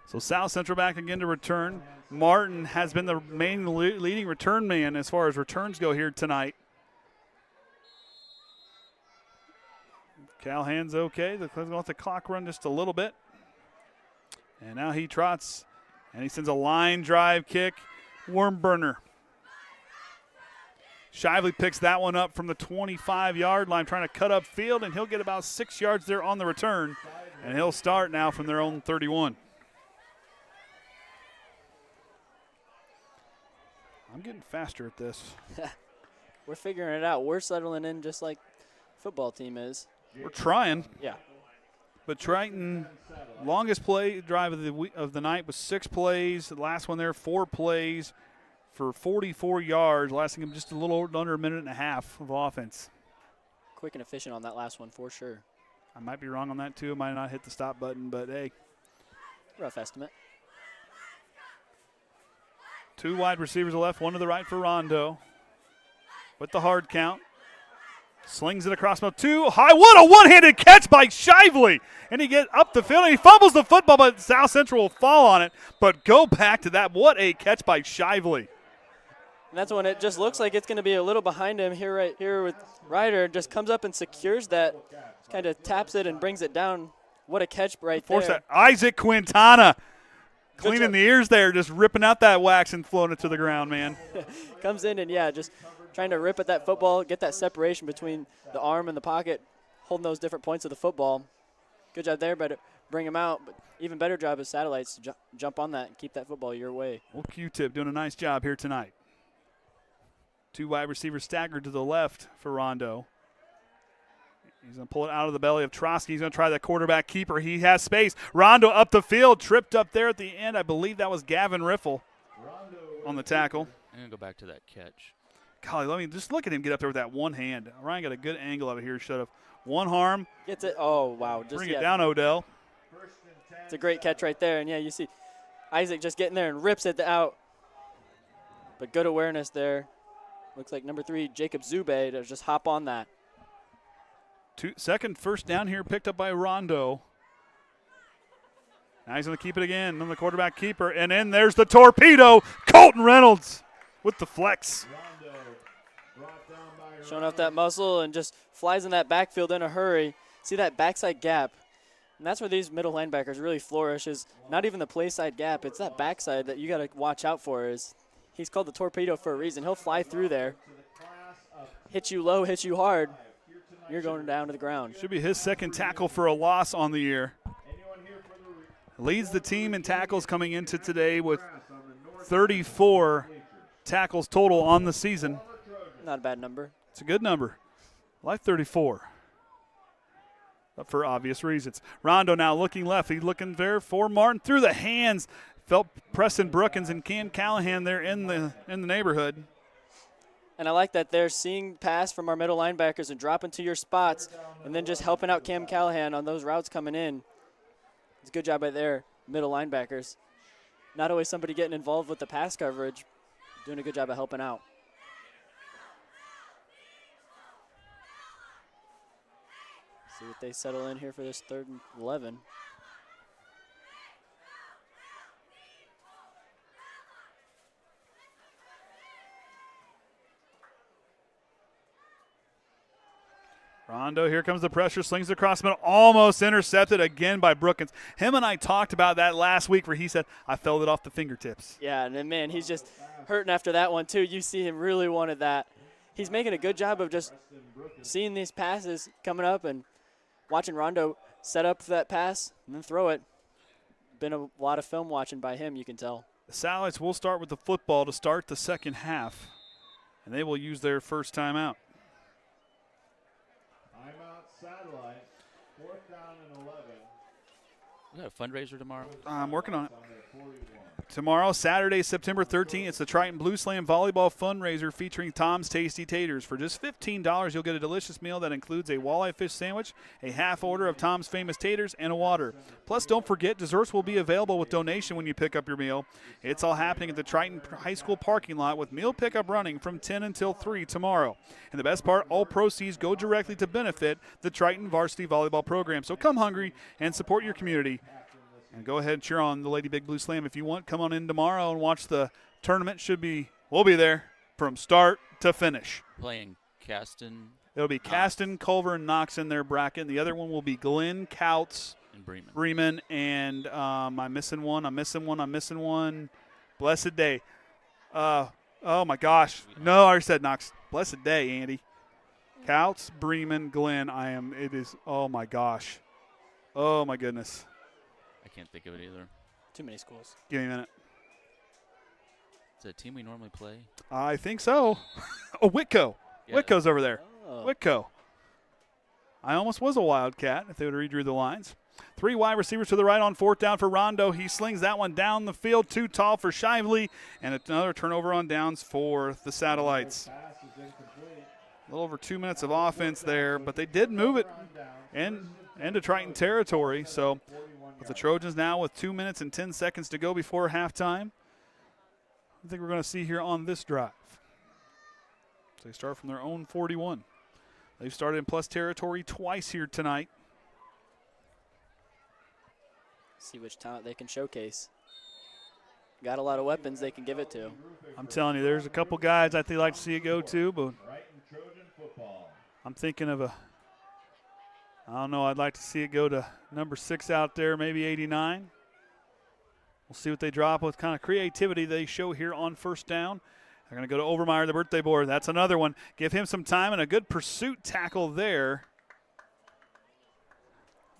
So South Central back again to return. Martin has been the main leading return man as far as returns go here tonight. Callahan's okay. They're going to let the clock run just a little bit. And now he trots. And he sends a line drive kick, worm burner. Shively picks that one up from the 25-yard line, trying to cut up field, and he'll get about 6 yards there on the return. And he'll start now from their own 31. I'm getting faster at this. We're figuring it out. We're settling in just like football team is. We're trying. Yeah. But Triton, longest play drive of the night was 6 plays. The last one there, 4 plays for 44 yards, lasting him just a little under a minute and a half of offense. Quick and efficient on that last one for sure. I might be wrong on that too. Might not hit the stop button, but hey. Rough estimate. 2 wide receivers left, 1 to the right for Rondo. With the hard count. Slings it across about 2 high. What a one-handed catch by Shively. And he gets up the field and he fumbles the football, but South Central will fall on it. But go back to that. What a catch by Shively. And that's when it just looks like it's going to be a little behind him here, right here with Ryder. Just comes up and secures that, kind of taps it and brings it down. What a catch right there. That. Isaac Quintana cleaning the ears there, just ripping out that wax and floating it to the ground, man. Comes in and, yeah, just trying to rip at that football, get that separation between the arm and the pocket, holding those different points of the football. Good job there, but bring him out. But even better job as Satellites to jump on that and keep that football your way. Well, Q-Tip doing a nice job here tonight. 2 wide receivers staggered to the left for Rondo. He's going to pull it out of the belly of Trosky. He's going to try the quarterback keeper. He has space. Rondo up the field, tripped up there at the end. I believe that was Gavin Riffle on the tackle. I'm going to go back to that catch. Golly, let me just look at him get up there with that one hand. Ryan got a good angle of it here. Should have one harm. Gets it. Oh, wow. Just bring it down, Odell. It's a great catch right there. And, yeah, you see Isaac just getting there and rips it out. But good awareness there. Looks like number 3, Jacob Zube, to just hop on that. Second first down here picked up by Rondo. Now he's going to keep it again on the quarterback keeper. And then there's the torpedo, Colton Reynolds with the flex. Showing off that muscle and just flies in that backfield in a hurry. See that backside gap. And that's where these middle linebackers really flourish, is not even the play side gap. It's that backside that you got to watch out for. He's called the torpedo for a reason. He'll fly through there, hit you low, hit you hard. You're going down to the ground. Should be his second tackle for a loss on the year. Leads the team in tackles coming into today with 34 tackles total on the season. Not a bad number. It's a good number. I like 34. But for obvious reasons. Rondo now looking left. He's looking there for Martin through the hands. Felt Preston Brookins and Cam Callahan there in the neighborhood. And I like that they're seeing pass from our middle linebackers and dropping to your spots and then just helping out Cam Callahan on those routes coming in. It's a good job by their middle linebackers. Not always somebody getting involved with the pass coverage, doing a good job of helping out. See what they settle in here for this 3rd and 11. Rondo, here comes the pressure, slings across middle, almost intercepted again by Brookins. Him and I talked about that last week where he said, I felt it off the fingertips. Yeah, and then, man, he's just hurting after that one, too. You see him really wanted that. He's making a good job of just seeing these passes coming up and watching Rondo set up that pass and then throw it. Been a lot of film watching by him, you can tell. The Satellites will start with the football to start the second half, and they will use their first timeout. Timeout Satellites, 4th down and 11. We got a fundraiser tomorrow. I'm working on it. Tomorrow, Saturday, September 13th, it's the Triton Blue Slam Volleyball Fundraiser featuring Tom's Tasty Taters. For just $15, you'll get a delicious meal that includes a walleye fish sandwich, a half order of Tom's Famous Taters, and a water. Plus, don't forget, desserts will be available with donation when you pick up your meal. It's all happening at the Triton High School parking lot with meal pickup running from 10 until 3 tomorrow. And the best part, all proceeds go directly to benefit the Triton Varsity Volleyball program. So come hungry and support your community. And go ahead and cheer on the Lady Big Blue Slam if you want. Come on in tomorrow and watch the tournament. We'll be there from start to finish. Playing Caston. It'll be Caston, Culver, and Knox in their bracket. And the other one will be Glenn, Couts, and Bremen, and I'm missing one. Blessed Day. Oh my gosh. No, I already said Knox. Blessed Day, Andy. Couts, Bremen, Glenn. Oh my gosh. Oh my goodness. I can't think of it either. Too many schools. Give me a minute. Is that a team we normally play? I think so. Oh, Whitco. Yeah. Whitco's over there. Oh. Whitco. I almost was a Wildcat if they would have redrew the lines. 3 wide receivers to the right on 4th down for Rondo. He slings that one down the field, too tall for Shively, and another turnover on downs for the Satellites. A little over 2 minutes of offense there, but they did move it into Triton territory. So with the Trojans now with 2 minutes and 10 seconds to go before halftime, I think we're going to see here on this drive. So they start from their own 41. They've started in plus territory twice here tonight. See which talent they can showcase. Got a lot of weapons they can give it to. I'm telling you, there's a couple guys I think like to see it go to, but I'm thinking of I don't know, I'd like to see it go to number 6 out there, maybe 89. We'll see what they drop, what kind of creativity they show here on 1st down. They're going to go to Overmeyer, the birthday boy. That's another one. Give him some time and a good pursuit tackle there.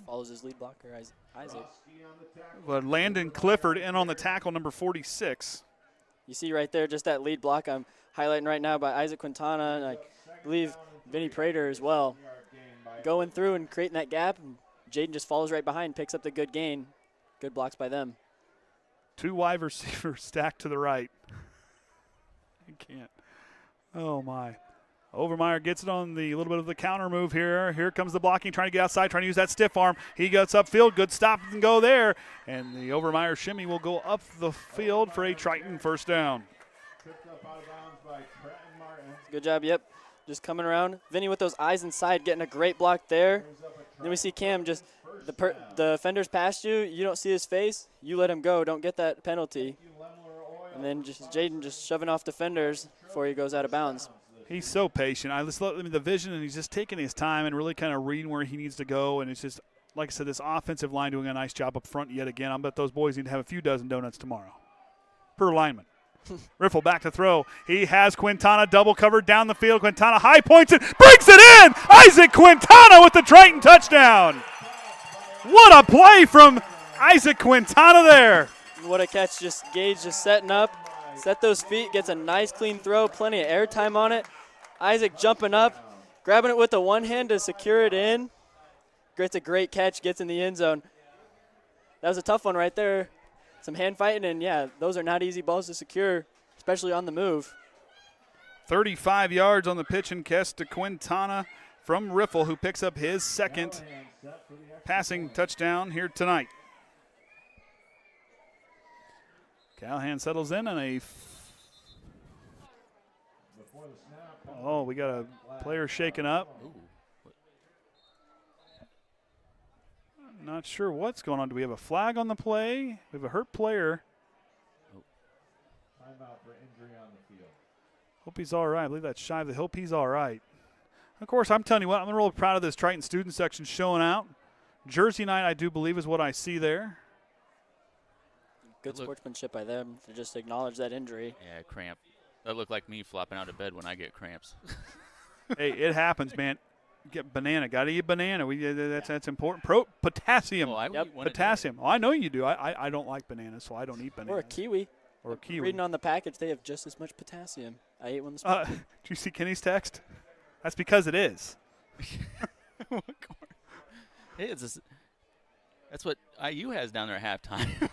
Follows his lead blocker, Isaac. But Landen Clifford in on the tackle, number 46. You see right there just that lead block I'm highlighting right now by Isaac Quintana, and I believe Vinny Prater as well. Going through and creating that gap, and Jaden just follows right behind, picks up the good gain. Good blocks by them. 2 wide receivers stacked to the right. I can't. Oh, my. Overmeyer gets it on the little bit of the counter move here. Here comes the blocking, trying to get outside, trying to use that stiff arm. He gets upfield. Good stop and go there. And the Overmeyer shimmy will go up the field for a Triton 1st down. Good job, yep. Just coming around. Vinny with those eyes inside, getting a great block there. Then we see Cam just, the defender's past you. You don't see his face. You let him go. Don't get that penalty. And then just Jaden just shoving off defenders before he goes out of bounds. He's so patient. The vision, and he's just taking his time and really kind of reading where he needs to go. And it's just, like I said, this offensive line doing a nice job up front yet again. I bet those boys need to have a few dozen donuts tomorrow per lineman. Riffle back to throw. He has Quintana double covered down the field. Quintana high points it, brings it in. Isaac Quintana with the Triton touchdown. What a play from Isaac Quintana there. What a catch. Just Gage just setting up. Set those feet, gets a nice clean throw, plenty of air time on it. Isaac jumping up, grabbing it with the one hand to secure it in. Gets a great catch, gets in the end zone. That was a tough one right there. Some hand fighting, and yeah, those are not easy balls to secure, especially on the move. 35 yards on the pitch and catch to Quintana from Riffle, who picks up his 2nd passing touchdown here tonight. Callahan settles in and we got a player shaken up. Not sure what's going on. Do we have a flag on the play? We have a hurt player. Timeout for injury on the field. Hope he's all right. I believe that's Shively. Hope he's all right. Of course, I'm telling you what, I'm real proud of this Triton student section showing out. Jersey night, I do believe, is what I see there. Good sportsmanship by them to just acknowledge that injury. Yeah, cramp. That looked like me flopping out of bed when I get cramps. Hey, it happens, man. Get banana. Got to eat banana. That's important. Potassium. Oh, I eat one a day. Potassium. Oh, I know you do. I don't like bananas, so I don't eat bananas. Or a kiwi. Or a kiwi. Reading on the package, they have just as much potassium. I ate one this morning. Did you see Kenny's text? That's because it is. Hey, that's what IU has down there at halftime.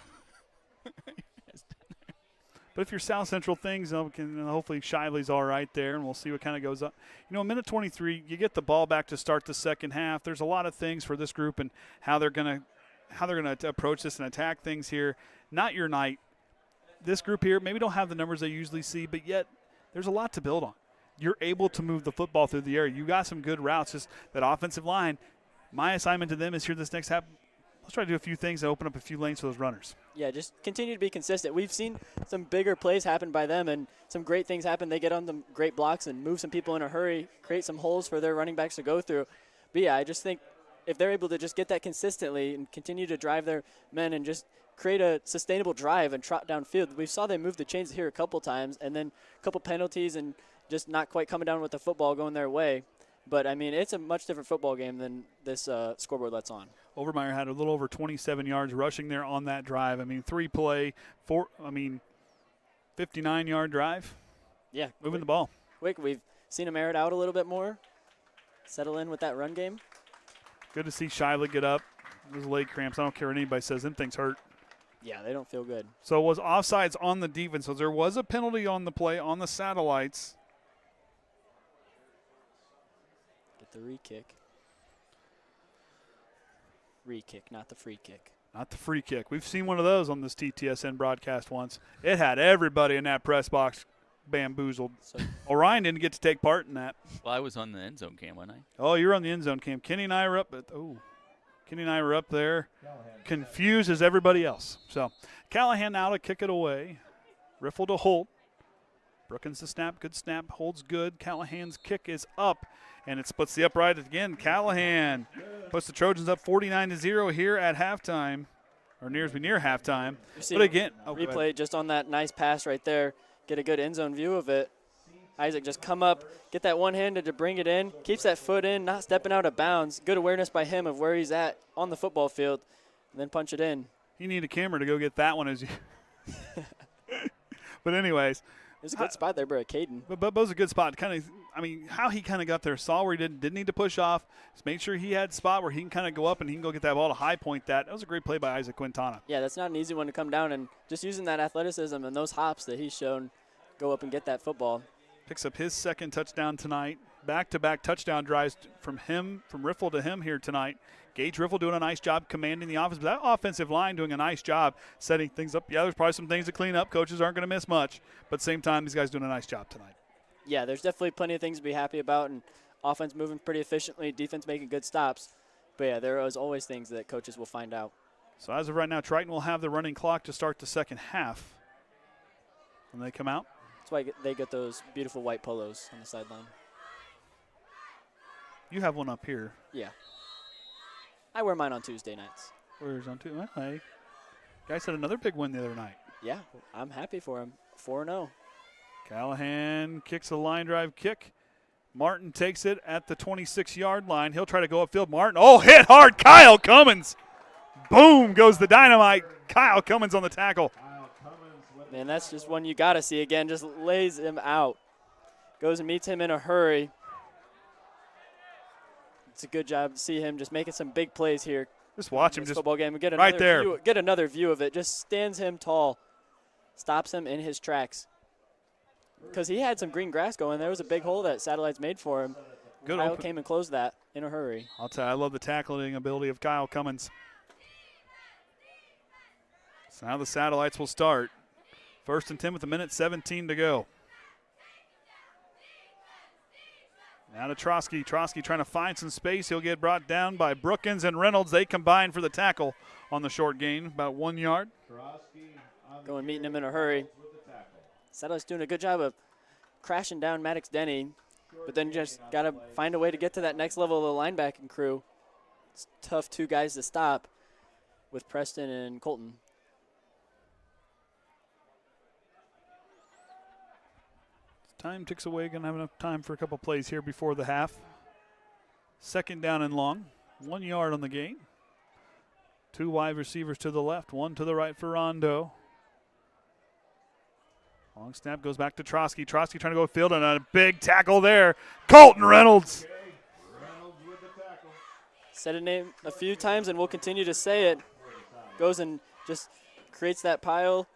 But if you're South Central things, hopefully Shively's all right there, and we'll see what kind of goes up. You know, a minute 23, you get the ball back to start the second half. There's a lot of things for this group and how they're gonna approach this and attack things here. Not your night. This group here maybe don't have the numbers they usually see, but yet there's a lot to build on. You're able to move the football through the air. You got some good routes. Just that offensive line. My assignment to them is here this next half. Let's try to do a few things to open up a few lanes for those runners. Yeah, just continue to be consistent. We've seen some bigger plays happen by them and some great things happen. They get on the great blocks and move some people in a hurry, create some holes for their running backs to go through. But, yeah, I just think if they're able to just get that consistently and continue to drive their men and just create a sustainable drive and trot downfield. We saw they move the chains here a couple times and then a couple penalties and just not quite coming down with the football going their way. But, I mean, it's a much different football game than this scoreboard lets on. Overmeyer had a little over 27 yards rushing there on that drive. I mean, 59-yard drive. Yeah. Moving the ball. Quick. We've seen him air it out a little bit more, settle in with that run game. Good to see Shively get up. Those leg cramps, I don't care what anybody says, them things hurt. Yeah, they don't feel good. So it was offsides on the defense. So there was a penalty on the play on the satellites. Get the re-kick. Re-kick, not the free kick. Not the free kick. We've seen one of those on this TTSN broadcast once. It had everybody in that press box bamboozled. So, Orion didn't get to take part in that. Well, I was on the end zone cam, wasn't I? Oh, you were on the end zone cam. Kenny and I were up there, confused as everybody else. So Callahan now to kick it away. Riffle to Holt. Brookins the snap. Good snap. Holds good. Callahan's kick is up, and it splits the upright again. Callahan puts the Trojans up 49-0 here at halftime, or near halftime. But again, replay just on that nice pass right there. Get a good end zone view of it. Isaac just come up, get that one-handed to bring it in, keeps that foot in, not stepping out of bounds. Good awareness by him of where he's at on the football field, and then punch it in. You need a camera to go get that one. But anyways. It was a good spot there by Caden. But it was a good spot. How he kind of got there, saw where he didn't need to push off. Just made sure he had a spot where he can kind of go up and he can go get that ball to high point that. That was a great play by Isaac Quintana. Yeah, that's not an easy one to come down, and just using that athleticism and those hops that he's shown, go up and get that football. Picks up his second touchdown tonight. Back-to-back touchdown drives from Riffle to him here tonight. Gage Riffle doing a nice job commanding the offense. But that offensive line doing a nice job setting things up. Yeah, there's probably some things to clean up. Coaches aren't going to miss much. But at the same time, these guys doing a nice job tonight. Yeah, there's definitely plenty of things to be happy about. And offense moving pretty efficiently, defense making good stops. But, yeah, there is always things that coaches will find out. So as of right now, Triton will have the running clock to start the second half when they come out. That's why they get those beautiful white polos on the sideline. You have one up here. Yeah. I wear mine on Tuesday nights. Where's on Tuesday? Hey. Guys had another big win the other night. Yeah, I'm happy for him. 4-0. Callahan kicks a line drive kick. Martin takes it at the 26-yard line. He'll try to go upfield. Martin, hit hard. Kyle Cummins. Boom goes the dynamite. Kyle Cummins on the tackle. Man, that's just one you got to see again. Just lays him out. Goes and meets him in a hurry. It's a good job to see him just making some big plays here. Just watch him. Just football game. Get right there. Get another view of it. Just stands him tall. Stops him in his tracks. Because he had some green grass going. There was a big hole that Satellites made for him. Good. Kyle came and closed that in a hurry. I'll tell you, I love the tackling ability of Kyle Cummins. So now the Satellites will start. 1st and 10 with 1:17 to go. Now to Trosky. Trosky trying to find some space. He'll get brought down by Brookins and Reynolds. They combine for the tackle on the short gain, about 1 yard. Going meeting him in a hurry. Satellites doing a good job of crashing down Maddox Denny. But then you just got to find a way to get to that next level of the linebacking crew. It's tough 2 guys to stop with Preston and Colton. Time ticks away. Going to have enough time for a couple plays here before the half. 2nd down and long. 1 yard on the game. 2 wide receivers to the left, 1 to the right for Rondo. Long snap goes back to Trosky. Trosky trying to go field, and a big tackle there. Colton Reynolds. Said a name a few times, and we'll continue to say it. Goes and just creates that pile,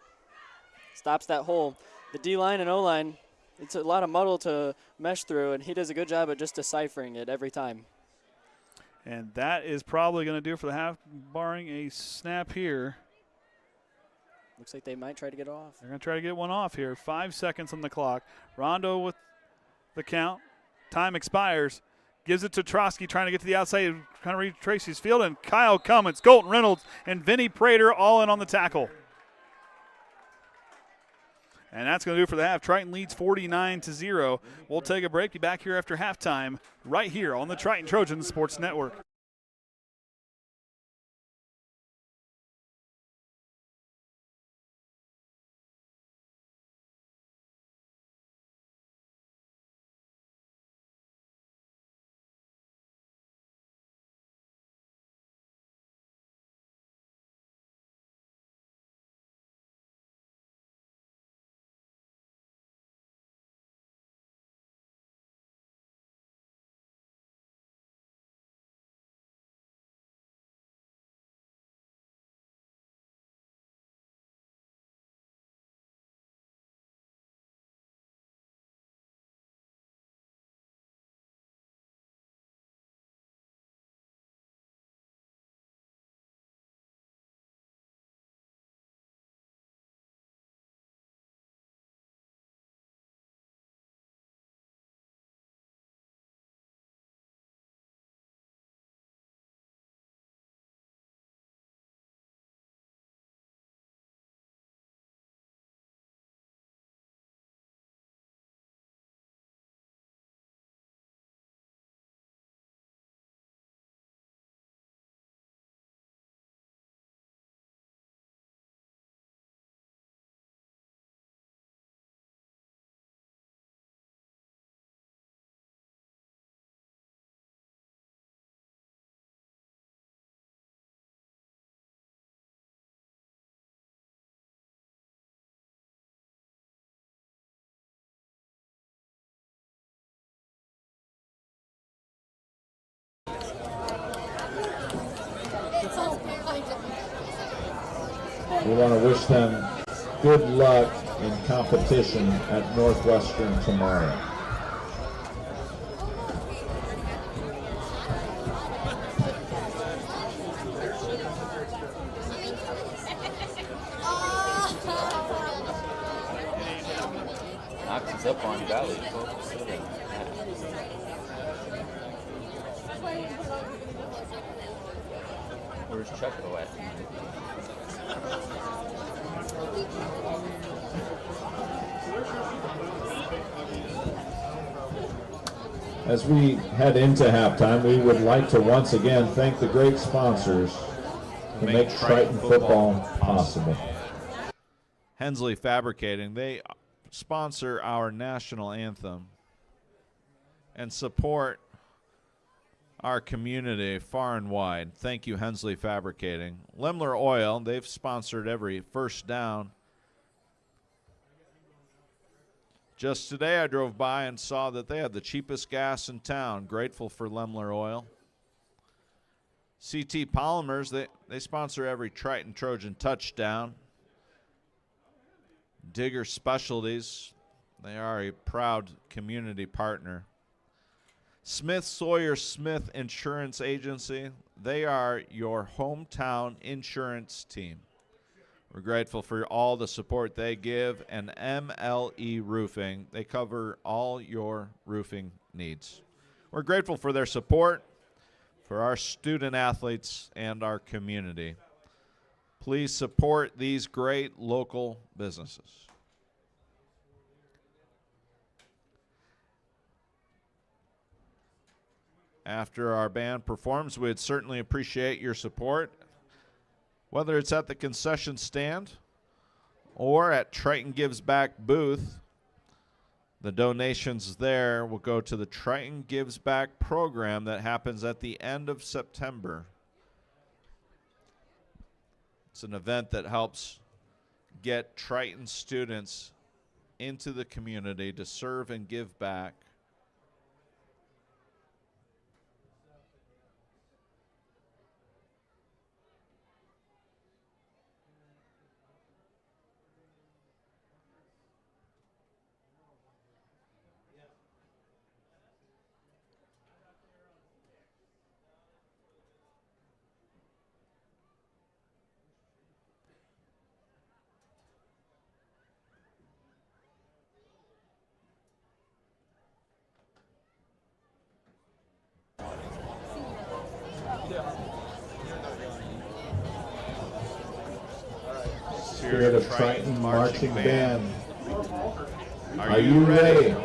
stops that hole. The D-line and O-line, it's a lot of muddle to mesh through, and he does a good job at just deciphering it every time. And that is probably going to do it for the half, barring a snap here. Looks like they might try to get off. They're going to try to get one off here. 5 seconds on the clock. Rondo with the count. Time expires. Gives it to Trosky, trying to get to the outside, trying to retrace his field, and Kyle Cummins, Colton Reynolds, and Vinny Prater all in on the tackle. And that's going to do it for the half. Triton leads 49-0. We'll take a break. Be back here after halftime right here on the Triton Trojans Sports Network. We want to wish them good luck in competition at Northwestern tomorrow. Knocks us up on Valley. Where's Chucko at? As we head into halftime, we would like to once again thank the great sponsors who make Triton football possible. Hensley Fabricating, they sponsor our national anthem and support our community far and wide. Thank you, Hensley Fabricating. Lemler Oil, they've sponsored every first down. Just today I drove by and saw that they have the cheapest gas in town. Grateful for Lemler Oil. CT Polymers, they sponsor every Triton Trojan touchdown. Digger Specialties, they are a proud community partner. Smith Sawyer Smith Insurance Agency, they are your hometown insurance team. We're grateful for all the support they give. And MLE Roofing, they cover all your roofing needs. We're grateful for their support, for our student athletes and our community. Please support these great local businesses. after our band performs. We'd certainly appreciate your support, whether it's at the concession stand or at Triton Gives Back booth. The donations there will go to the Triton Gives Back program that happens at the end of September. It's an event that helps get Triton students into the community to serve and give back. Spirit of Triton Marching Band. Are you ready?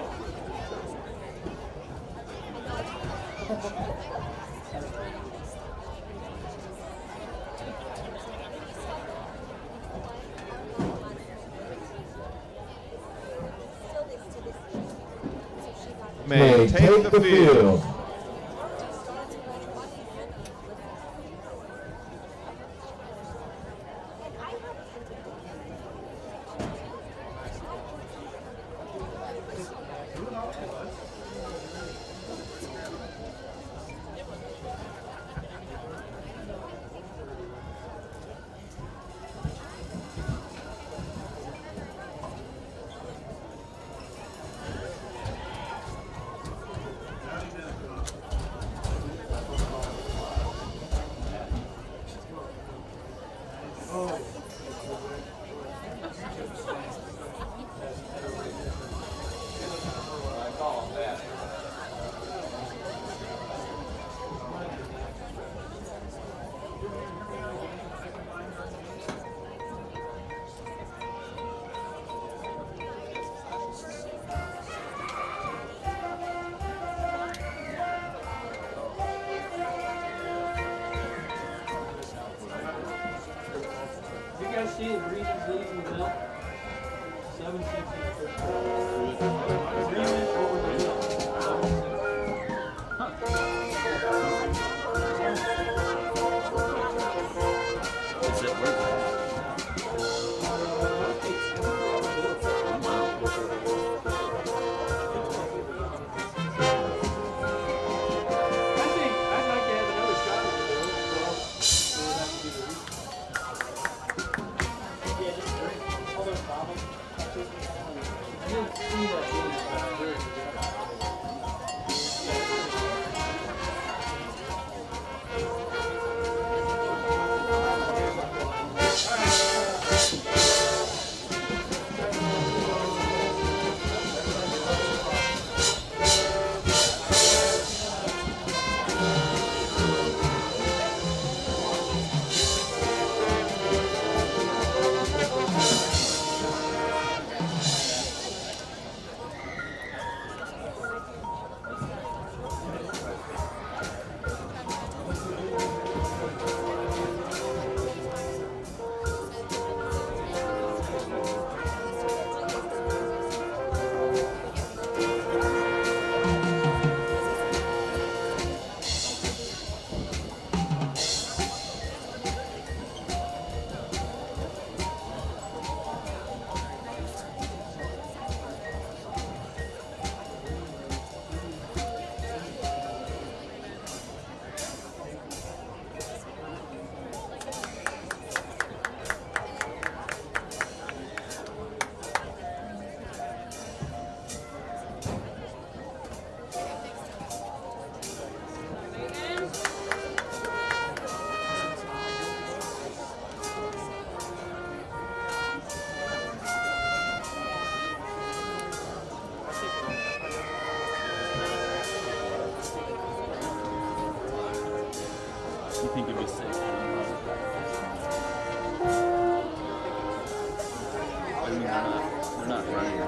May take the field. See the Breezes leads in the middle. 760. think it'd be safe. I mean, they're not running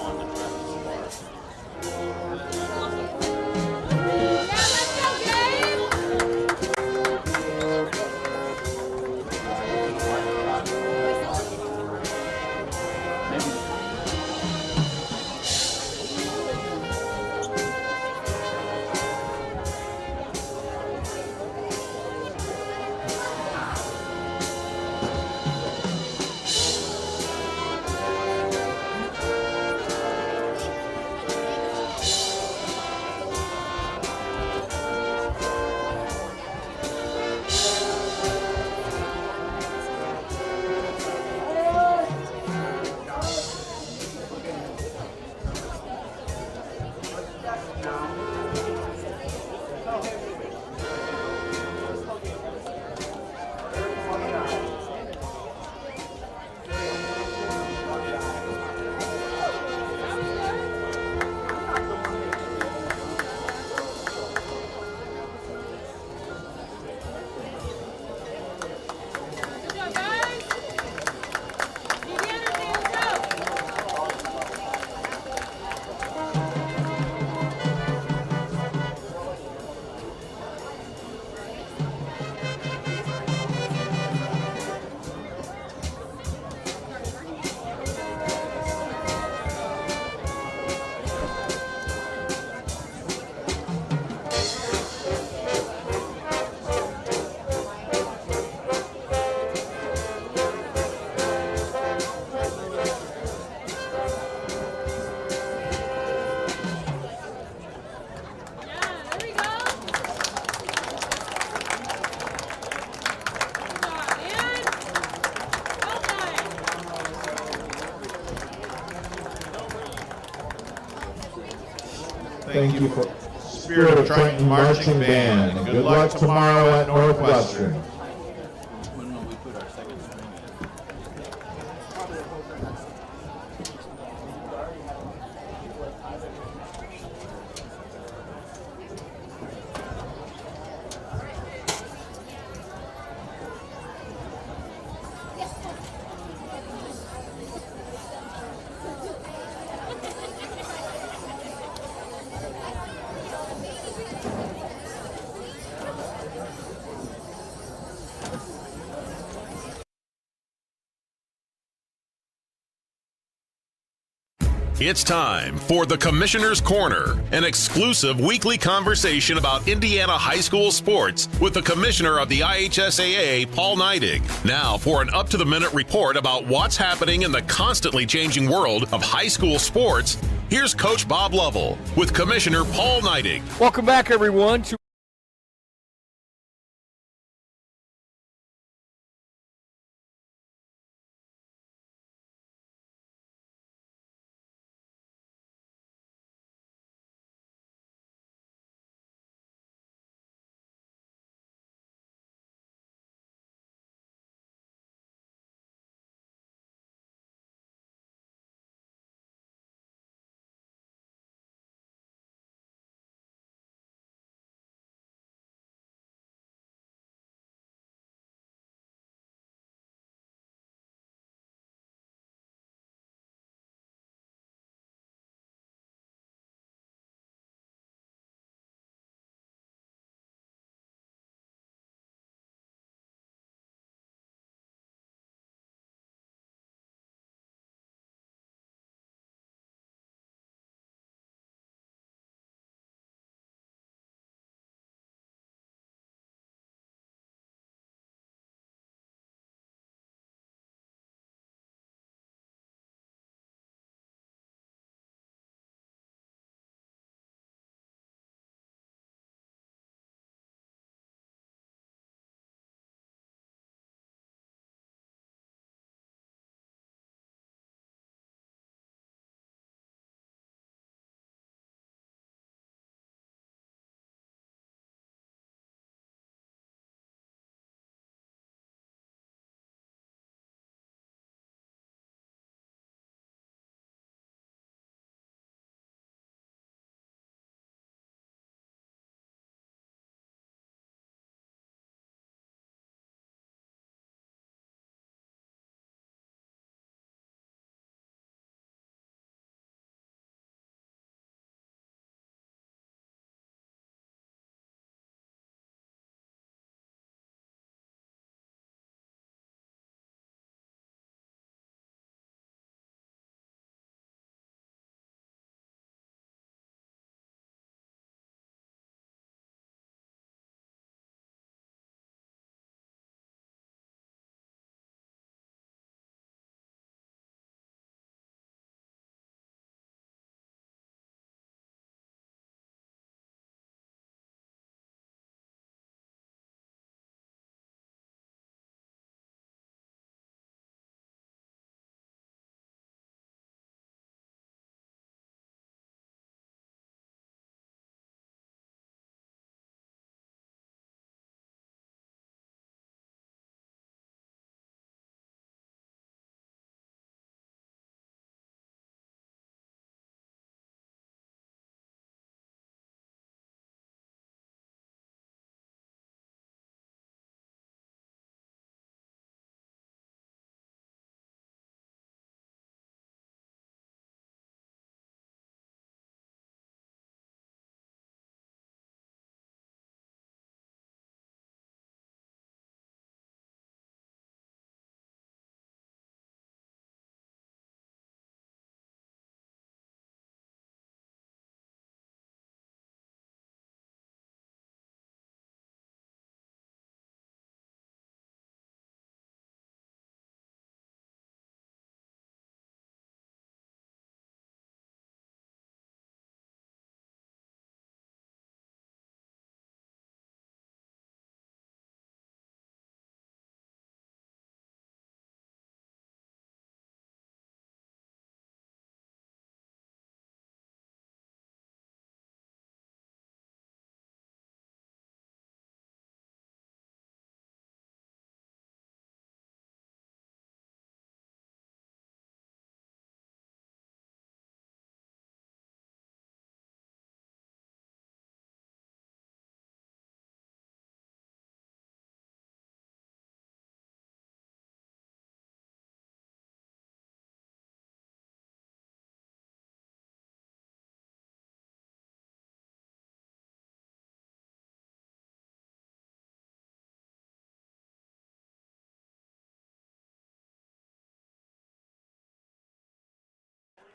on the track. Thank you for Spirit of Triton Marching Band. And good luck tomorrow at Northwestern. It's time for the Commissioner's Corner, an exclusive weekly conversation about Indiana high school sports with the Commissioner of the IHSAA, Paul Neidig. Now for an up-to-the-minute report about what's happening in the constantly changing world of high school sports, here's Coach Bob Lovell with Commissioner Paul Neidig. Welcome back, everyone, to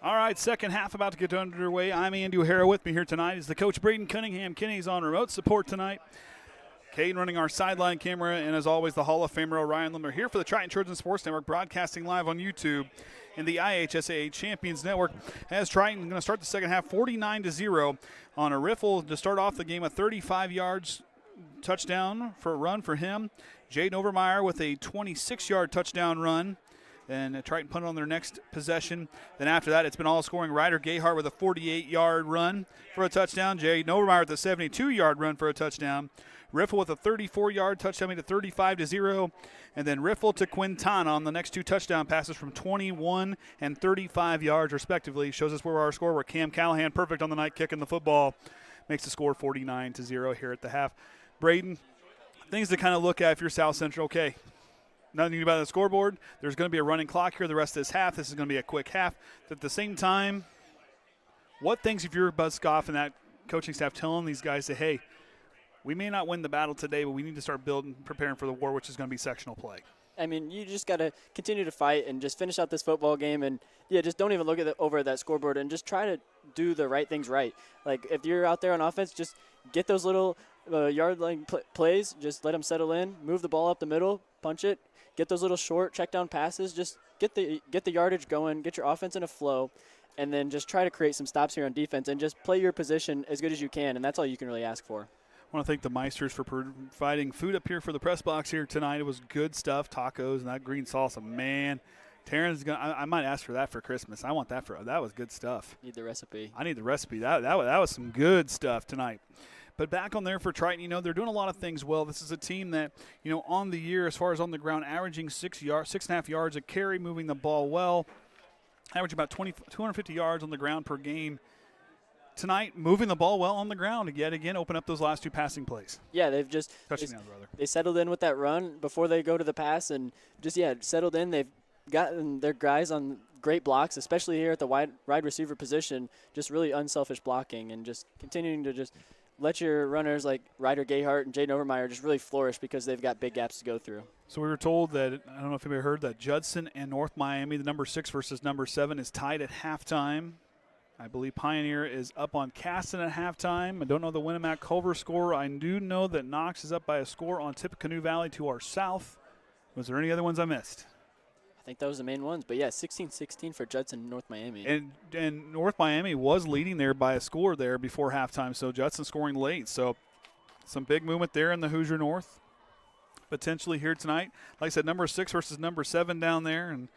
All right, second half about to get underway. I'm Andy O'Hara. With me here tonight is the coach, Braden Cunningham. Kenny's on remote support tonight. Kade running our sideline camera, and as always, the Hall of Famer Ryan Limmer here for the Triton Trojan Sports Network, broadcasting live on YouTube in the IHSAA Champions Network. As Triton going to start the second half 49-0 on a riffle to start off the game, a 35 yards touchdown for a run for him. Jaden Overmeyer with a 26-yard touchdown run. And Triton punted on their next possession. Then after that, it's been all scoring. Ryder Gayhart with a 48-yard run for a touchdown. Jaden Overmeyer with a 72-yard run for a touchdown. Riffle with a 34-yard touchdown, made it 35-0. And then Riffle to Quintana on the next two touchdown passes from 21 and 35 yards, respectively. Shows us where our score, where Cam Callahan, perfect on the night, kicking the football, makes the score 49-0 here at the half. Braden, things to kind of look at if you're South Central. Okay, nothing about the scoreboard. There's going to be a running clock here the rest of this half. This is going to be a quick half. At the same time, what things, if you're Buzz Schoff and that coaching staff, telling these guys that, hey, we may not win the battle today, but we need to start building, preparing for the war, which is going to be sectional play. I mean, you just got to continue to fight and just finish out this football game. And, yeah, just don't even look at over at that scoreboard and just try to do the right things right. Like, if you're out there on offense, just get those little yard line plays. Just let them settle in. Move the ball up the middle. Punch it. Get those little short check down passes. Just get the yardage going. Get your offense in a flow. And then just try to create some stops here on defense and just play your position as good as you can. And that's all you can really ask for. I want to thank the Meisters for providing food up here for the press box here tonight. It was good stuff, tacos and that green salsa. Man, Taryn's I might ask for that for Christmas. I want that that was good stuff. Need the recipe. I need the recipe. That was some good stuff tonight. But back on there for Triton, they're doing a lot of things well. This is a team that, on the year, as far as on the ground, averaging 6.5 yards a carry, moving the ball well, average about 250 yards on the ground per game. Tonight, moving the ball well on the ground to yet again open up those last two passing plays. Yeah, they've just they settled in with that run before they go to the pass and just settled in. They've gotten their guys on great blocks, especially here at the wide receiver position. Just really unselfish blocking and just continuing to just let your runners like Ryder Gayhart and Jaden Overmeyer just really flourish because they've got big gaps to go through. So we were told that, I don't know if anybody heard, that Judson and North Miami, the number 6 versus number 7, is tied at halftime. I believe Pioneer is up on Caston at halftime. I don't know the Winnemac Culver score. I do know that Knox is up by a score on Tippecanoe Valley to our south. Was there any other ones I missed? I think those are the main ones. But, yeah, 16-16 for Judson and North Miami. And North Miami was leading there by a score there before halftime, so Judson scoring late. So some big movement there in the Hoosier North potentially here tonight. Like I said, number 6 versus number 7 down there, and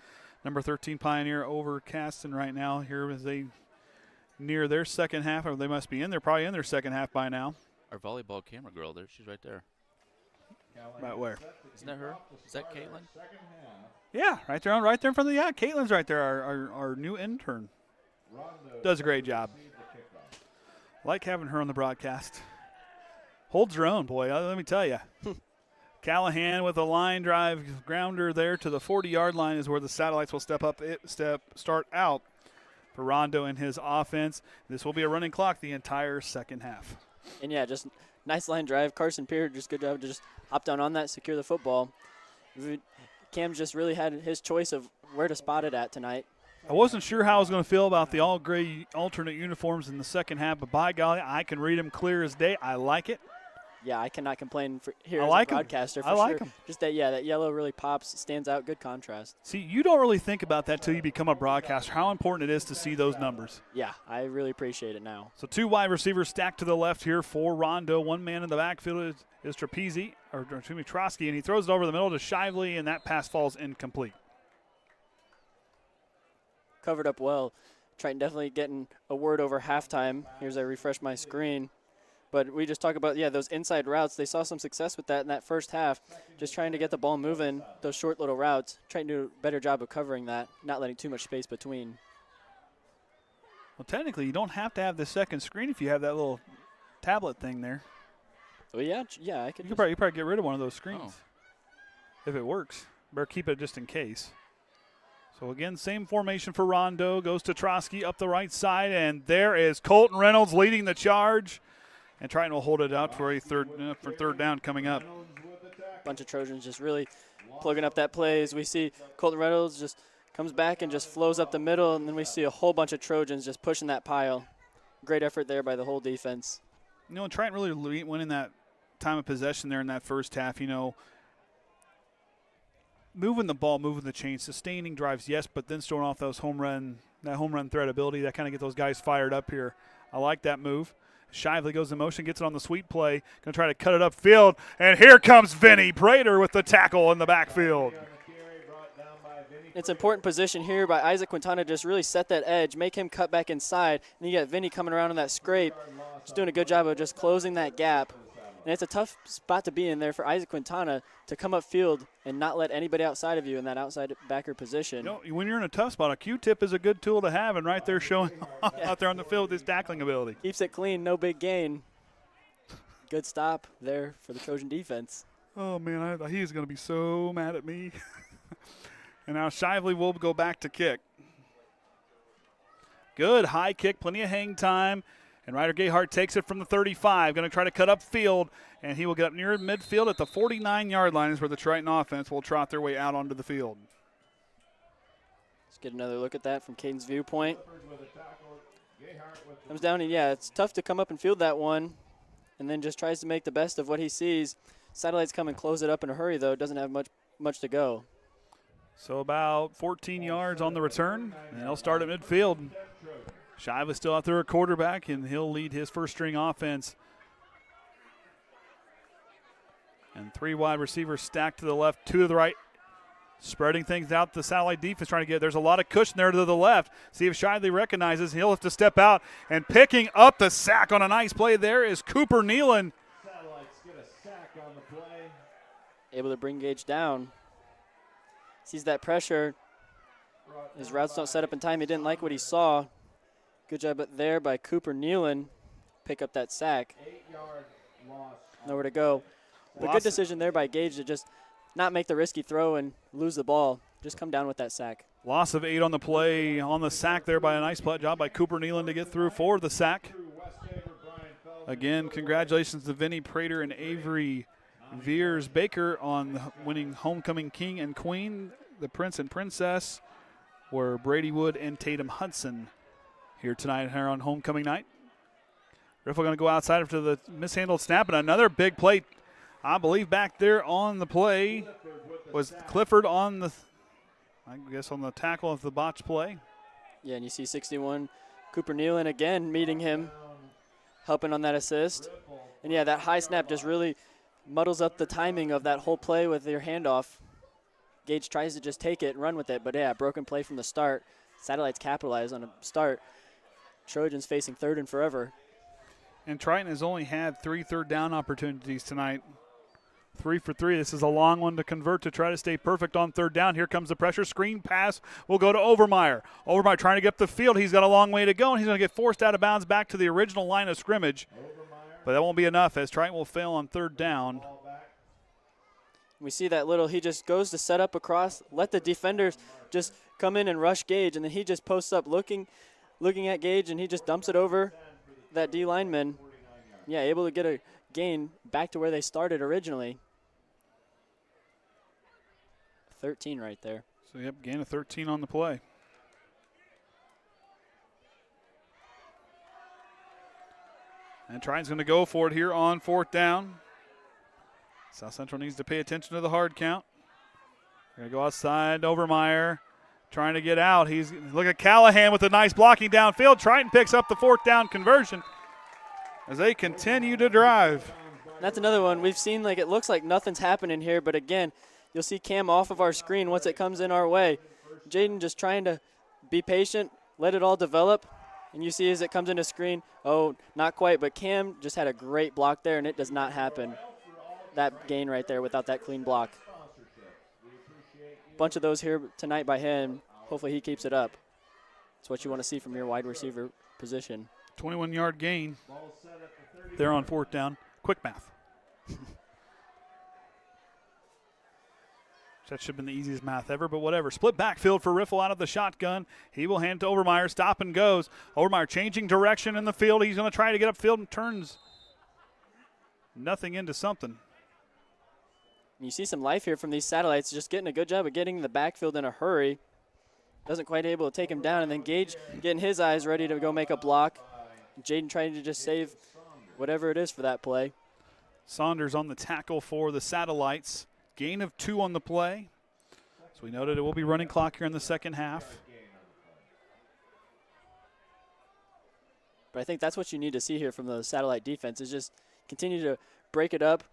number 13 Pioneer over Caston right now here as they – near their second half, or they must be probably in their second half by now. Our volleyball camera girl there, she's right there. Right where? Isn't that her? Is that Caitlin? Yeah, right there in front of the, Caitlin's right there, our new intern. Does a great job. Like having her on the broadcast. Holds her own, boy, let me tell you. Callahan with a line drive grounder there to the 40-yard line is where the Satellites will start out for Rondo and his offense. This will be a running clock the entire second half. And, yeah, just nice line drive. Carson Peard, just good job to just hop down on that, secure the football. Cam just really had his choice of where to spot it at tonight. I wasn't sure how I was going to feel about the all-gray alternate uniforms in the second half, but by golly, I can read them clear as day. I like it. Yeah, I cannot complain here as a broadcaster. I like them. Just that yellow really pops, stands out, good contrast. See, you don't really think about that till you become a broadcaster, how important it is to see those numbers. Yeah, I really appreciate it now. So 2 wide receivers stacked to the left here for Rondo. One man in the backfield is Trosky, and he throws it over the middle to Shively, and that pass falls incomplete. Covered up well. Triton definitely getting a word over halftime. Here's I refresh my screen. But we just talk about, those inside routes. They saw some success with that in that first half, just trying to get the ball moving, those short little routes, trying to do a better job of covering that, not letting too much space between. Well, technically, you don't have to have the second screen if you have that little tablet thing there. Well, yeah, I could. You could probably get rid of one of those screens if it works. Better keep it just in case. So, again, same formation for Rondo. Goes to Trosky up the right side, and there is Colton Reynolds leading the charge. And Triton will hold it out for third down coming up. Bunch of Trojans just really plugging up that play as we see Colton Reynolds just Comes back and just flows up the middle, and then we see a whole bunch of Trojans just pushing that pile. Great effort there by the whole defense. You know, Triton really winning that time of possession there in that first half, you know. Moving the ball, moving the chain, sustaining drives, yes, but then throwing off those home run threat ability, that kind of get those guys fired up here. I like that move. Shively goes in motion, gets it on the sweep play, going to try to cut it upfield, and here comes Vinny Prater with the tackle in the backfield. It's important position here by Isaac Quintana, just really set that edge, make him cut back inside, and you got Vinny coming around on that scrape, just doing a good job of just closing that gap. And it's a tough spot to be in there for Isaac Quintana to come upfield and not let anybody outside of you in that outside backer position. You know, when you're in a tough spot, a Q-tip is a good tool to have, and right there showing out there on the field with his tackling ability. Keeps it clean, no big gain. Good stop there for the Trojan defense. Oh, man, he's going to be so mad at me. And now Shively will go back to kick. Good high kick, plenty of hang time. And Ryder Gayhart takes it from the 35, going to try to cut upfield, and he will get up near midfield at the 49-yard line is where the Triton offense will trot their way out onto the field. Let's get another look at that from Caden's viewpoint. Comes down, and yeah, it's tough to come up and field that one, and then just tries to make the best of what he sees. Satellites come and close it up in a hurry, though. It doesn't have much to go. So about 14 yards on the return, and they'll start at midfield. Shively still out there at quarterback, and he'll lead his first-string offense. And 3 wide receivers stacked to the left, 2 to the right, spreading things out. The satellite defense trying to get. There's a lot of cushion there to the left. See if Shively recognizes. He'll have to step out. And picking up the sack on a nice play there is Cooper Nealon. Satellites get a sack on the play. Able to bring Gage down. Sees that pressure. His routes don't set up in time. He didn't like what he saw. Good job there by Cooper Nealon. Pick up that sack. 8-yard loss. Nowhere to go. But good decision there by Gage to just not make the risky throw and lose the ball. Just come down with that sack. Loss of 8 on the play. On the sack there by a nice job by Cooper Nealon to get through for the sack. Again, congratulations to Vinny Prater and Avery Veers Baker on winning Homecoming King and Queen. The Prince and Princess were Brady Wood and Tatum Hudson here tonight here on Homecoming night. Riffle going to go outside after the mishandled snap, and another big play. I believe back there on the play was Clifford on the, I guess on the tackle of the botch play. Yeah, and you see 61 Cooper Nealon again meeting him, helping on that assist. And yeah, that high snap just really muddles up the timing of that whole play with your handoff. Gage tries to just take it and run with it, but yeah, broken play from the start. Satellites capitalize on a start. Trojans facing 3rd and forever. And Triton has only had 3 third-down opportunities tonight. 3 for 3. This is a long one to convert to try to stay perfect on 3rd down. Here comes the pressure. Screen pass will go to Overmeyer. Overmeyer trying to get up the field. He's got a long way to go, and he's going to get forced out of bounds back to the original line of scrimmage. But that won't be enough as Triton will fail on 3rd down. We see that little, he just goes to set up across, let the defenders just come in and rush Gage, and then he just posts up looking at Gage, and he just dumps it over that D lineman. Yeah, able to get a gain back to where they started originally. 13 right there. So, yep, gain of 13 on the play. And Triton's going to go for it here on 4th down. South Central needs to pay attention to the hard count. They're going to go outside. Overmeyer trying to get out. Look at Callahan with a nice blocking downfield. Triton picks up the 4th down conversion as they continue to drive. That's another one. We've seen it looks like nothing's happening here, but again, you'll see Cam off of our screen once it comes in our way. Jaden just trying to be patient, let it all develop, and you see as it comes into screen, oh, not quite, but Cam just had a great block there, and it does not happen. That gain right there without that clean block. Bunch of those here tonight by him. Hopefully he keeps it up. That's what you want to see from your wide receiver position. 21-yard gain there on 4th down. Quick math. That should have been the easiest math ever, but whatever. Split backfield for Riffle out of the shotgun. He will hand to Overmeyer. Stop and goes. Overmeyer changing direction in the field. He's going to try to get upfield and turns nothing into something. You see some life here from these satellites, just getting a good job of getting in the backfield in a hurry. doesn't quite able to take him down, and then Gage getting his eyes ready to go make a block. Jaden trying to just save whatever it is for that play. Saunders on the tackle for the Satellites. Gain of 2 on the play. So we noted it will be running clock here in the second half. But I think that's what you need to see here from the Satellite defense is just continue to break it up,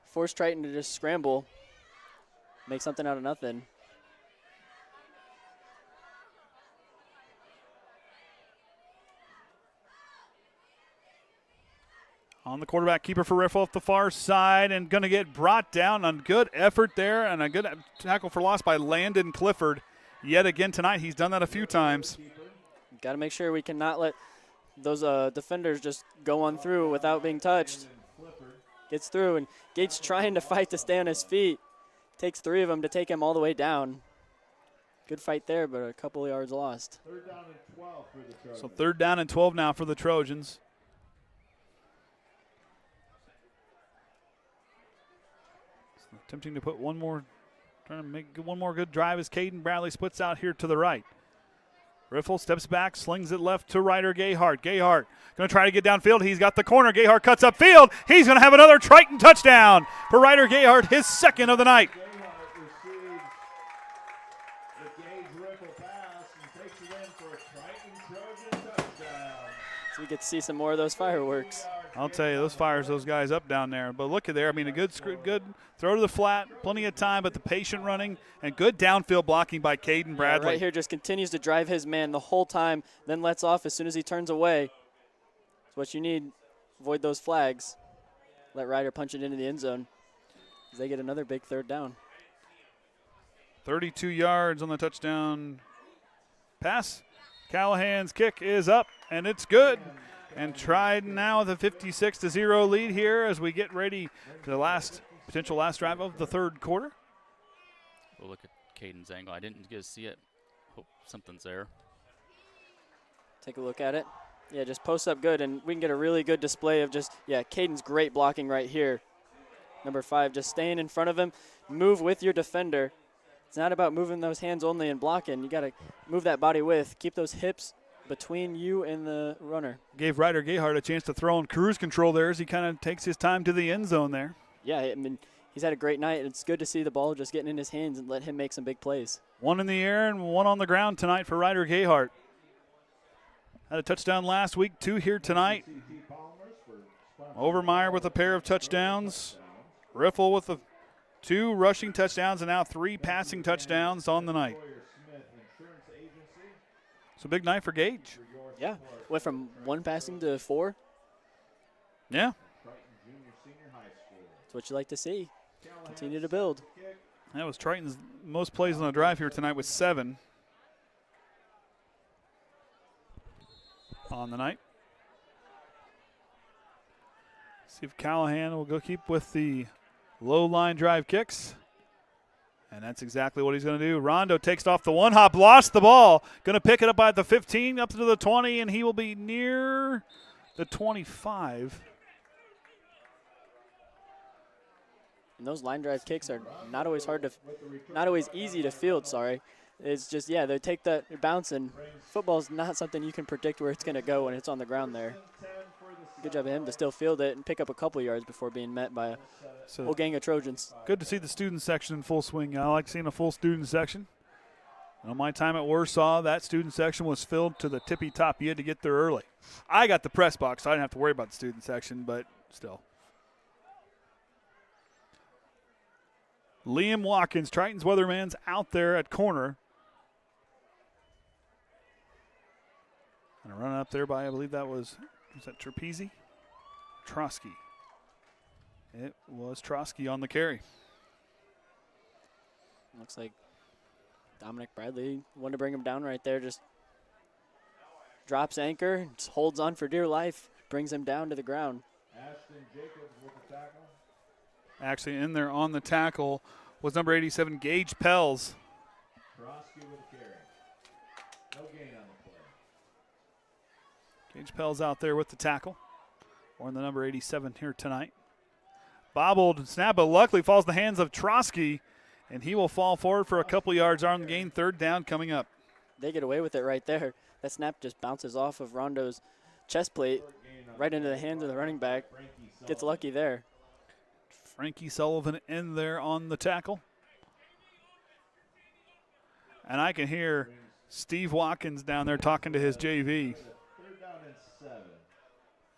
force Triton to just scramble, make something out of nothing. On the quarterback keeper for Riffle off the far side and going to get brought down on good effort there and a good tackle for loss by Landen Clifford. Yet again tonight, he's done that a few times. Got to make sure we cannot let those defenders just go on through without being touched. Gets through, and Gates trying to fight to stay on his feet. Takes 3 of them to take him all the way down. Good fight there, but a couple of yards lost. 3rd down and 12 for the Trojans. So 3rd down and 12 now for the Trojans. Attempting to put trying to make one more good drive as Caden Bradley splits out here to the right. Riffle steps back, slings it left to Ryder Gayhart. Gayhart going to try to get downfield. He's got the corner. Gayhart cuts upfield. He's going to have another Triton touchdown for Ryder Gayhart, his 2nd of the night. Gayhart receives the Gage Riffle pass and takes it in for a Triton Trojan touchdown. So we get to see some more of those fireworks. I'll tell you, those fires those guys up down there. But look at there. I mean, a good throw to the flat, plenty of time, but the patient running and good downfield blocking by Caden Bradley. Yeah, right here just continues to drive his man the whole time, then lets off as soon as he turns away. That's what you need. Avoid those flags. Let Ryder punch it into the end zone as they get another big 3rd down. 32 yards on the touchdown pass. Callahan's kick is up, and it's good. And Triton now with a 56-0 lead here as we get ready for the potential last drive of the 3rd quarter. We'll look at Caden's angle. I didn't get to see it. Hope something's there. Take a look at it. Yeah, just post up good, and we can get a really good display of just, Caden's great blocking right here. Number 5, just staying in front of him. Move with your defender. It's not about moving those hands only and blocking. You got to move that body with. Keep those hips between you and the runner. Gave Ryder Gayhart a chance to throw in cruise control there as he kind of takes his time to the end zone there. Yeah, I mean, he's had a great night. It's good to see the ball just getting in his hands and let him make some big plays. 1 in the air and 1 on the ground tonight for Ryder Gayhart. Had a touchdown last week, 2 here tonight. Overmeyer with a pair of touchdowns. Riffle with 2 rushing touchdowns and now 3 passing touchdowns on the night. So big night for Gage. Yeah, went from 1 passing to 4. Yeah. That's what you like to see. Continue to build. That was Triton's most plays on the drive here tonight with 7 on the night. See if Callahan will go keep with the low line drive kicks. And that's exactly what he's going to do. Rondo takes off the 1-hop, lost the ball. Going to pick it up by the 15, up to the 20, and he will be near the 25. And those line drive kicks are not always easy to field, sorry. It's just, they take that bounce, and football's not something you can predict where it's going to go when it's on the ground there. Good job of him to still field it and pick up a couple yards before being met by a whole gang of Trojans. Good to see the student section in full swing. I like seeing a full student section. On my time at Warsaw, that student section was filled to the tippy top. You had to get there early. I got the press box, so I didn't have to worry about the student section, but still. Liam Watkins, Triton's weatherman's out there at corner. And a run up there by, I believe that was that Trapeze? Trosky. It was Trosky on the carry. Looks like Dominic Bradley wanted to bring him down right there. Just drops anchor, just holds on for dear life, brings him down to the ground. Ashton Jacobs with the tackle. Actually in there on the tackle was number 87, Gage Pels. Trosky with the carry. No gain on the play. Gage Pels out there with the tackle. Or in the number 87 here tonight. Bobbled snap, but luckily falls in the hands of Trosky, and he will fall forward for a couple yards on the gain. 3rd down coming up. they get away with it right there. That snap just bounces off of Rondo's chest plate right into the hands of the running back. Gets lucky there. Frankie Sullivan in there on the tackle. And I can hear Steve Watkins down there talking to his JV. So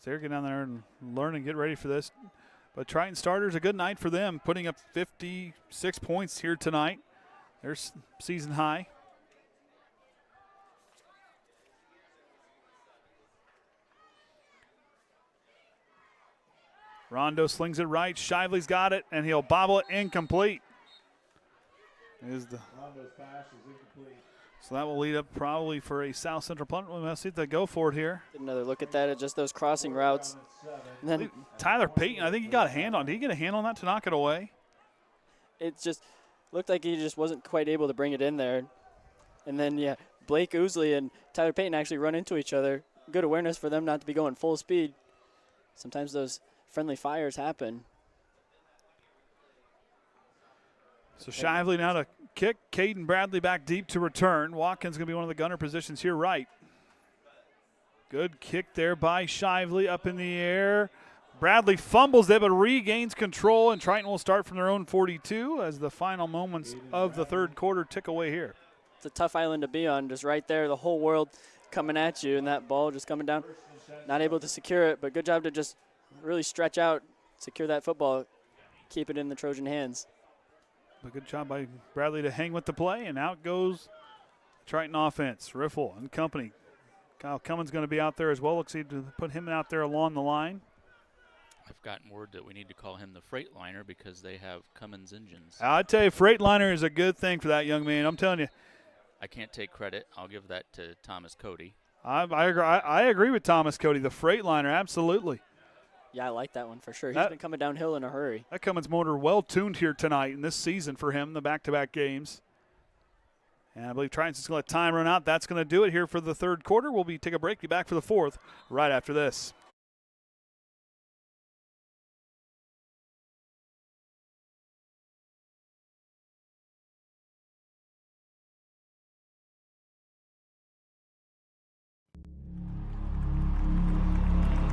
they're getting down there and learn and get ready for this. But Triton starters, a good night for them, putting up 56 points here tonight. Their season high. Rondo slings it right. Shively's got it, and he'll bobble it incomplete. Rondo's pass is incomplete. So that will lead up probably for a South Central punt. We'll see if they go for it here. Get another look at that, at just those crossing routes. And then Tyler Payton, I think he got a hand on. Did he get a hand on that to knock it away? It just looked like he just wasn't quite able to bring it in there. And then, yeah, Blake Ousley and Tyler Payton actually run into each other. Good awareness for them not to be going full speed. Sometimes those friendly fires happen. So Shively now to kick. Caden Bradley back deep to return. Watkins going to be one of the gunner positions here right. Good kick there by Shively up in the air. Bradley fumbles it but regains control, and Triton will start from their own 42 as the final moments of the third quarter tick away here. It's a tough island to be on, just right there, the whole world coming at you, and that ball just coming down. Not able to secure it, but good job to just really stretch out, secure that football, keep it in the Trojan hands. A good job by Bradley to hang with the play, and out goes Triton offense. Riffle and company. Kyle Cummins going to be out there as well. Looks like to put him out there along the line. I've gotten word that we need to call him the Freightliner because they have Cummins engines. I tell you, Freightliner is a good thing for that young man. I'm telling you. I can't take credit. I'll give that to Thomas Cody. I agree with Thomas Cody. The Freightliner, absolutely. Yeah, I like that one for sure. He's been coming downhill in a hurry. That Cummins motor well tuned here tonight in this season for him, the back-to-back games. And I believe Triton's just going to let time run out. That's going to do it here for the third quarter. We'll take a break, be back for the fourth right after this.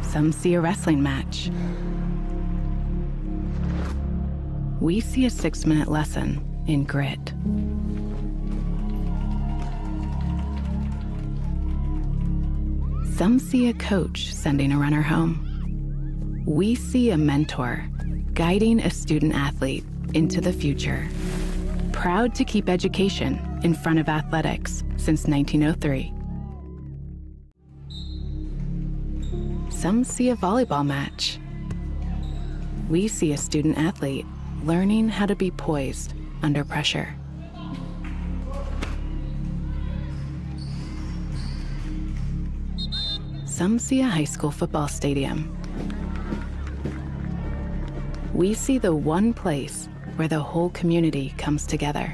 Some see a wrestling match. We see a 6-minute lesson in grit. Some see a coach sending a runner home. We see a mentor guiding a student athlete into the future. Proud to keep education in front of athletics since 1903. Some see a volleyball match. We see a student athlete learning how to be poised under pressure. Some see a high school football stadium. We see the one place where the whole community comes together.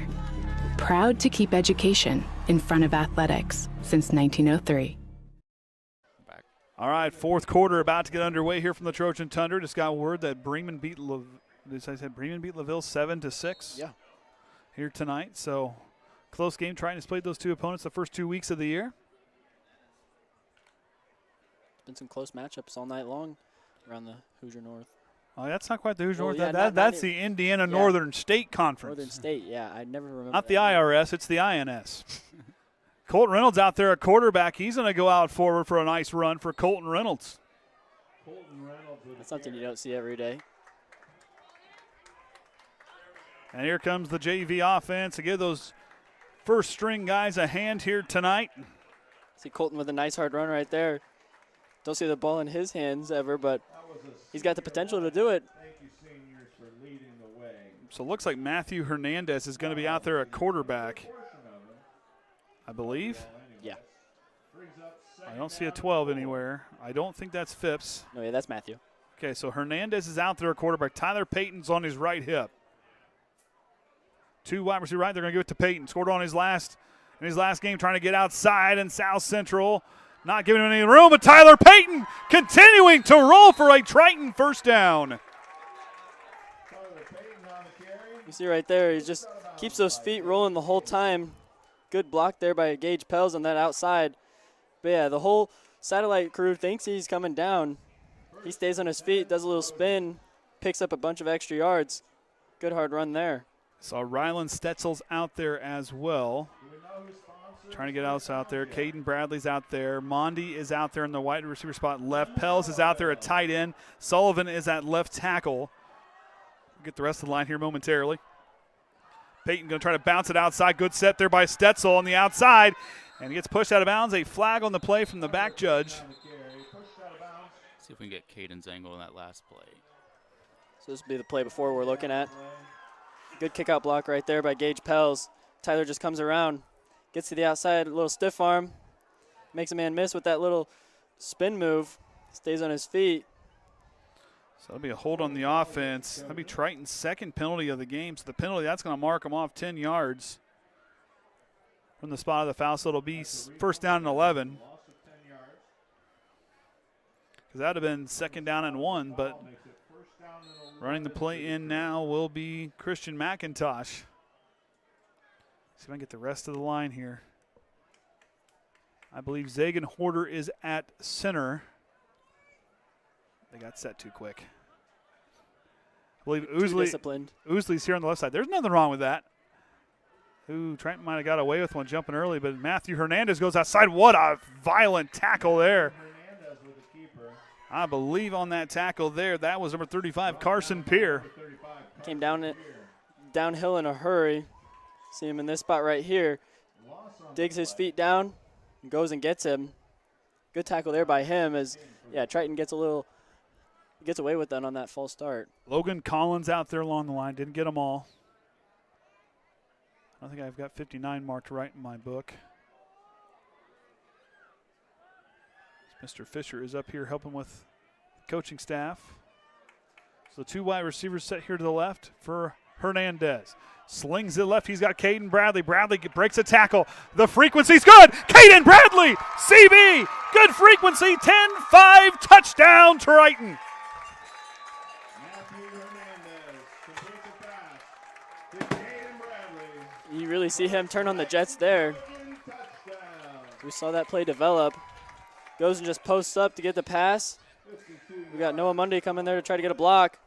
Proud to keep education in front of athletics since 1903. All right, fourth quarter about to get underway here from the Trojan Tundra. Just got word that Bremen beat Laville 7-6. Yeah. Here tonight. So close game. Triton has played those two opponents the first 2 weeks of the year. Been some close matchups all night long around the Hoosier North. Oh, that's not quite the Hoosier North. Yeah, That's the Indiana Northern State Conference. Northern State, yeah. I never remember. Not the IRS, it's the INS. Colton Reynolds out there at quarterback. He's going to go out forward for a nice run for Colton Reynolds. That's something you don't see every day. And here comes the JV offense to give those first string guys a hand here tonight. See Colton with a nice hard run right there. Don't see the ball in his hands ever, but he's got the potential to do it. So it looks like Matthew Hernandez is going to be out there at quarterback, I believe. Yeah. I don't see a 12 anywhere. I don't think that's Phipps. No, yeah, that's Matthew. Okay, so Hernandez is out there at quarterback. Tyler Payton's on his right hip. Two wide receiver right. They're going to give it to Payton. Scored on his last game, trying to get outside, and South Central not giving him any room. But Tyler Payton continuing to roll for a Triton first down. You see right there, he just keeps those feet rolling the whole time. good block there by Gage Pels on that outside. But, yeah, the whole satellite crew thinks he's coming down. He stays on his feet, does a little spin, picks up a bunch of extra yards. Good hard run there. Saw Rylan Stetzel's out there as well. Trying to get else out there. Caden Bradley's out there. Mondi is out there in the wide receiver spot left. Pels is out there at tight end. Sullivan is at left tackle. We'll get the rest of the line here momentarily. Peyton going to try to bounce it outside. Good set there by Stetzel on the outside. And he gets pushed out of bounds. A flag on the play from the back judge. See if we can get Caden's angle in that last play. So this will be the play before we're looking at. Good kick-out block right there by Gage Pels. Tyler just comes around, gets to the outside, a little stiff arm, makes a man miss with that little spin move, stays on his feet. So that'll be a hold on the offense. That'll be Triton's second penalty of the game. So the penalty, that's going to mark him off 10 yards from the spot of the foul. So it'll be first down and 11. Because that would have been second down and 1, but running the play in now will be Christian McIntosh. See if I can get the rest of the line here. I believe Zagan Horder is at center. They got set too quick. I believe Ousley's here on the left side. There's nothing wrong with that. Trent might have got away with one jumping early, but Matthew Hernandez goes outside. What a violent tackle there. I believe on that tackle there, that was number 35, Carson Peer. Came downhill in a hurry. See him in this spot right here. Digs his feet down, goes and gets him. Good tackle there by him as, yeah, Triton gets away with that on that false start. Logan Collins out there along the line. Didn't get them all. I don't think I've got 59 marked right in my book. Mr. Fisher is up here helping with coaching staff. So 2 wide receivers set here to the left for Hernandez. Slings it left. He's got Caden Bradley. Bradley breaks a tackle. The frequency's good. Caden Bradley, CB, good frequency. 10-5 touchdown Triton. You really see him turn on the Jets there. We saw that play develop. Goes and just posts up to get the pass. We got Noah Mundy coming there to try to get a block.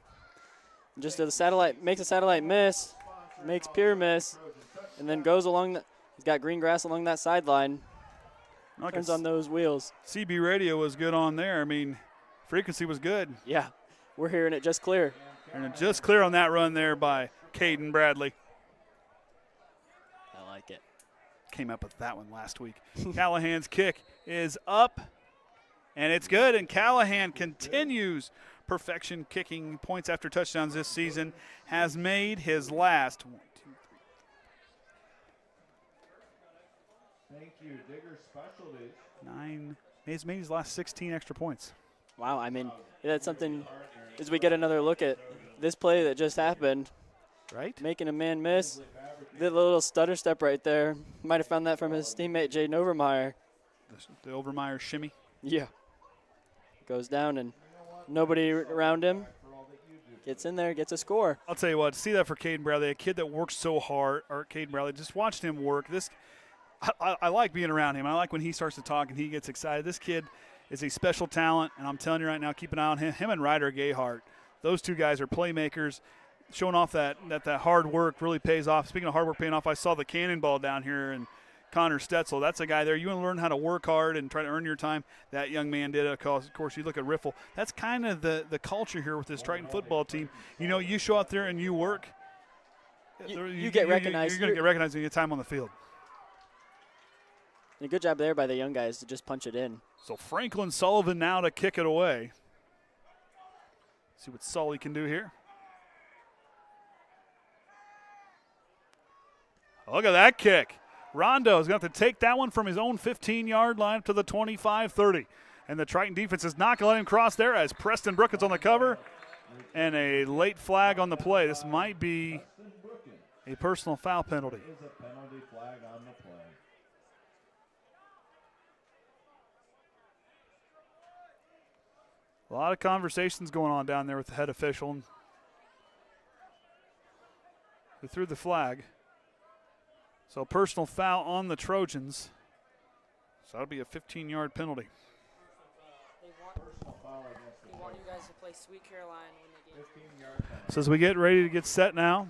Just to the satellite, makes a satellite miss, makes Peer miss, and then goes along he's got green grass along that sideline. Turns on those wheels. CB radio was good on there. I mean, frequency was good. Yeah, we're hearing it just clear. And it just clear on that run there by Caden Bradley. I like it. Came up with that one last week. Callahan's kick is up. And it's good, and Callahan continues perfection kicking points after touchdowns this season. Has made his last 1, 2, 3. Thank you, Digger Specialties. 9. He's made his last 16 extra points. Wow, I mean, that's something as we get another look at this play that just happened. Right? Making a man miss. Did a little stutter step right there. Might have found that from his teammate, Jaden Overmeyer. The Overmeyer shimmy. Yeah. Goes down and nobody around him. Gets in there, gets a score. I'll tell you what, see that for Caden Bradley, a kid that works so hard, or Caden Bradley, just watched him work. I like being around him. I like when he starts to talk and he gets excited. This kid is a special talent, and I'm telling you right now, keep an eye on him. Him and Ryder Gayhart, those two guys are playmakers, showing off that hard work really pays off. Speaking of hard work paying off, I saw the cannonball down here, and Connor Stetzel, that's a guy there. You want to learn how to work hard and try to earn your time. That young man did. Of course, you look at Riffle. That's kind of the culture here with this Triton football team. You know, you show out there and you work. You get recognized. You're going to get recognized when you get time on the field. And a good job there by the young guys to just punch it in. So Franklin Sullivan now to kick it away. See what Sully can do here. Look at that kick. Rondo is going to have to take that one from his own 15-yard line up to the 25-30. And the Triton defense is not going to let him cross there as Preston Brookins on the cover. And a late flag on the play. This might be a personal foul penalty. A lot of conversations going on down there with the head official who threw the flag. So personal foul on the Trojans. So that'll be a 15-yard penalty. They want you guys to play Sweet Caroline when they get. So as we get ready to get set now.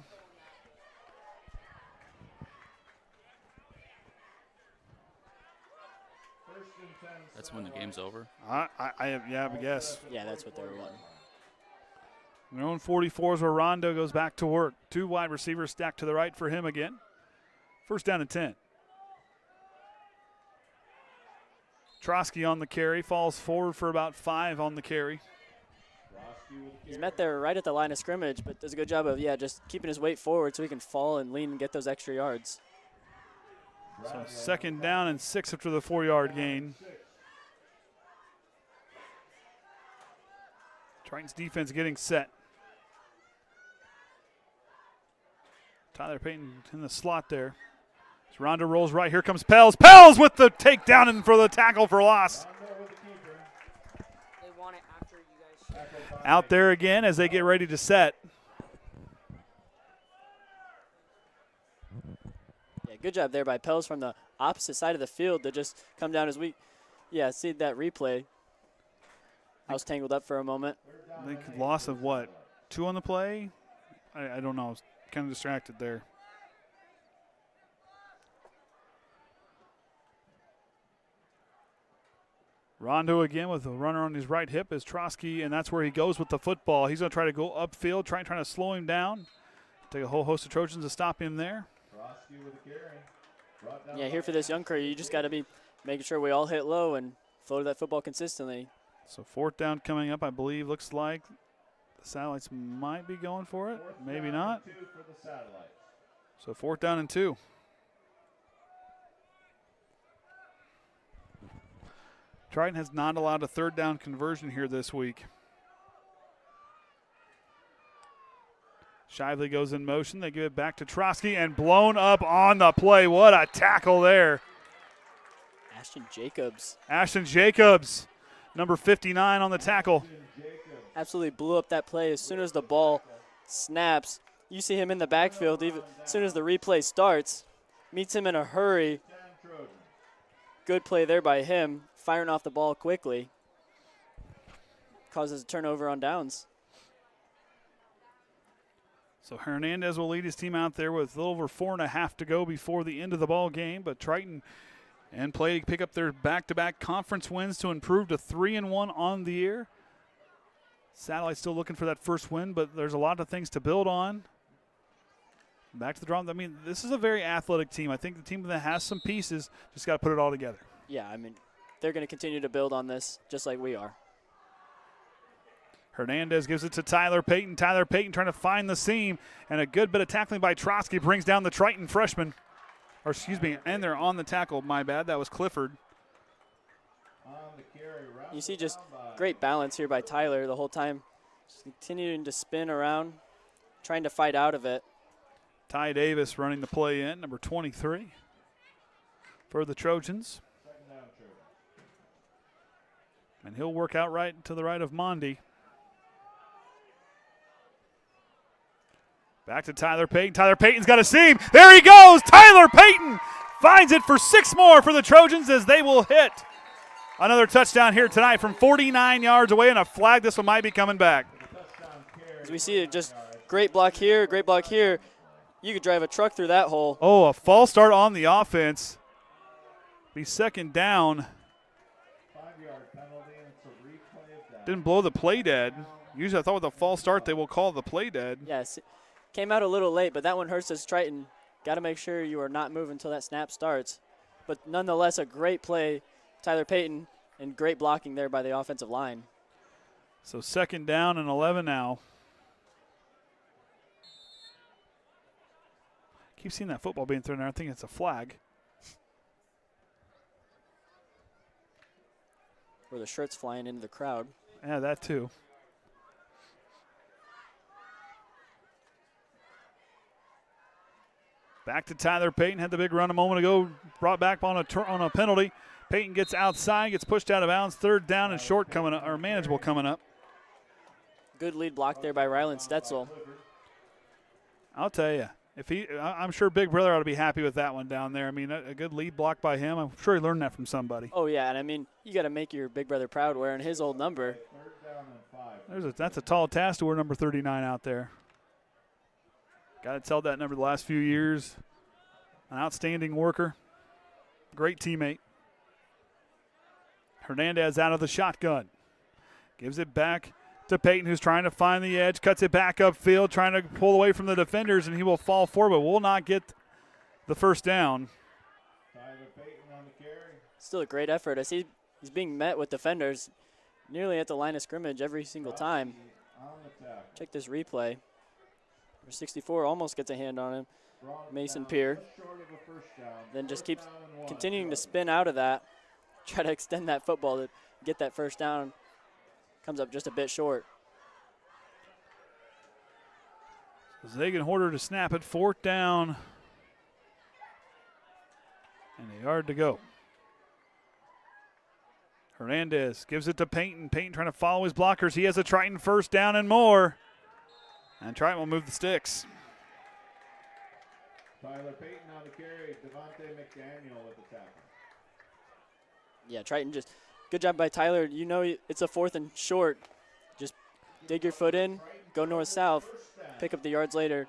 That's when the game's over. Yeah, I guess. Yeah, that's what they were wanting. Their own 44s where Rondo goes back to work. 2 wide receivers stacked to the right for him again. First down and 10. Trosky on the carry, falls forward for about 5 on the carry. He's met there right at the line of scrimmage, but does a good job of, just keeping his weight forward so he can fall and lean and get those extra yards. So second down and 6 after the 4-yard gain. Triton's defense getting set. Tyler Payton in the slot there. As Rondo rolls right, here comes Pels. Pels with the takedown and for the tackle for loss. They want it after you guys. Out there again as they get ready to set. Yeah, good job there by Pels from the opposite side of the field to just come down as we, see that replay. I was tangled up for a moment. I think loss of what? 2 on the play? I don't know. I was kind of distracted there. Rondo again with a runner on his right hip is Trosky, and that's where he goes with the football. He's going to try to go upfield, trying to slow him down. Take a whole host of Trojans to stop him there. Yeah, here for this young crew, you just got to be making sure we all hit low and flow to that football consistently. So 4th down coming up, I believe. Looks like the Satellites might be going for it. Maybe not. So 4th down and 2. Triton has not allowed a 3rd down conversion here this week. Shively goes in motion. They give it back to Trosky and blown up on the play. What a tackle there. Ashton Jacobs, number 59 on the tackle. Absolutely blew up that play as soon as the ball snaps. You see him in the backfield even as soon as the replay starts. Meets him in a hurry. Good play there by him, firing off the ball quickly. Causes a turnover on downs. So Hernandez will lead his team out there with a little over 4.5 to go before the end of the ball game. But Triton and play to pick up their back-to-back conference wins to improve to 3-1 on the year. Satellite still looking for that first win, but there's a lot of things to build on. Back to the drum. I mean, this is a very athletic team. I think the team that has some pieces just got to put it all together. Yeah, I mean, they're going to continue to build on this just like we are. Hernandez gives it to Tyler Payton. Tyler Payton trying to find the seam, and a good bit of tackling by Trosky brings down the Triton freshman. Or excuse me, and they're on the tackle. My bad. That was Clifford. You see just great balance here by Tyler the whole time. Just continuing to spin around, trying to fight out of it. Ty Davis running the play in, number 23 for the Trojans. And he'll work out right to the right of Mondi. Back to Tyler Payton. Tyler Payton's got a seam. There he goes. Tyler Payton finds it for 6 more for the Trojans as they will hit another touchdown here tonight from 49 yards away, and a flag. This one might be coming back. As we see it, just great block here, great block here. You could drive a truck through that hole. Oh, a false start on the offense. Be second down. Didn't blow the play dead. Usually I thought with a false start they will call the play dead. Yes, came out a little late, but that one hurts us Triton. Got to make sure you are not moving until that snap starts. But nonetheless, a great play, Tyler Payton, and great blocking there by the offensive line. So second down and 11 now. Keep seeing that football being thrown there. I think it's a flag. Or the shirts flying into the crowd. Yeah, that too. Back to Tyler Payton. Had the big run a moment ago. Brought back on a penalty. Payton gets outside, gets pushed out of bounds. Third down and short coming up, or manageable coming up. Good lead block there by Rylon Stetzel. I'll tell you, I'm sure Big Brother ought to be happy with that one down there. I mean, a good lead block by him. I'm sure he learned that from somebody. Oh, yeah, and I mean, you got to make your big brother proud wearing his old number. That's a tall task to wear number 39 out there. Guy that's held that number the last few years. An outstanding worker. Great teammate. Hernandez out of the shotgun. Gives it back to Peyton, who's trying to find the edge. Cuts it back upfield, trying to pull away from the defenders, and he will fall forward, but will not get the first down. Still a great effort as he's being met with defenders nearly at the line of scrimmage every single time. Check this replay. Number 64 almost gets a hand on him. Mason Peer. Then just keeps continuing to spin out of that. Try to extend that football to get that first down. Comes up just a bit short. Zagenhorter to snap it. 4th down. And a yard to go. Hernandez gives it to Peyton. Peyton trying to follow his blockers. He has a Triton 1st down and more. And Triton will move the sticks. Tyler Peyton on the carry. Devontae McDaniel with the tackle. Yeah, Triton just good job by Tyler. You know it's a 4th and short. Just dig your foot in, go north-south, pick up the yards later.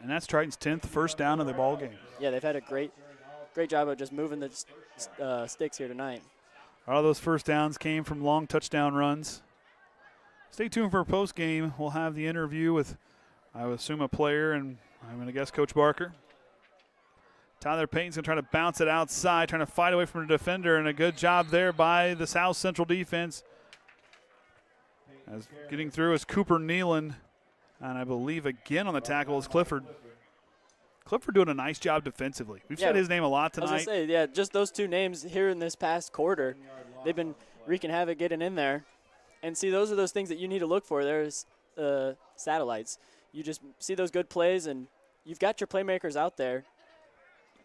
And that's Triton's 10th first down of the ball game. Yeah, they've had a great job of just moving the sticks here tonight. All those first downs came from long touchdown runs. Stay tuned for post game. We'll have the interview with, I would assume, a player, and I'm going to guess Coach Barker. Tyler Payton's going to try to bounce it outside, trying to fight away from the defender, and a good job there by the South Central defense. As getting through is Cooper Nealon, and I believe again on the tackle is Clifford. Clifford doing a nice job defensively. We've said his name a lot tonight. I was going to say, yeah, just those two names here in this past quarter, they've been wreaking havoc getting in there. And see, those are those things that you need to look for. There's satellites. You just see those good plays, and you've got your playmakers out there.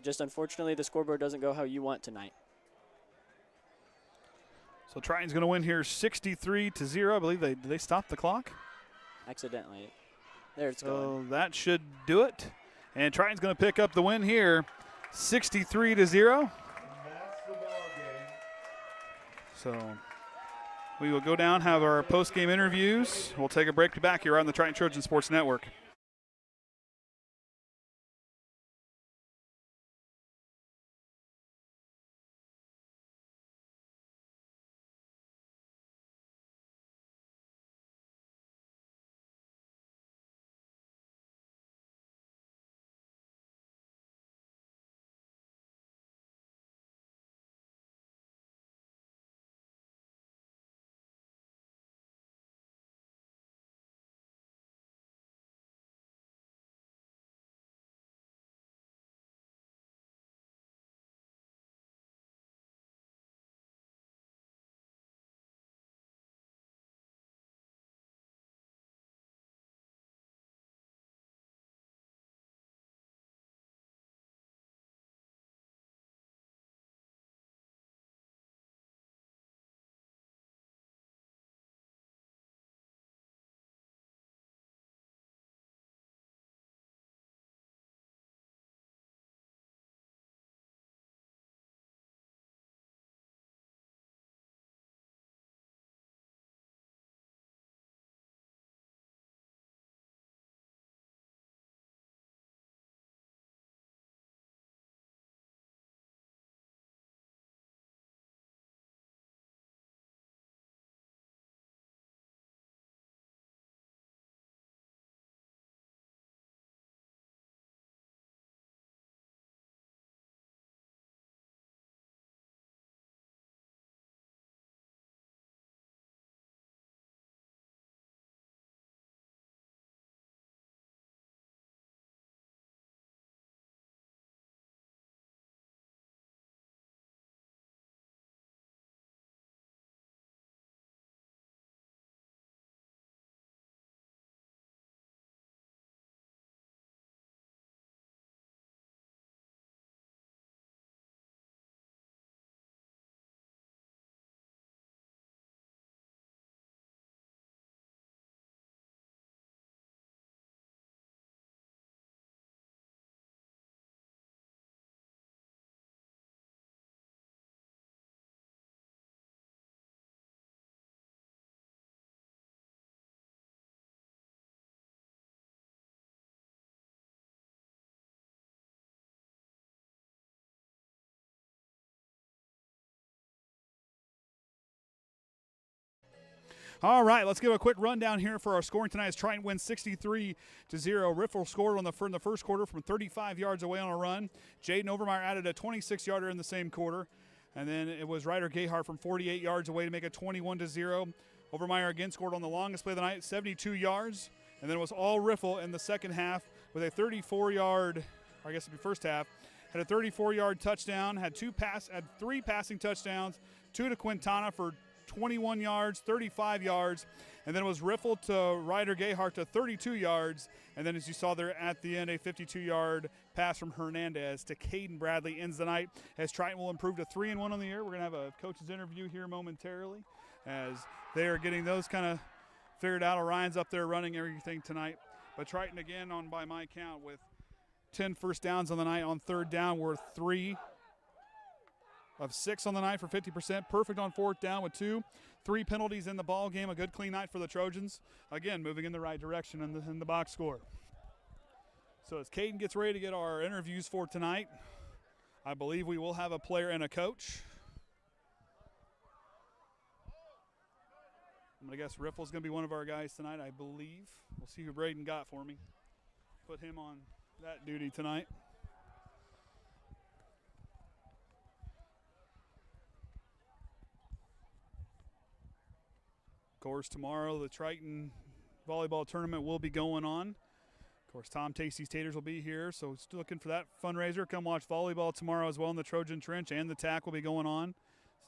Just unfortunately, the scoreboard doesn't go how you want tonight. So Triton's going to win here 63-0. I believe they stopped the clock. Accidentally. There it's going. So that should do it. And Triton's going to pick up the win here 63-0. So we will go down, have our post-game interviews. We'll take a break. Be back here on the Triton Trojan Sports Network. All right, let's give a quick rundown here for our scoring tonight as Triton wins 63-0. Riffle scored in the first quarter from 35 yards away on a run. Jaden Overmeyer added a 26-yarder in the same quarter. And then it was Ryder Gayhart from 48 yards away to make it 21-0. Overmeyer again scored on the longest play of the night, 72 yards. And then it was all Riffle in the second half with a 34-yard, or I guess it'd be first half, had a 34-yard touchdown, had three passing touchdowns, 2 to Quintana for 21 yards, 35 yards, and then it was Riffle to Ryder Gayhart to 32 yards, and then as you saw there at the end, a 52-yard pass from Hernandez to Caden Bradley ends the night as Triton will improve to 3-1 on the year. We're going to have a coach's interview here momentarily as they are getting those kind of figured out. Orion's up there running everything tonight, but Triton again on by my count with 10 first downs on the night. On third down, we're 3 of 6 on the night for 50%. Perfect on fourth down with 2. 3 penalties in the ball game. A good clean night for the Trojans. Again, moving in the right direction in the box score. So as Caden gets ready to get our interviews for tonight, I believe we will have a player and a coach. I'm going to guess Riffle's going to be one of our guys tonight, I believe. We'll see who Braden got for me. Put him on that duty tonight. Of course, tomorrow the Triton volleyball tournament will be going on. Of course, Tom Tasty's Taters will be here, so still looking for that fundraiser. Come watch volleyball tomorrow as well in the Trojan Trench, and the TAC will be going on.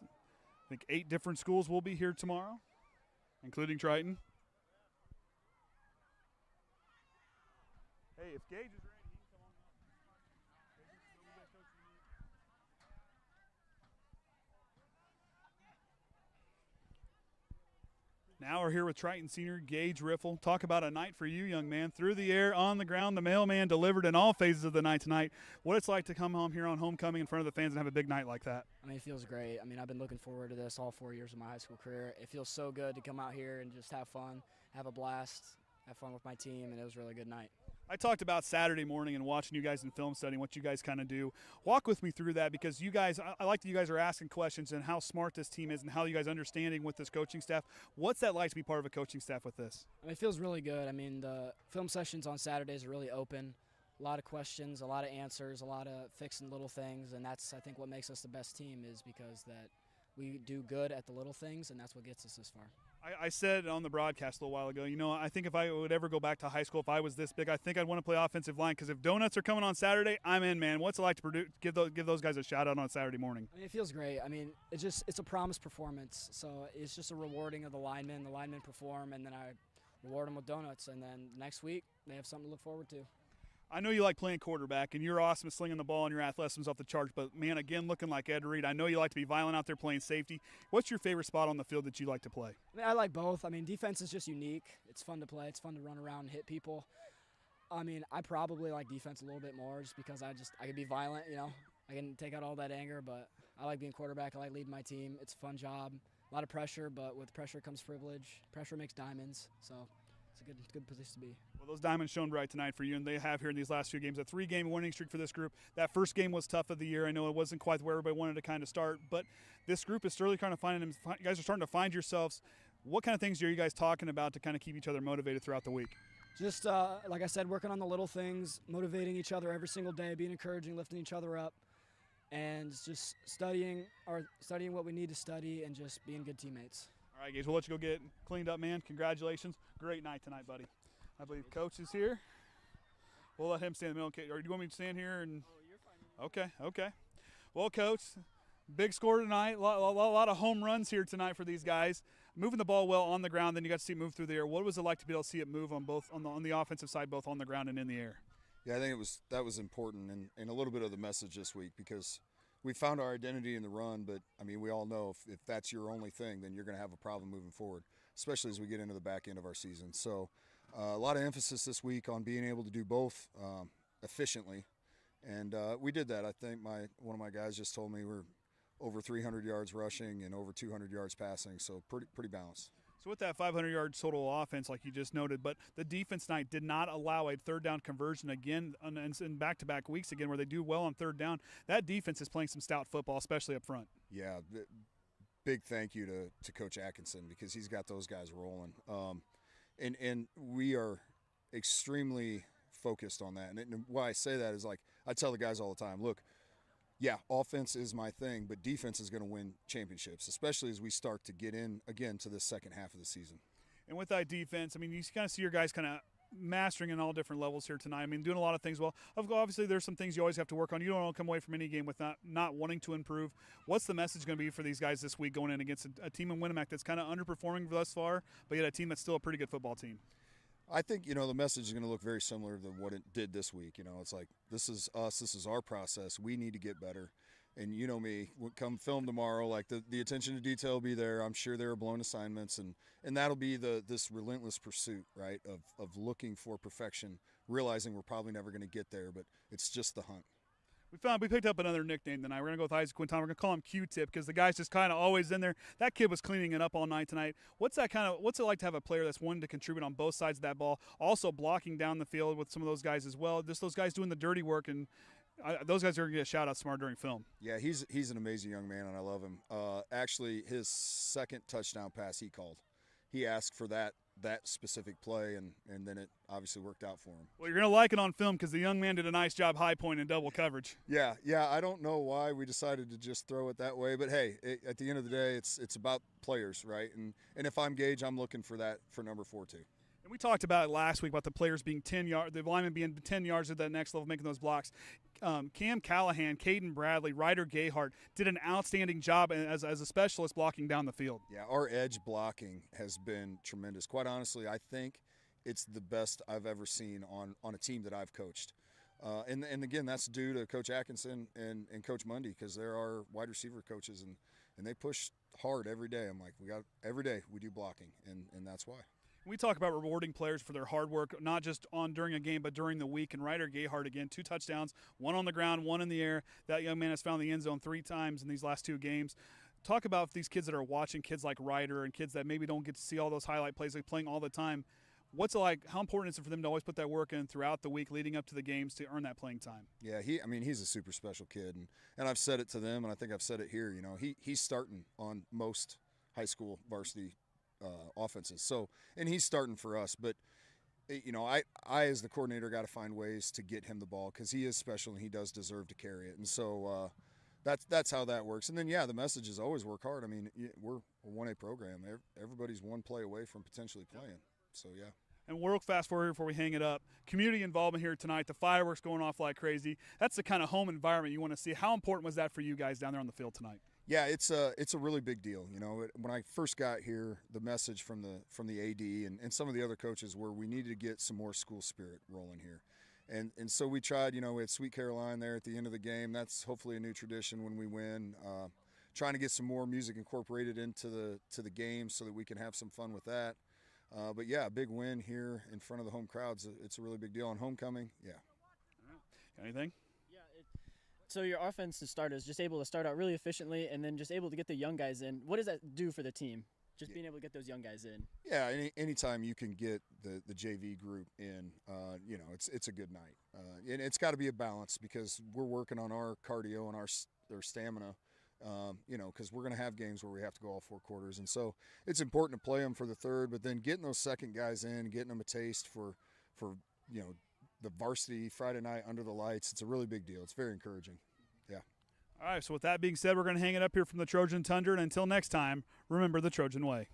I think 8 different schools will be here tomorrow, including Triton. Hey, if Gage is ready. Now we're here with Triton senior Gage Riffle. Talk about a night for you, young man. Through the air, on the ground, the mailman delivered in all phases of the night tonight. What it's like to come home here on homecoming in front of the fans and have a big night like that? I mean, it feels great. I mean, I've been looking forward to this all 4 years of my high school career. It feels so good to come out here and just have fun, have a blast, have fun with my team, and it was a really good night. I talked about Saturday morning and watching you guys in film study, what you guys kind of do. Walk with me through that, because you guys, I like that you guys are asking questions and how smart this team is and how you guys understanding with this coaching staff. What's that like to be part of a coaching staff with this? I mean, it feels really good. I mean, the film sessions on Saturdays are really open. A lot of questions, a lot of answers, a lot of fixing little things, and that's, I think, what makes us the best team is because that we do good at the little things, and that's what gets us this far. I said on the broadcast a little while ago, you know, I think if I would ever go back to high school, if I was this big, I think I'd want to play offensive line, because if donuts are coming on Saturday, I'm in, man. What's it like to give those guys a shout out on Saturday morning? I mean, it feels great. I mean, it's a promised performance, so it's just a rewarding of the linemen. The linemen perform, and then I reward them with donuts, and then next week they have something to look forward to. I know you like playing quarterback, and you're awesome at slinging the ball, and your athleticism's off the charts, but, man, again, looking like Ed Reed, I know you like to be violent out there playing safety. What's your favorite spot on the field that you like to play? I mean, I like both. I mean, defense is just unique. It's fun to play. It's fun to run around and hit people. I mean, I probably like defense a little bit more just because I can be violent, you know. I can take out all that anger, but I like being quarterback. I like leading my team. It's a fun job. A lot of pressure, but with pressure comes privilege. Pressure makes diamonds, so it's a good position to be. Well, those diamonds shone bright tonight for you, and they have here in these last few games. A 3-game winning streak for this group. That first game was tough of the year. I know it wasn't quite where everybody wanted to kind of start, but this group is still kind of finding them. You guys are starting to find yourselves. What kind of things are you guys talking about to kind of keep each other motivated throughout the week? Just, like I said, working on the little things, motivating each other every single day, being encouraging, lifting each other up, and just studying what we need to study and just being good teammates. All right, Gage, we'll let you go get cleaned up, man. Congratulations. Great night tonight, buddy. I believe Coach is here. We'll let him stand in the middle. Or do you want me to stand here? And Okay. Well, Coach, big score tonight. A lot of home runs here tonight for these guys. Moving the ball well on the ground, then you got to see it move through the air. What was it like to be able to see it move on the offensive side, both on the ground and in the air? Yeah, I think that was important and a little bit of the message this week, because we found our identity in the run, but, I mean, we all know if that's your only thing, then you're going to have a problem moving forward, especially as we get into the back end of our season. So a lot of emphasis this week on being able to do both efficiently, and we did that. I think one of my guys just told me we're over 300 yards rushing and over 200 yards passing, so pretty balanced. So with that 500-yard total offense, like you just noted, but the defense tonight did not allow a third-down conversion again in back-to-back weeks again where they do well on third down. That defense is playing some stout football, especially up front. Yeah, big thank you to Coach Atkinson, because he's got those guys rolling. And we are extremely focused on that. And why I say that is, like, I tell the guys all the time, look, yeah, offense is my thing, but defense is going to win championships, especially as we start to get in, again, to the second half of the season. And with that defense, I mean, you kind of see your guys kind of mastering in all different levels here tonight. I mean, doing a lot of things well. Obviously, there's some things you always have to work on. You don't want to come away from any game with not wanting to improve. What's the message going to be for these guys this week going in against a team in Winnemac that's kind of underperforming thus far, but yet a team that's still a pretty good football team? I think, the message is going to look very similar to what it did this week. It's like, this is us, this is our process. We need to get better. And you know me, come film tomorrow, like the attention to detail will be there. I'm sure there are blown assignments, and that'll be this relentless pursuit, right, of looking for perfection, realizing we're probably never going to get there, but it's just the hunt. We picked up another nickname tonight. We're going to go with Isaac Quinton. We're going to call him Q-Tip because the guy's just kind of always in there. That kid was cleaning it up all night tonight. What's it like to have a player that's wanting to contribute on both sides of that ball, also blocking down the field with some of those guys as well, just those guys doing the dirty work, and those guys are going to get a shout-out tomorrow during film. Yeah, he's an amazing young man, and I love him. Actually, his second touchdown pass he called. He asked for that specific play, and then it obviously worked out for him. Well, you're going to like it on film because the young man did a nice job high point in double coverage. Yeah, I don't know why we decided to just throw it that way, but hey, at the end of the day, it's about players, right? And if I'm Gage, I'm looking for that for number 4 too. And we talked about it last week about the players being 10 yards, the linemen being 10 yards at that next level, making those blocks. Cam Callahan, Caden Bradley, Ryder Gayhart did an outstanding job as a specialist blocking down the field. Yeah, our edge blocking has been tremendous. Quite honestly, I think it's the best I've ever seen on a team that I've coached. And again, that's due to Coach Atkinson and Coach Mundy, because they're our wide receiver coaches, and they push hard every day. I'm like, every day we do blocking, and that's why. We talk about rewarding players for their hard work, not just during a game, but during the week. And Ryder Gayhart, again, 2 touchdowns, 1 on the ground, 1 in the air. That young man has found the end zone 3 times in these last 2 games. Talk about these kids that are watching, kids like Ryder and kids that maybe don't get to see all those highlight plays, like playing all the time. What's it like? How important is it for them to always put that work in throughout the week leading up to the games to earn that playing time? Yeah, he's a super special kid, and I've said it to them, and I think I've said it here. He's starting on most high school varsity offenses. So, and he's starting for us, but I as the coordinator got to find ways to get him the ball, because he is special and he does deserve to carry it. And so that's how that works. And then the message is always work hard. I mean, we're a 1A program. Everybody's one play away from potentially playing. So yeah. And we'll fast forward before we hang it up. Community involvement here tonight. The fireworks going off like crazy. That's the kind of home environment you want to see. How important was that for you guys down there on the field tonight? Yeah, it's a really big deal. When I first got here, the message from the AD and some of the other coaches were we needed to get some more school spirit rolling here. And so we tried, we had Sweet Caroline there at the end of the game. That's hopefully a new tradition when we win. Trying to get some more music incorporated into the game so that we can have some fun with that. But yeah, a big win here in front of the home crowds. It's a really big deal. On homecoming, yeah. All right. Got anything? So your offense to start is just able to start out really efficiently and then just able to get the young guys in. What does that do for the team, just being able to get those young guys in? Yeah, anytime you can get the JV group in, it's a good night. And it's got to be a balance, because we're working on our cardio and our stamina, because we're going to have games where we have to go all 4 quarters. And so it's important to play them for the third, but then getting those second guys in, getting them a taste for the varsity Friday night under the lights, it's a really big deal. It's very encouraging. Yeah. All right, so with that being said, we're going to hang it up here from the Trojan Tundra, and until next time, remember the Trojan way.